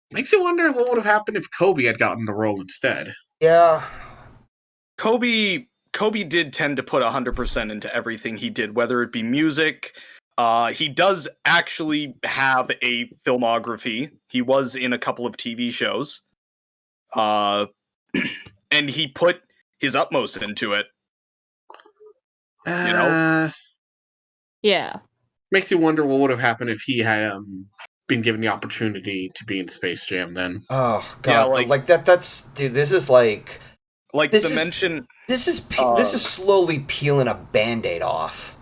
makes you wonder what would have happened if Kobe had gotten the role instead. Yeah. Kobe did tend to put 100% into everything he did, whether it be music. He does actually have a filmography. He was in a couple of TV shows. And he put his utmost into it. Yeah. Makes you wonder what would have happened if he had been given the opportunity to be in Space Jam then. Oh god, yeah, that's dude, this is like this is slowly peeling a Band-Aid off.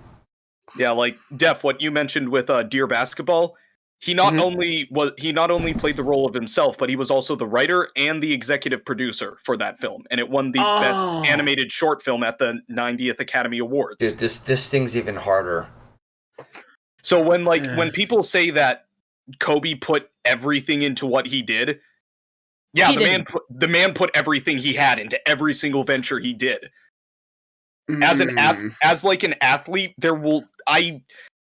Yeah, like Def, what you mentioned with Dear Basketball, he not only played the role of himself, but he was also the writer and the executive producer for that film, and it won the best animated short film at the 90th Academy Awards. Dude, this thing's even harder. So when people say that Kobe put everything into what he did, yeah, the man put everything he had into every single venture he did. As an athlete,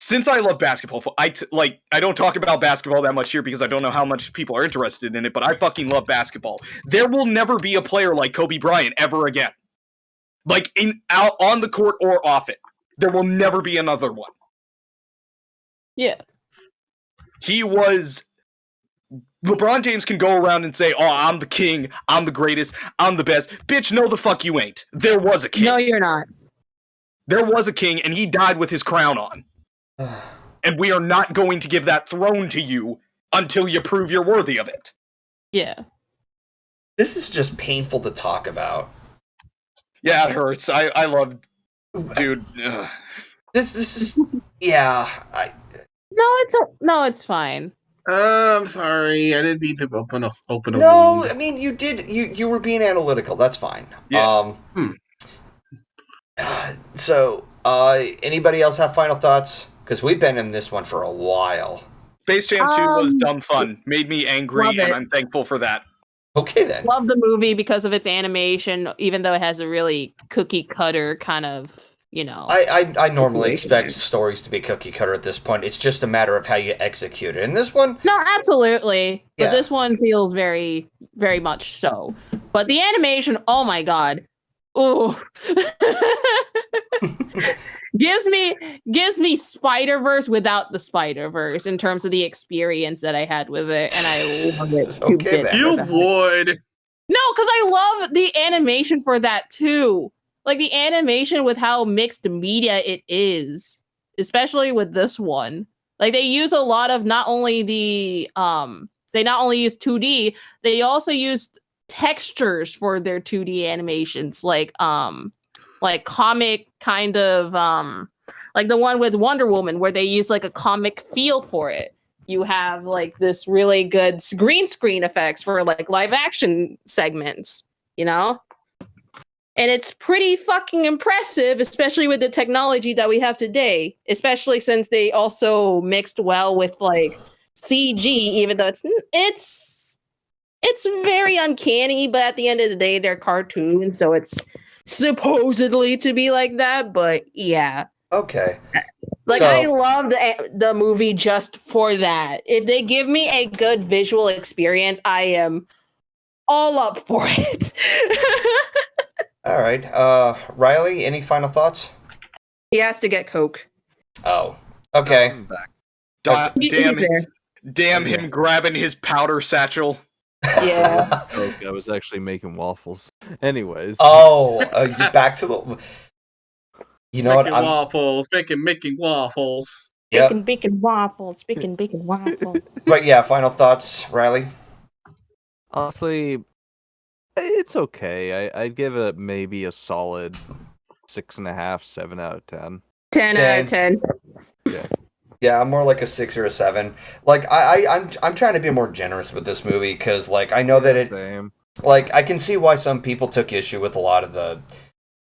since I love basketball, I don't talk about basketball that much here because I don't know how much people are interested in it, but I fucking love basketball. There will never be a player like Kobe Bryant ever again. Like out on the court or off it. There will never be another one. Yeah. He was LeBron James can go around and say, "Oh, I'm the king, I'm the greatest, I'm the best." Bitch, no the fuck you ain't. There was a king. No, you're not. There was a king, and he died with his crown on. And we are not going to give that throne to you until you prove you're worthy of it. Yeah. This is just painful to talk about. Yeah, it hurts. I love... Dude. This is... Yeah. No, it's fine. I'm sorry. I didn't mean to open a No, wound. I mean, you did. You were being analytical. That's fine. Yeah. So, anybody else have final thoughts? Because we've been in this one for a while. Space Jam 2 was dumb fun. Made me angry, and I'm thankful for that. Okay, then. Love the movie because of its animation, even though it has a really cookie cutter kind of, I normally expect stories to be cookie cutter at this point. It's just a matter of how you execute it. And this one... No, absolutely. Yeah. But this one feels very, very much so. But the animation, oh my god. Ooh. gives me Spider-Verse without the Spider-Verse in terms of the experience that I had with it, and I love it. Okay, then. You would. No, because I love the animation for that too. Like the animation with how mixed media it is, especially with this one. Like they use a lot of not only use 2D, they also used textures for their 2D animations, like comic kind of like the one with Wonder Woman where they use like a comic feel for it. You have like this really good green screen effects for like live action segments, and it's pretty fucking impressive, especially with the technology that we have today, especially since they also mixed well with like CG, even though it's very uncanny, but at the end of the day, they're cartoons, so it's supposedly to be like that, but yeah. Okay. Like, So- I loved the movie just for that. If they give me a good visual experience, I am all up for it. All right. Ryley, any final thoughts? He has to get Coke. Oh. Okay. I'm back. He's there. Damn him grabbing his powder satchel. Yeah. I was actually making waffles. Anyways. Oh, you back to the. You know what? Making waffles, making waffles. Yep. Bacon waffles. Bacon waffles. But yeah, final thoughts, Ryley. Honestly, it's okay. I'd give it maybe a solid 6.5, 7 out of 10. 10 out of 10. Yeah, I'm more like a 6 or a 7. Like I'm trying to be more generous with this movie because like I know that it Same. like I can see why some people took issue with a lot of the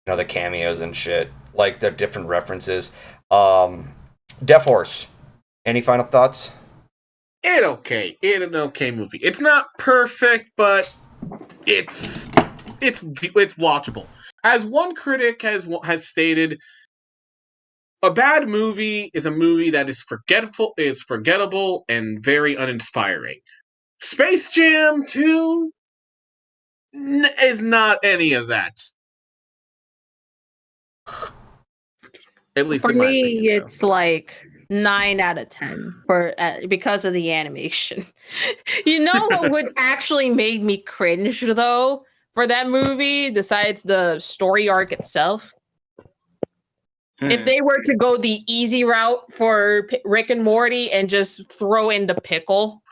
the cameos and shit, like the different references. Deafhorse, any final thoughts? It's okay. It's an okay movie. It's not perfect, but it's watchable. As one critic has stated, a bad movie is a movie that is forgettable, and very uninspiring. Space Jam 2 is not any of that. At least For in my me, opinion, so. it's like 9 out of 10 for because of the animation. You know what would actually made me cringe though for that movie, besides the story arc itself? If they were to go the easy route for Rick and Morty and just throw in the pickle,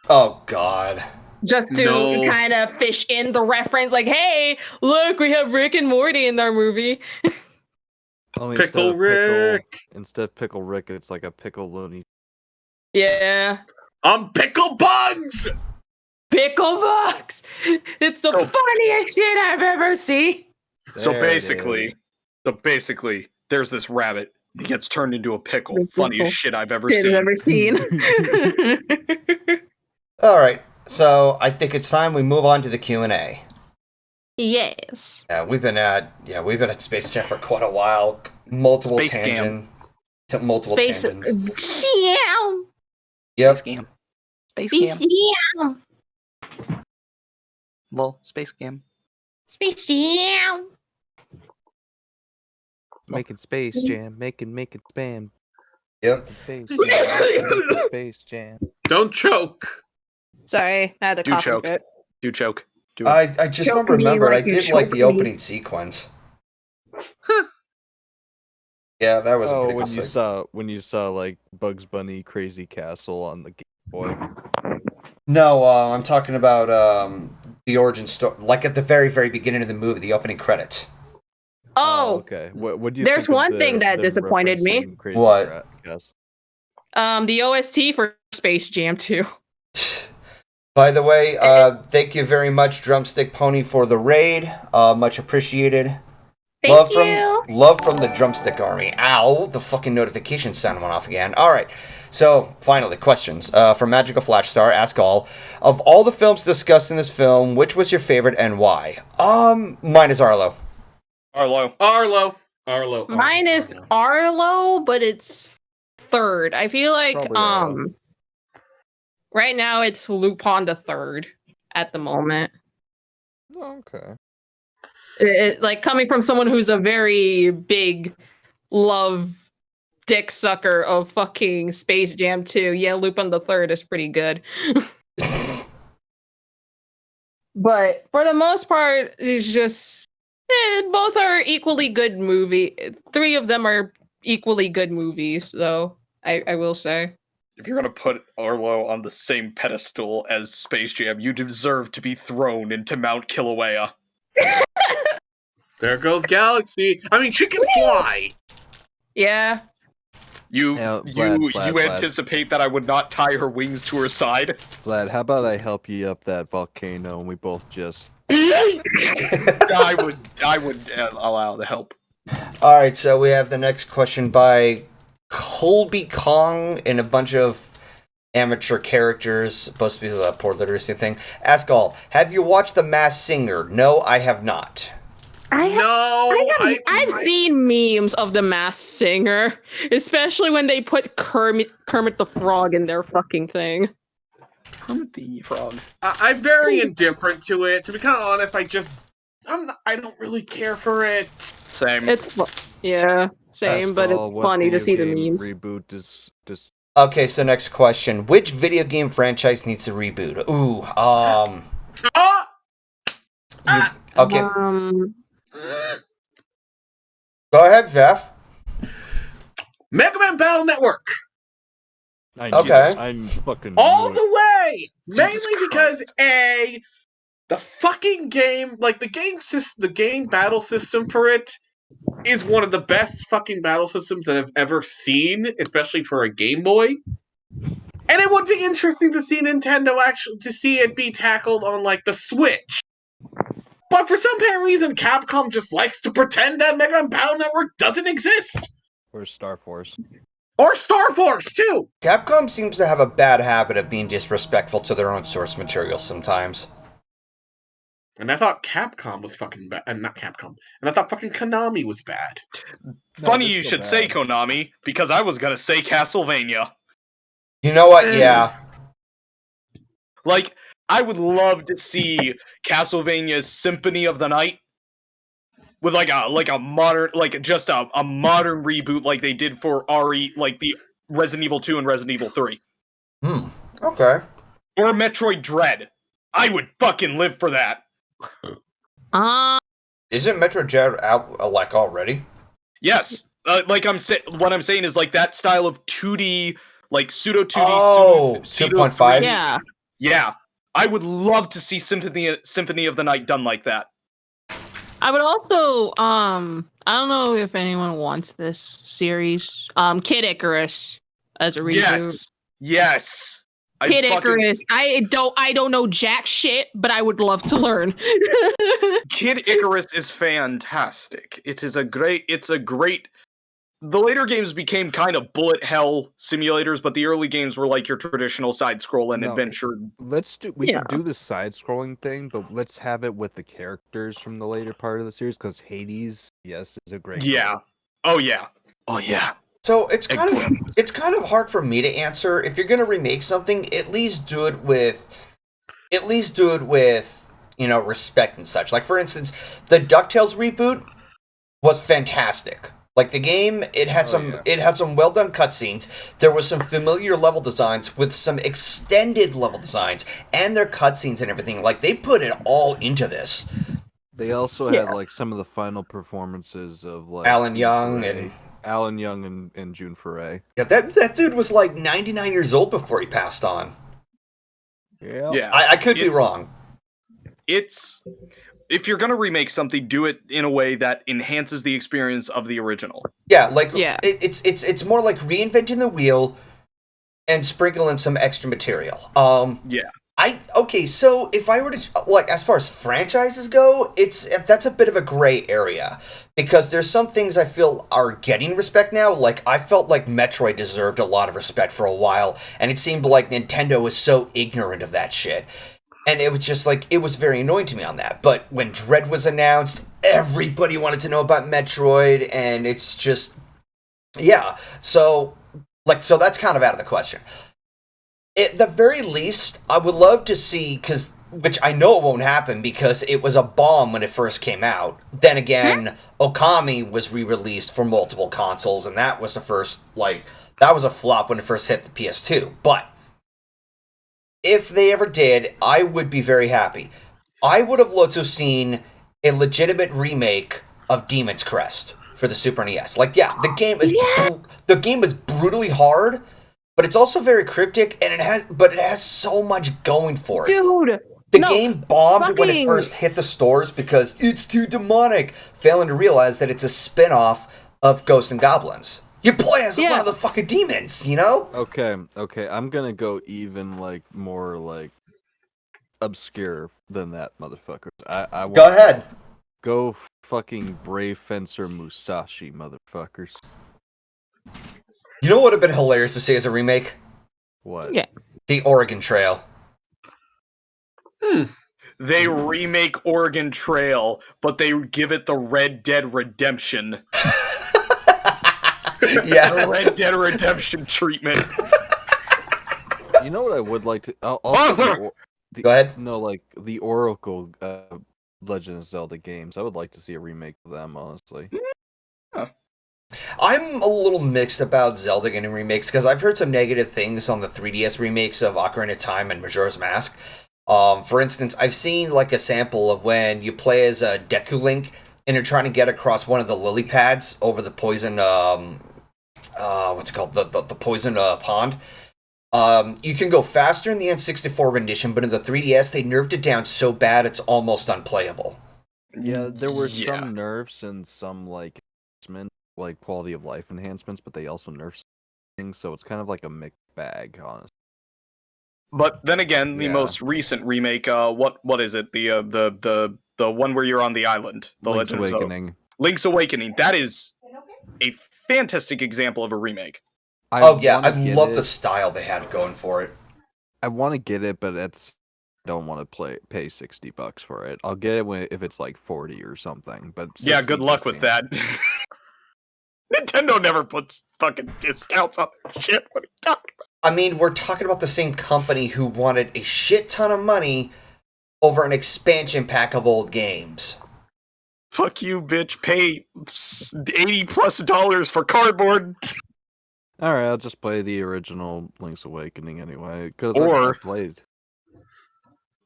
Oh God. just to No. kind of fish in the reference, like, hey, look, we have Rick and Morty in our movie. Only Pickle Rick. Instead of Pickle Rick, it's like a Pickle Looney. Yeah. I'm Pickle Bugs! Pickle box. It's the funniest shit I've ever seen. So There it basically, there's this rabbit. He gets turned into a pickle. Pickle. Funniest shit I've ever Shit seen. I've ever seen. All right. So I think it's time we move on to the Q&A. Yes. Yeah, we've been at Space Jam for quite a while. Multiple Space Jam. tangents. Jam. Yep. Scam. Space Space Scam. Jam. Lol. Space Scam. Space Jam. Making Space Jam. Making spam. Yep. Space Jam. Space Jam. Don't choke. Sorry, I had a Do cough choke. fit. Do choke. Do it. I just Choke don't me remember. like I you did like choke the me. opening sequence. Yeah, that was a Oh, pretty when cool you thing. saw like Bugs Bunny Crazy Castle on the Game Boy. No, I'm talking about the origin story, like at the very, very beginning of the movie, the opening credits. Oh, okay. What do you? there's think of one thing that the disappointed me. referencing Crazy What? Castle? The OST for Space Jam 2. By the way, thank you very much, Drumstick Pony, for the raid. Much appreciated. Thank you. Love from the Drumstick Army. Ow, the fucking notification sound went off again. All right, so finally, questions from Magical Flash Star. Ask all. Of all the films discussed in this film, which was your favorite and why? Mine is Arlo. Arlo. Mine is Arlo, but it's third. I feel like Probably Arlo. right now it's Lupin the Third at the moment. Okay. Like coming from someone who's a very big love dick sucker of fucking Space Jam 2. Yeah, Lupin the Third is pretty good. But for the most part, it's just both are equally good movie. 3 of them are equally good movies, though. I will say. If you're gonna put Arlo on the same pedestal as Space Jam, you deserve to be thrown into Mount Kilauea. There goes Galaxy. I mean, she can fly. Yeah. You Vlad. anticipate that I would not tie her wings to her side? Vlad, how about I help you up that volcano and we both just... I would allow the help. All right, so we have the next question by Colby Kong and a bunch of amateur characters, supposed to be the poor literacy thing. Ask all, have you watched The Masked Singer? No, I have not. I've seen memes of the Masked Singer, especially when they put Kermit the Frog in their fucking thing. Kermit the Frog. I'm very indifferent to it. To be kind of honest, I don't really care for it. Same. Same, but it's funny to see the memes. Reboot is just. Okay, so next question: which video game franchise needs a reboot? Ooh, okay. Go ahead, Jeff. Mega Man Battle Network. Okay. I'm fucking all the way. Jesus Mainly because the fucking game, like the game battle system for it is one of the best fucking battle systems that I've ever seen, especially for a Game Boy. And it would be interesting to see Nintendo to see it be tackled on like the Switch. But for some apparent reason, Capcom just likes to pretend that Mega Man Battle Network doesn't exist. Or Star Force. Or Star Force, too! Capcom seems to have a bad habit of being disrespectful to their own source material sometimes. And I thought Capcom was fucking bad. Not Capcom. And I thought fucking Konami was bad. Funny you should say Konami, because I was gonna say Castlevania. You know what? Yeah. Like, I would love to see Castlevania's Symphony of the Night with like a modern, like just a modern reboot like they did for RE, like the Resident Evil 2 and Resident Evil 3. Okay. Or Metroid Dread. I would fucking live for that. Isn't Metroid Dread out like already? Yes. What I'm saying is like that style of 2D, like pseudo 2D. Oh, pseudo 2.5. Yeah. Yeah. I would love to see Symphony of the Night done like that. I would also, I don't know if anyone wants this series. Kid Icarus as a reboot. Yes. Kid Icarus. I don't know jack shit, but I would love to learn. Kid Icarus is fantastic. It's a great. The later games became kind of bullet hell simulators, but the early games were like your traditional side-scrolling adventure. We can do the side-scrolling thing, but let's have it with the characters from the later part of the series, because Hades, yes, is a great game. Oh yeah. So it's kind of hard for me to answer. If you're gonna remake something, at least do it with respect and such. Like for instance, the DuckTales reboot was fantastic. Like the game, it had some well done cutscenes. There was some familiar level designs with some extended level designs and their cutscenes and everything. Like they put it all into this. They also had like some of the final performances of like Alan Young and June Foray. Yeah, that dude was like 99 years old before he passed on. Yeah. I could be wrong. If you're gonna remake something, do it in a way that enhances the experience of the original. Yeah, it's more like reinventing the wheel and sprinkle in some extra material. So if I were to like as far as franchises go, that's a bit of a gray area because there's some things I feel are getting respect now. Like I felt like Metroid deserved a lot of respect for a while, and it seemed like Nintendo was so ignorant of that shit. And it was just like, it was very annoying to me on that. But when Dread was announced, everybody wanted to know about Metroid, and it's just, yeah. So that's kind of out of the question. At the very least, I would love to see, which I know it won't happen because it was a bomb when it first came out. Then again, Okami was re-released for multiple consoles, and that was that was a flop when it first hit the PS2. But if they ever did, I would be very happy. I would have loved to have seen a legitimate remake of Demon's Crest for the Super NES. The game is brutally hard, but it's also very cryptic, and it has so much going for it. Dude, the game bombed when it first hit the stores because it's too demonic, failing to realize that it's a spin-off of Ghosts and Goblins. You play as one of the fucking demons, you know? Okay. I'm gonna go even more obscure than that, motherfucker. I want Go ahead. Go fucking Brave Fencer Musashi, motherfuckers. You know what would have been hilarious to see as a remake? What? Yeah. The Oregon Trail. They remake Oregon Trail, but they give it the Red Dead Redemption. Yeah. The Red Dead Redemption treatment. You know what I would like to? Arthur! Go ahead. No, like the Oracle Legend of Zelda games. I would like to see a remake of them, honestly. I'm a little mixed about Zelda getting remakes because I've heard some negative things on the 3DS remakes of Ocarina of Time and Majora's Mask. For instance, I've seen like a sample of when you play as a Deku Link and you're trying to get across one of the lily pads over the poison, what's it called? The poison pond. You can go faster in the N64 rendition, but in the 3DS they nerfed it down so bad it's almost unplayable. Yeah, there were some nerfs and some like quality of life enhancements, but they also nerfed things, so it's kind of like a mixed bag, honestly. But then again, the Yeah. most recent remake, what is it? The one where you're on the island, the Link's Legend of Zelda. Awakening. Link's Awakening. That is a fantastic example of a remake. I love the style they had going for it. I want to get it, but I don't want to pay $60 for it. I'll get it if it's like 40 or something. But Yeah, good luck with that. Nintendo never puts fucking discounts on their shit. What are you talking about? I mean, we're talking about the same company who wanted a shit ton of money over an expansion pack of old games. Fuck you, bitch. Pay $80+ for cardboard. Alright, I'll just play the original Link's Awakening anyway. Because Or- I played.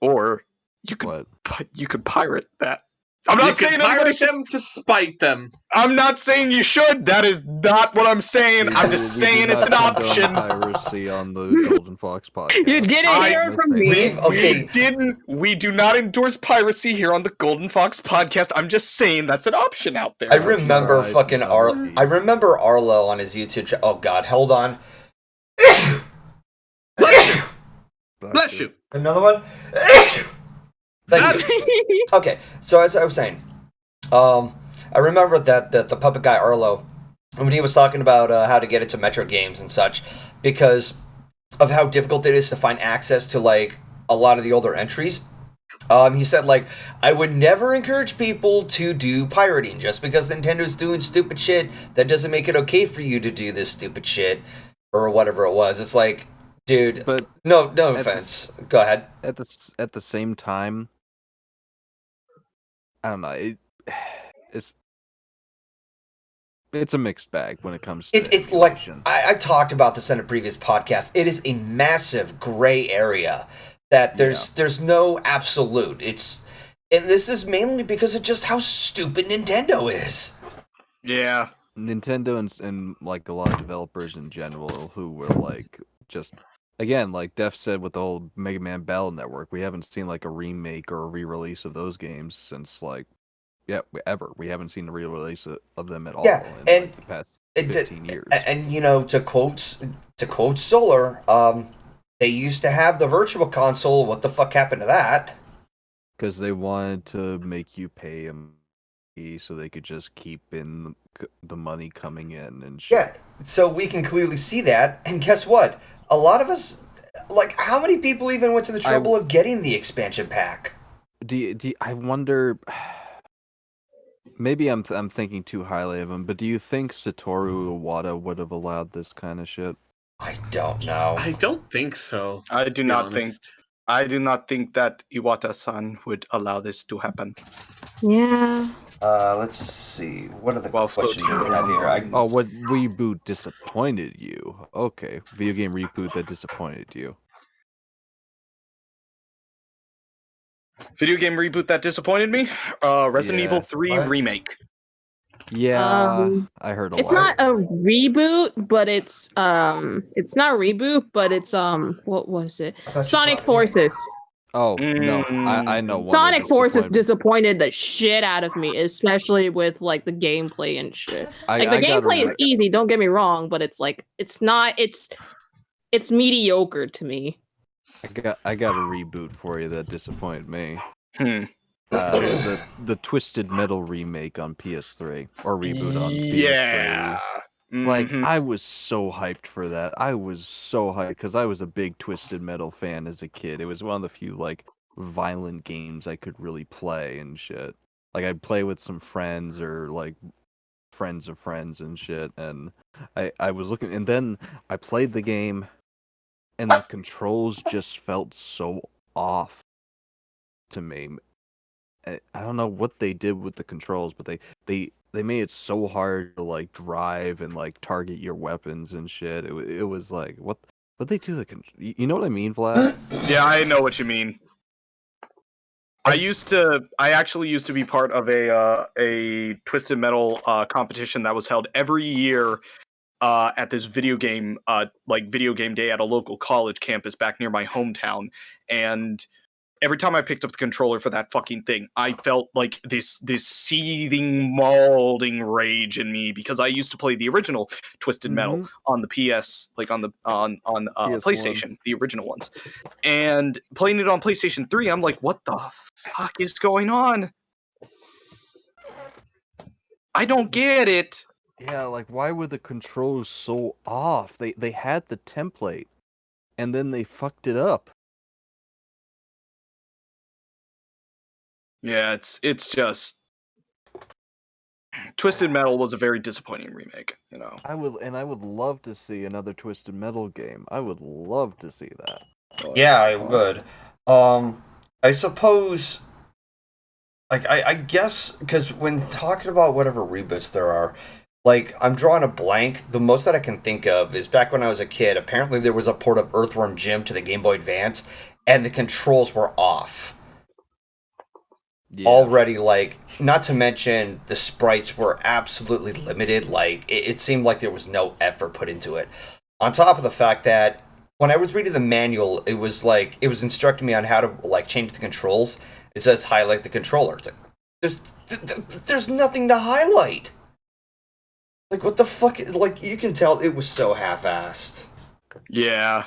Or you could pirate that. I'm not saying anybody pirate should. them to spite them. I'm not saying you should. That is not what I'm saying. I'm just saying it's an option. Piracy on the GoldenFox podcast. You didn't hear it from me. We do not endorse piracy here on the GoldenFox podcast. I'm just saying that's an option out there. I remember fucking Arlo. I remember Arlo on his YouTube channel. Oh god, hold on. Bless you. Another one. Thank you. Okay, so as I was saying, I remember that the puppet guy Arlo, when he was talking about how to get into Metro games and such, because of how difficult it is to find access to like a lot of the older entries. He said like, I would never encourage people to do pirating just because Nintendo's doing stupid shit. That doesn't make it okay for you to do this stupid shit or whatever it was. It's like, dude, but no offense. Go ahead. At the same time, I don't know. It's a mixed bag when it comes to it's like I talked about this in a previous podcast. It is a massive gray area that there's no absolute. And this is mainly because of just how stupid Nintendo is. Yeah. Nintendo and like a lot of developers in general who were like just again, like Def said with the whole Mega Man Battle Network, we haven't seen like a remake or a re-release of those games since like ever. We haven't seen a re-release of them at all in like, the past 15 years. And you know, to quote Solar, they used to have the Virtual Console. What the fuck happened to that? Because they wanted to make you pay them so they could just keep in the money coming in and shit. Yeah, so we can clearly see that. And guess what? A lot of us, like, how many people even went to the trouble of getting the expansion pack? I wonder. Maybe I'm thinking too highly of him, but do you think Satoru Iwata would have allowed this kind of shit? I don't know. I don't think so. I do not think that Iwata-san would allow this to happen. Yeah. Let's see. What other questions do we have here? What reboot disappointed you? Okay, video game reboot that disappointed you. Video game reboot that disappointed me? Resident Evil 3 Remake. Yeah, I heard a lot. It's not a reboot, but it's not a reboot, but it's what was it? Sonic Forces. Oh no, I know. One Sonic Forces disappointed the shit out of me, especially with like the gameplay and shit. Like the gameplay is easy, don't get me wrong, but it's like it's mediocre to me. I got a reboot for you that disappointed me. The Twisted Metal remake on PS3 or reboot on PS3. Like I was so hyped for that. I was so hyped because I was a big Twisted Metal fan as a kid. It was one of the few like violent games I could really play and shit. Like I'd play with some friends or like friends of friends and shit, and I was looking, and then I played the game, and the controls just felt so off to me. I don't know what they did with the controls, but they made it so hard to like drive and like target your weapons and shit. It was like what they do the you know what I mean, Vlad? Yeah, I know what you mean. I actually used to be part of a Twisted Metal competition that was held every year at this video game day at a local college campus back near my hometown. And every time I picked up the controller for that fucking thing, I felt like this seething, mauling rage in me because I used to play the original Twisted Metal on the PS, like on PS1. PlayStation, the original ones, and playing it on PlayStation 3. I'm like, what the fuck is going on? I don't get it. Yeah, like why were the controls so off? They had the template, and then they fucked it up. Yeah, it's just Twisted Metal was a very disappointing remake, you know. I would love to see another Twisted Metal game. I would love to see that. Yeah, I would. I suppose, like, I guess, because when talking about whatever reboots there are, like, I'm drawing a blank. The most that I can think of is back when I was a kid, apparently there was a port of Earthworm Jim to the Game Boy Advance, and the controls were off. Yeah. Already, like, not to mention the sprites were absolutely limited. Like, it seemed like there was no effort put into it. On top of the fact that when I was reading the manual, it was instructing me on how to, like, change the controls. It says highlight the controller. It's like, there's nothing to highlight. Like, what the fuck? Like, you can tell it was so half-assed. Yeah.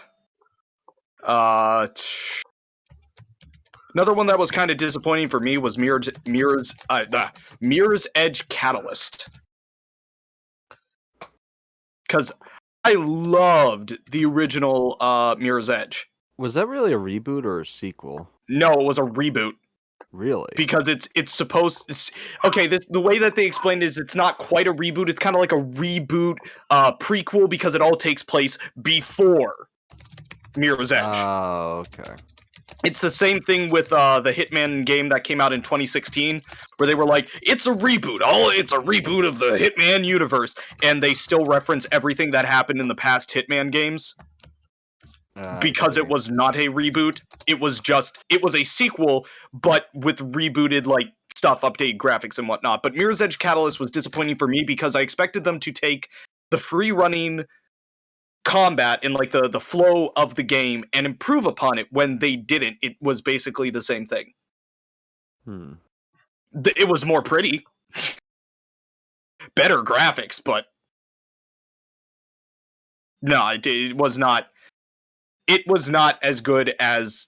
Another one that was kind of disappointing for me was Mirror's Edge Catalyst. Because I loved the original Mirror's Edge. Was that really a reboot or a sequel? No, it was a reboot. Really? Because it's supposed... the way that they explained it is it's not quite a reboot. It's kind of like a reboot prequel because it all takes place before Mirror's Edge. Oh, okay. It's the same thing with the Hitman game that came out in 2016, where they were like, it's a reboot. It's a reboot of the Hitman universe. And they still reference everything that happened in the past Hitman games. Because it was not a reboot. It was a sequel, but with rebooted, like, stuff, updated graphics and whatnot. But Mirror's Edge Catalyst was disappointing for me because I expected them to take the free-running combat and like the flow of the game and improve upon it. When they didn't, it was basically the same thing. It was more pretty, better graphics, but no, it was not. It was not as good as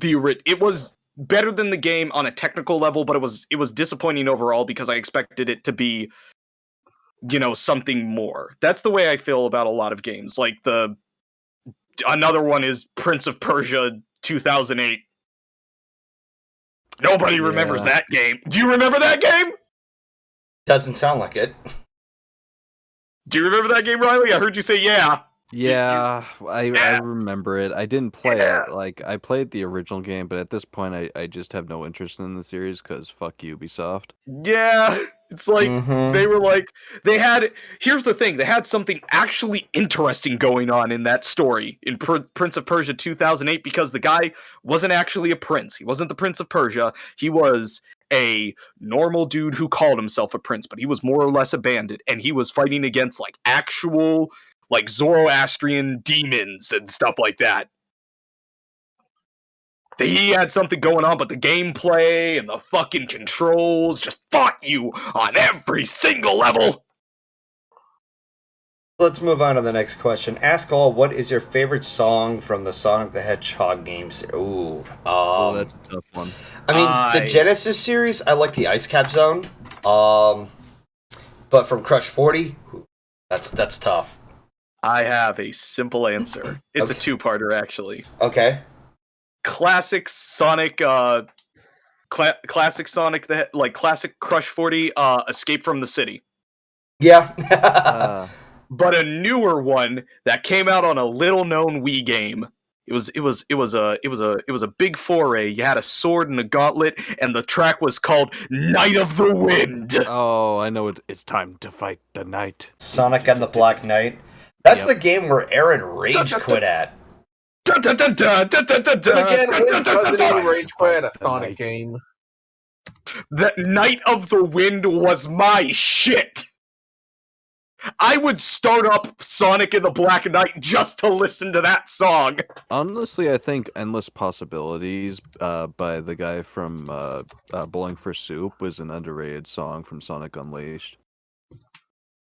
it was better than the game on a technical level, but it was disappointing overall because I expected it to be, you know, something more. That's the way I feel about a lot of games. Like another one is Prince of Persia 2008. Nobody remembers that game. Do you remember that game? Doesn't sound like it. Do you remember that game, Ryley? I heard you say yeah. Yeah, I remember it. I didn't play it. Like, I played the original game, but at this point, I just have no interest in the series because fuck Ubisoft. Yeah, it's like they were like here's the thing, they had something actually interesting going on in that story in Prince of Persia 2008 because the guy wasn't actually a prince. He wasn't the Prince of Persia. He was a normal dude who called himself a prince, but he was more or less a bandit, and he was fighting against like actual like Zoroastrian demons and stuff like that. He had something going on, but the gameplay and the fucking controls just fought you on every single level. Let's move on to the next question. Ask all, what is your favorite song from the Sonic the Hedgehog games? Ooh. That's a tough one. I mean, the Genesis series, I like the Ice Cap Zone. But from Crush 40, that's tough. I have a simple answer. It's a two-parter, actually. Okay. classic Sonic, classic Sonic, like classic Crush 40, Escape from the City. Yeah. But a newer one that came out on a little known Wii game. It was a big foray. You had a sword and a gauntlet, and the track was called Night of the Wind. Oh, I know it. It's time to fight the night. Sonic and the Black Knight. That's Yep. the game where Aaron rage quit at. And again, when doesn't even rage quit at a Sonic game? The Night of the Wind was my shit. I would start up Sonic and the Black Knight just to listen to that song. Honestly, I think "Endless Possibilities" by the guy from Bowling for Soup was an underrated song from Sonic Unleashed.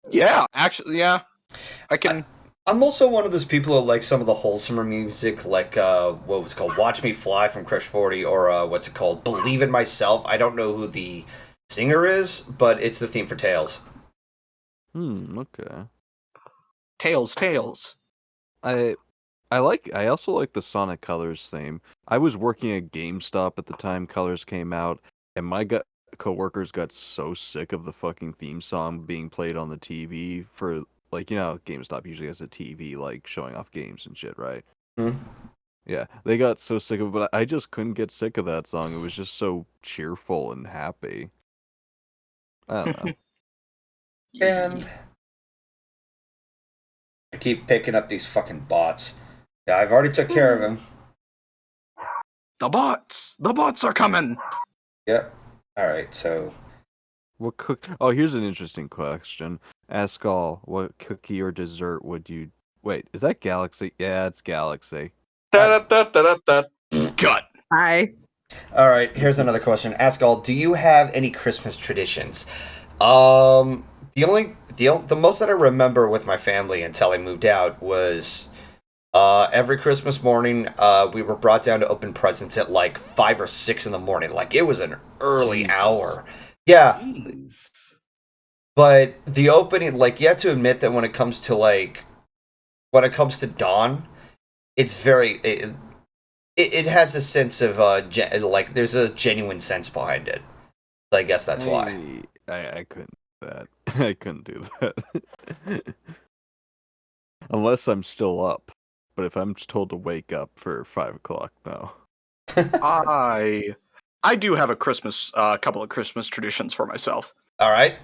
Yeah, actually, yeah. I can. I'm also one of those people who like some of the wholesomer music, like what was called "Watch Me Fly" from Crush 40, or what's it called, "Believe in Myself." I don't know who the singer is, but it's the theme for Tails. Okay. Tails. I also like the Sonic Colors theme. I was working at GameStop at the time Colors came out, and my coworkers got so sick of the fucking theme song being played on the TV for, like, you know, GameStop usually has a TV like showing off games and shit, right? Yeah, they got so sick of it, but I just couldn't get sick of that song. It was just so cheerful and happy. I don't know. And I keep picking up these fucking bots. Yeah, I've already took care of him. The bots are coming. Yep. Alright, so... What Oh, here's an interesting question. Ask all, what cookie or dessert would you... Wait, is that Galaxy? Yeah, it's Galaxy. Gut. Hi. Alright, here's another question. Ask all, do you have any Christmas traditions? The most that I remember with my family until I moved out was every Christmas morning we were brought down to open presents at like 5 or 6 in the morning. Like, it was an early hour. Yeah. Jeez. But the opening, like, you have to admit that when it comes to dawn, it's very it has a sense of like, there's a genuine sense behind it. So I guess that's why. I couldn't do that. I couldn't do that. Unless I'm still up. But if I'm told to wake up for 5 o'clock, no. I do have a couple of Christmas traditions for myself. All right.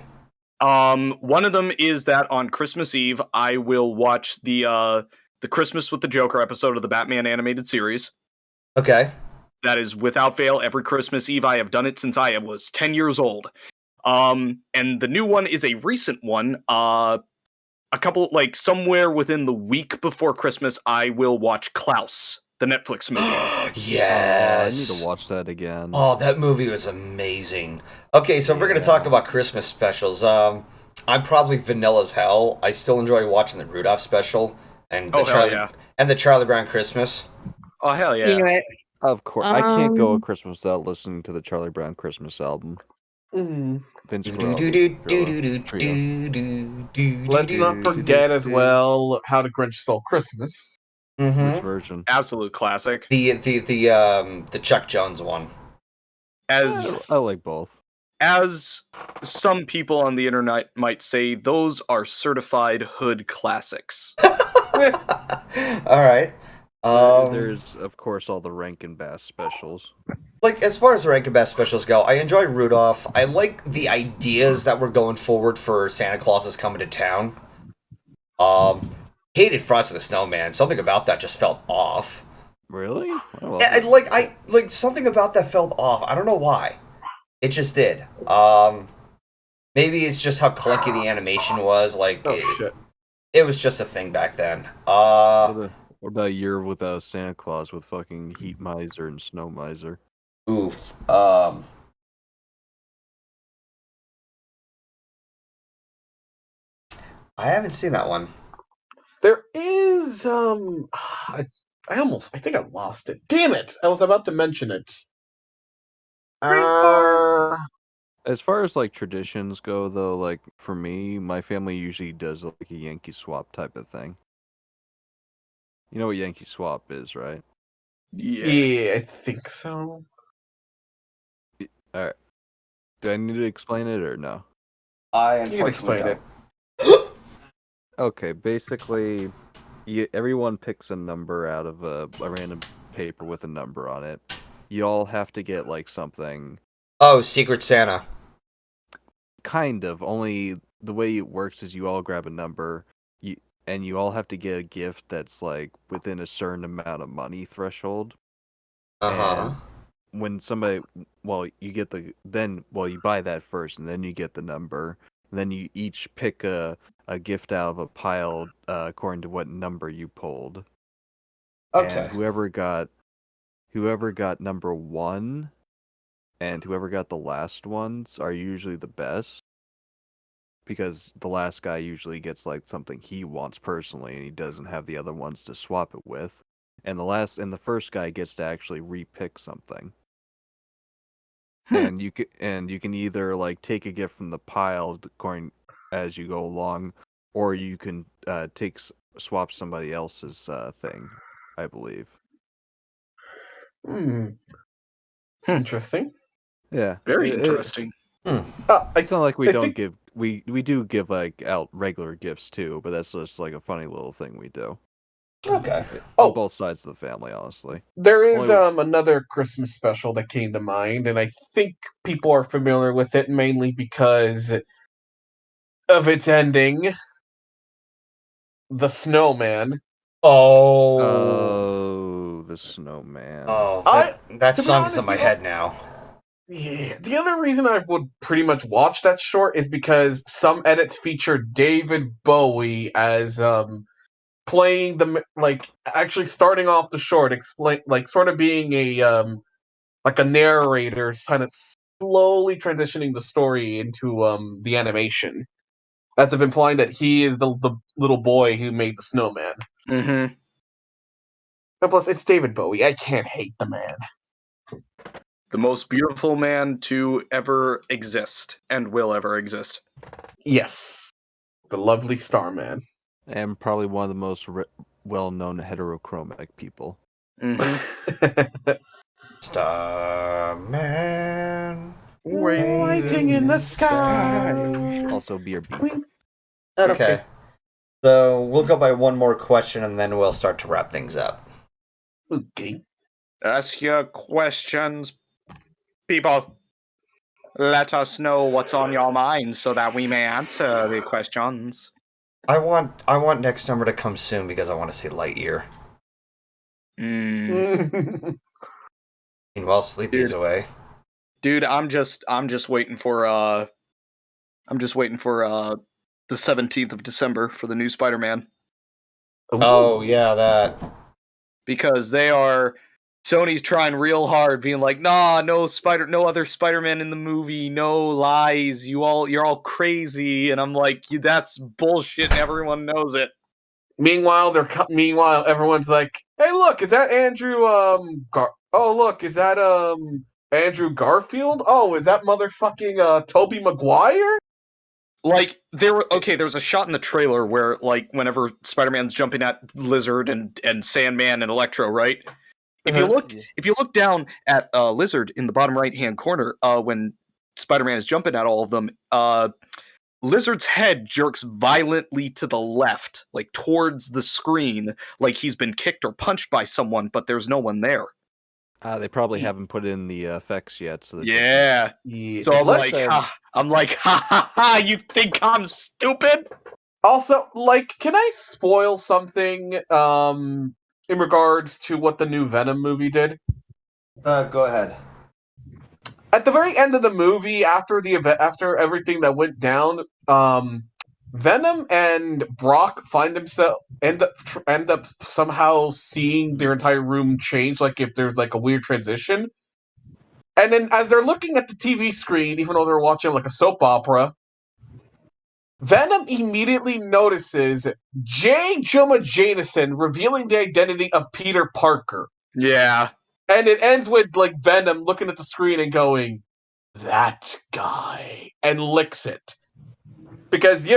One of them is that on Christmas Eve I will watch the Christmas with the Joker episode of the Batman animated series. Okay. That is without fail every Christmas Eve. I have done it since I was 10 years old. And the new one is a recent one. A couple, like, somewhere within the week before Christmas, I will watch Klaus, the Netflix movie. Yes. I need to watch that again. Oh, that movie was amazing. Okay, so if we're going to talk about Christmas specials, I'm probably vanilla as hell. I still enjoy watching the Rudolph special and the Charlie Brown Christmas. Oh, hell yeah. Anyway, Of course. I can't go a Christmas without listening to the Charlie Brown Christmas album. Vince Let's not forget as well How the Grinch Stole Christmas. Which version? Absolute classic. The Chuck Jones one. As I like both. As some people on the internet might say, those are certified hood classics. All right. There's, of course, all the Rankin Bass specials. Like, as far as the Rankin Bass specials go, I enjoy Rudolph. I like the ideas that were going forward for Santa Claus is Coming to Town. Hated Frosty the Snowman. Something about that just felt off. Really? I something about that felt off. I don't know why. It just did. Maybe it's just how clunky the animation was. Like, it was just a thing back then. What about a year without Santa Claus with fucking Heat Miser and Snow Miser? Oof. I haven't seen that one. There is I think I lost it. Damn it! I was about to mention it. As far as like traditions go, though, like for me, my family usually does like a Yankee swap type of thing. You know what Yankee swap is, right? Yeah, I think so. All right. Do I need to explain it or no? I You can unfortunately explain don't. it. Okay, basically, everyone picks a number out of a random paper with a number on it. You all have to get like something. Oh, Secret Santa. Kind of. Only the way it works is you all grab a number, and you all have to get a gift that's like within a certain amount of money threshold. Uh-huh. And when somebody, you buy that first, and then you get the number. And then you each pick a gift out of a pile according to what number you pulled. Okay. And whoever got number 1 and whoever got the last ones are usually the best. Because the last guy usually gets like something he wants personally, and he doesn't have the other ones to swap it with. And the first guy gets to actually repick something. And you can either like take a gift from the pile according as you go along, or you can swap somebody else's thing, I believe. It's interesting. Yeah, Very interesting. It's not like we I don't think- give we do give like out regular gifts too, but that's just like a funny little thing we do. Okay. Oh. On both sides of the family, honestly. There is Only- another Christmas special that came to mind, and I think people are familiar with it mainly because of its ending. The Snowman. Oh. Oh, the snowman. Oh, to that be song's in honest, my head now. Yeah. The other reason I would pretty much watch that short is because some edits feature David Bowie as playing actually starting off the short, sort of being a like a narrator, kind of slowly transitioning the story into the animation. As if implying that he is the little boy who made the snowman. Mm-hmm. And plus, it's David Bowie. I can't hate the man. The most beautiful man to ever exist and will ever exist. Yes. The lovely Starman. And probably one of the most well-known heterochromatic people. Mm-hmm. Starman. Waiting in the sky. Also, BRB. Queen. Okay. So we'll go by one more question and then we'll start to wrap things up. Okay. Ask your questions, people. Let us know what's on your mind so that we may answer the questions. I want next number to come soon because I want to see Lightyear. Meanwhile, Sleepy's away. Dude, I'm just waiting for the 17th of December for the new Spider-Man. Oh yeah, that. Because Sony's trying real hard, being like, nah, no other Spider-Man in the movie, no lies, you're all crazy, and I'm like, that's bullshit, and everyone knows it. Meanwhile, everyone's like, "Hey, look, is that Andrew? Look, is that Andrew Garfield? Oh, is that motherfucking Tobey Maguire?" Like, there was a shot in the trailer where, like, whenever Spider-Man's jumping at Lizard and Sandman and Electro, right? If you look down at Lizard in the bottom right-hand corner, when Spider-Man is jumping at all of them, Lizard's head jerks violently to the left, like towards the screen, like he's been kicked or punched by someone, but there's no one there. They probably haven't put in the effects yet. So Yeah. So I'm like, ha, you think I'm stupid? Also, like, can I spoil something in regards to what the new Venom movie did? Go ahead. At the very end of the movie, after everything that went down, Venom and Brock end up somehow seeing their entire room change, like if there's like a weird transition. And then as they're looking at the TV screen, even though they're watching like a soap opera, Venom immediately notices J. Jonah Jameson revealing the identity of Peter Parker. Yeah. And it ends with like Venom looking at the screen and going, "That guy," and licks it. Because,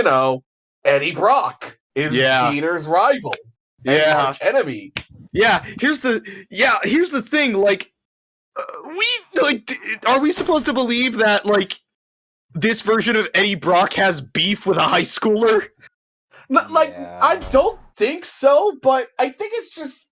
Eddie Brock is Peter's rival. Yeah. arch enemy. Yeah, here's the thing. Like, are we supposed to believe that like this version of Eddie Brock has beef with a high schooler? Like, I don't think so, but I think it's just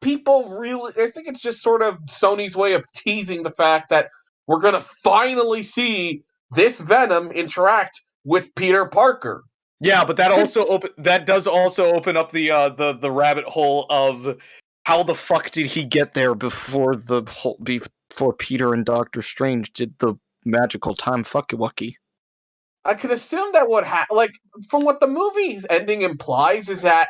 I think it's just sort of Sony's way of teasing the fact that we're gonna finally see this Venom interact with Peter Parker. Yeah, but that does also open up the rabbit hole of how the fuck did he get there before Peter and Doctor Strange did the magical time fucky wucky. I could assume that from what the movie's ending implies is that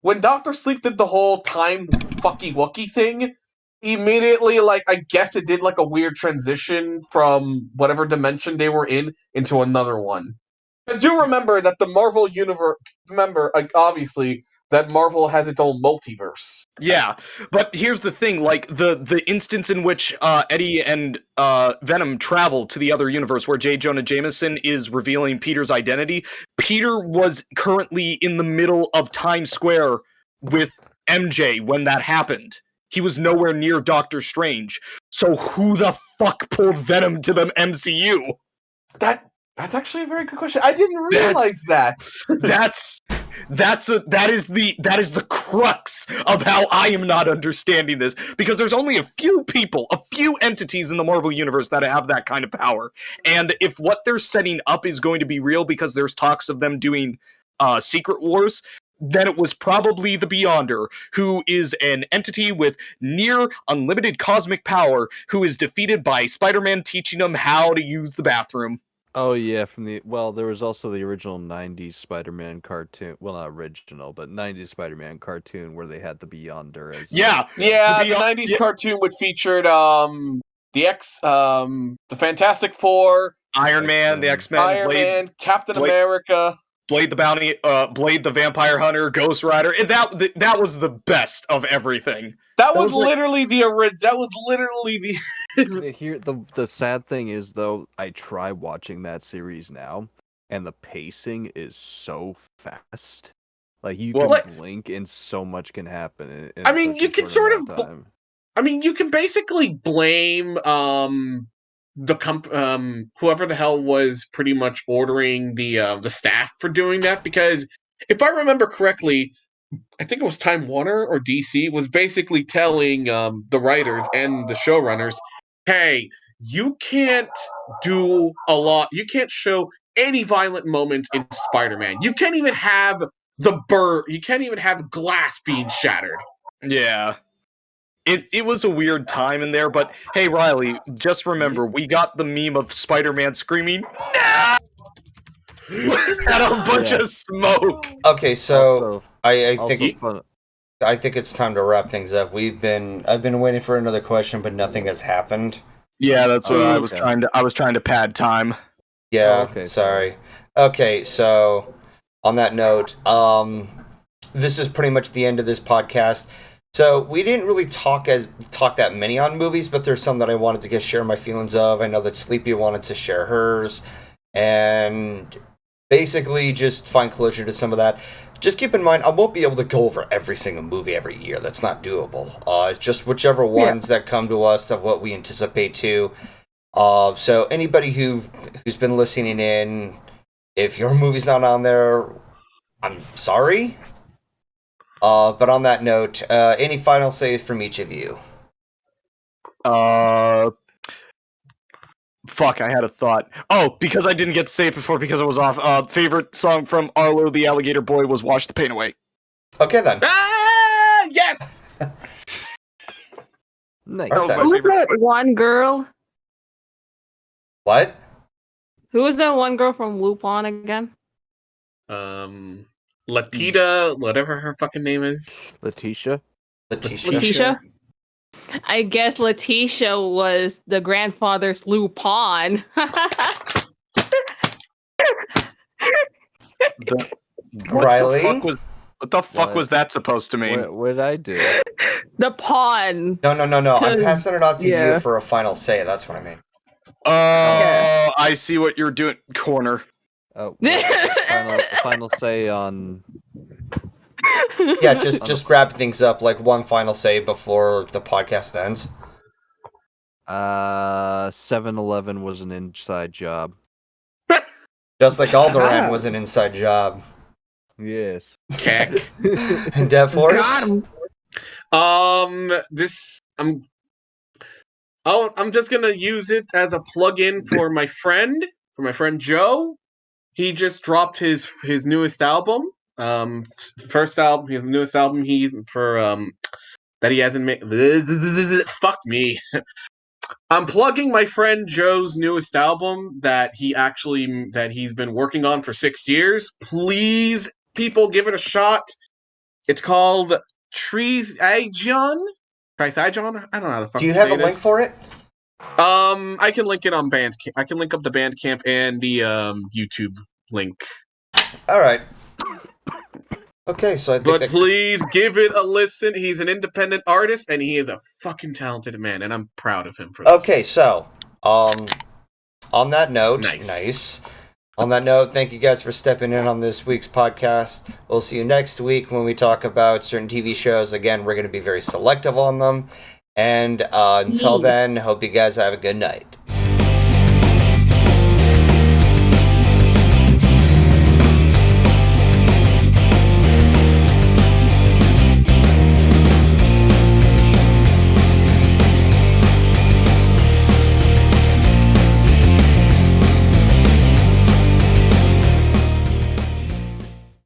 when Doctor Sleep did the whole time fucky wucky thing, immediately, like, I guess it did like a weird transition from whatever dimension they were in into another one. I do remember that the Marvel universe. Remember, obviously, that Marvel has its own multiverse. Yeah, but here's the thing: like the instance in which Eddie and Venom travel to the other universe, where J. Jonah Jameson is revealing Peter's identity. Peter was currently in the middle of Times Square with MJ when that happened. He was nowhere near Doctor Strange. So who the fuck pulled Venom to the MCU? That's actually a very good question. I didn't realize that. That is the crux of how I am not understanding this, because there's only a few entities in the Marvel universe that have that kind of power. And if what they're setting up is going to be real, because there's talks of them doing Secret Wars, then it was probably the Beyonder, who is an entity with near unlimited cosmic power, who is defeated by Spider-Man teaching him how to use the bathroom. Oh yeah, there was also the original 90s Spider-Man cartoon. Well, not original, but 90s Spider-Man cartoon where they had the Beyonder as the 90s cartoon would featured the Fantastic Four, Iron Man, the X-Men, Iron Man, Captain America, Blade the Vampire Hunter, Ghost Rider. That was the best of everything. That was literally the. Here, the sad thing is, though, I try watching that series now, and the pacing is so fast. Like, you can blink, and so much can happen. I mean, you can sort of. You can basically blame whoever the hell was pretty much ordering the staff for doing that, because if I remember correctly, I think it was Time Warner or DC was basically telling the writers and the showrunners, hey, you can't do a lot. You can't show any violent moments in Spider-Man. You can't even have you can't even have glass being shattered. Yeah. It was a weird time in there, but hey, Ryley, just remember, we got the meme of Spider-Man screaming, "No!" At a bunch of smoke. Okay, so I think fun. I think it's time to wrap things up. I've been waiting for another question, but nothing has happened. Yeah, that's what I was trying to pad time. Yeah, sorry. Okay, so on that note, this is pretty much the end of this podcast. So we didn't really talk that many on movies, but there's some that I wanted to share my feelings of. I know that Sleepy wanted to share hers, and basically just find closure to some of that. Just keep in mind, I won't be able to go over every single movie every year. That's not doable. It's just whichever ones that come to us of what we anticipate to. So anybody who's been listening in, if your movie's not on there, I'm sorry. But on that note, any final says from each of you? Fuck, I had a thought. Oh, because I didn't get to say it before because I was off. Favorite song from Arlo the Alligator Boy was Wash the Pain Away. Okay, then. Ah, yes! Nice. Who was that one girl? What? Who was that one girl from Lupin again? Latita, whatever her fucking name is. Letitia? Letitia? I guess Letitia was the grandfather's Lupin. Ryley? What the fuck was that supposed to mean? What did I do? The pawn. No. I'm passing it on to you for a final say. That's what I mean. I see what you're doing. Corner. Oh, final say on. Yeah, just wrap things up. Like one final say before the podcast ends. 7-Eleven was an inside job. Just like Alderaan was an inside job. Yes. Cack. And Deafhorse? Got him. I'm just gonna use it as a plug-in for my friend Joe. He just dropped his newest album. First album, his newest album. He's for that he hasn't made. Fuck me. I'm plugging my friend Joe's newest album that he's been working on for 6 years. Please, people, give it a shot. It's called Trisagion. Trisagion? I don't know how the fuck. Do you to have say a link this. for it? I can link it on Bandcamp. I can link up the Bandcamp and the YouTube link. All right. Okay, so I think But that... please give it a listen. He's an independent artist, and he is a fucking talented man, and I'm proud of him for this. Okay, so on that note, Nice. On that note, thank you guys for stepping in on this week's podcast. We'll see you next week when we talk about certain TV shows. Again, we're going to be very selective on them. And until Yes. then, hope you guys have a good night.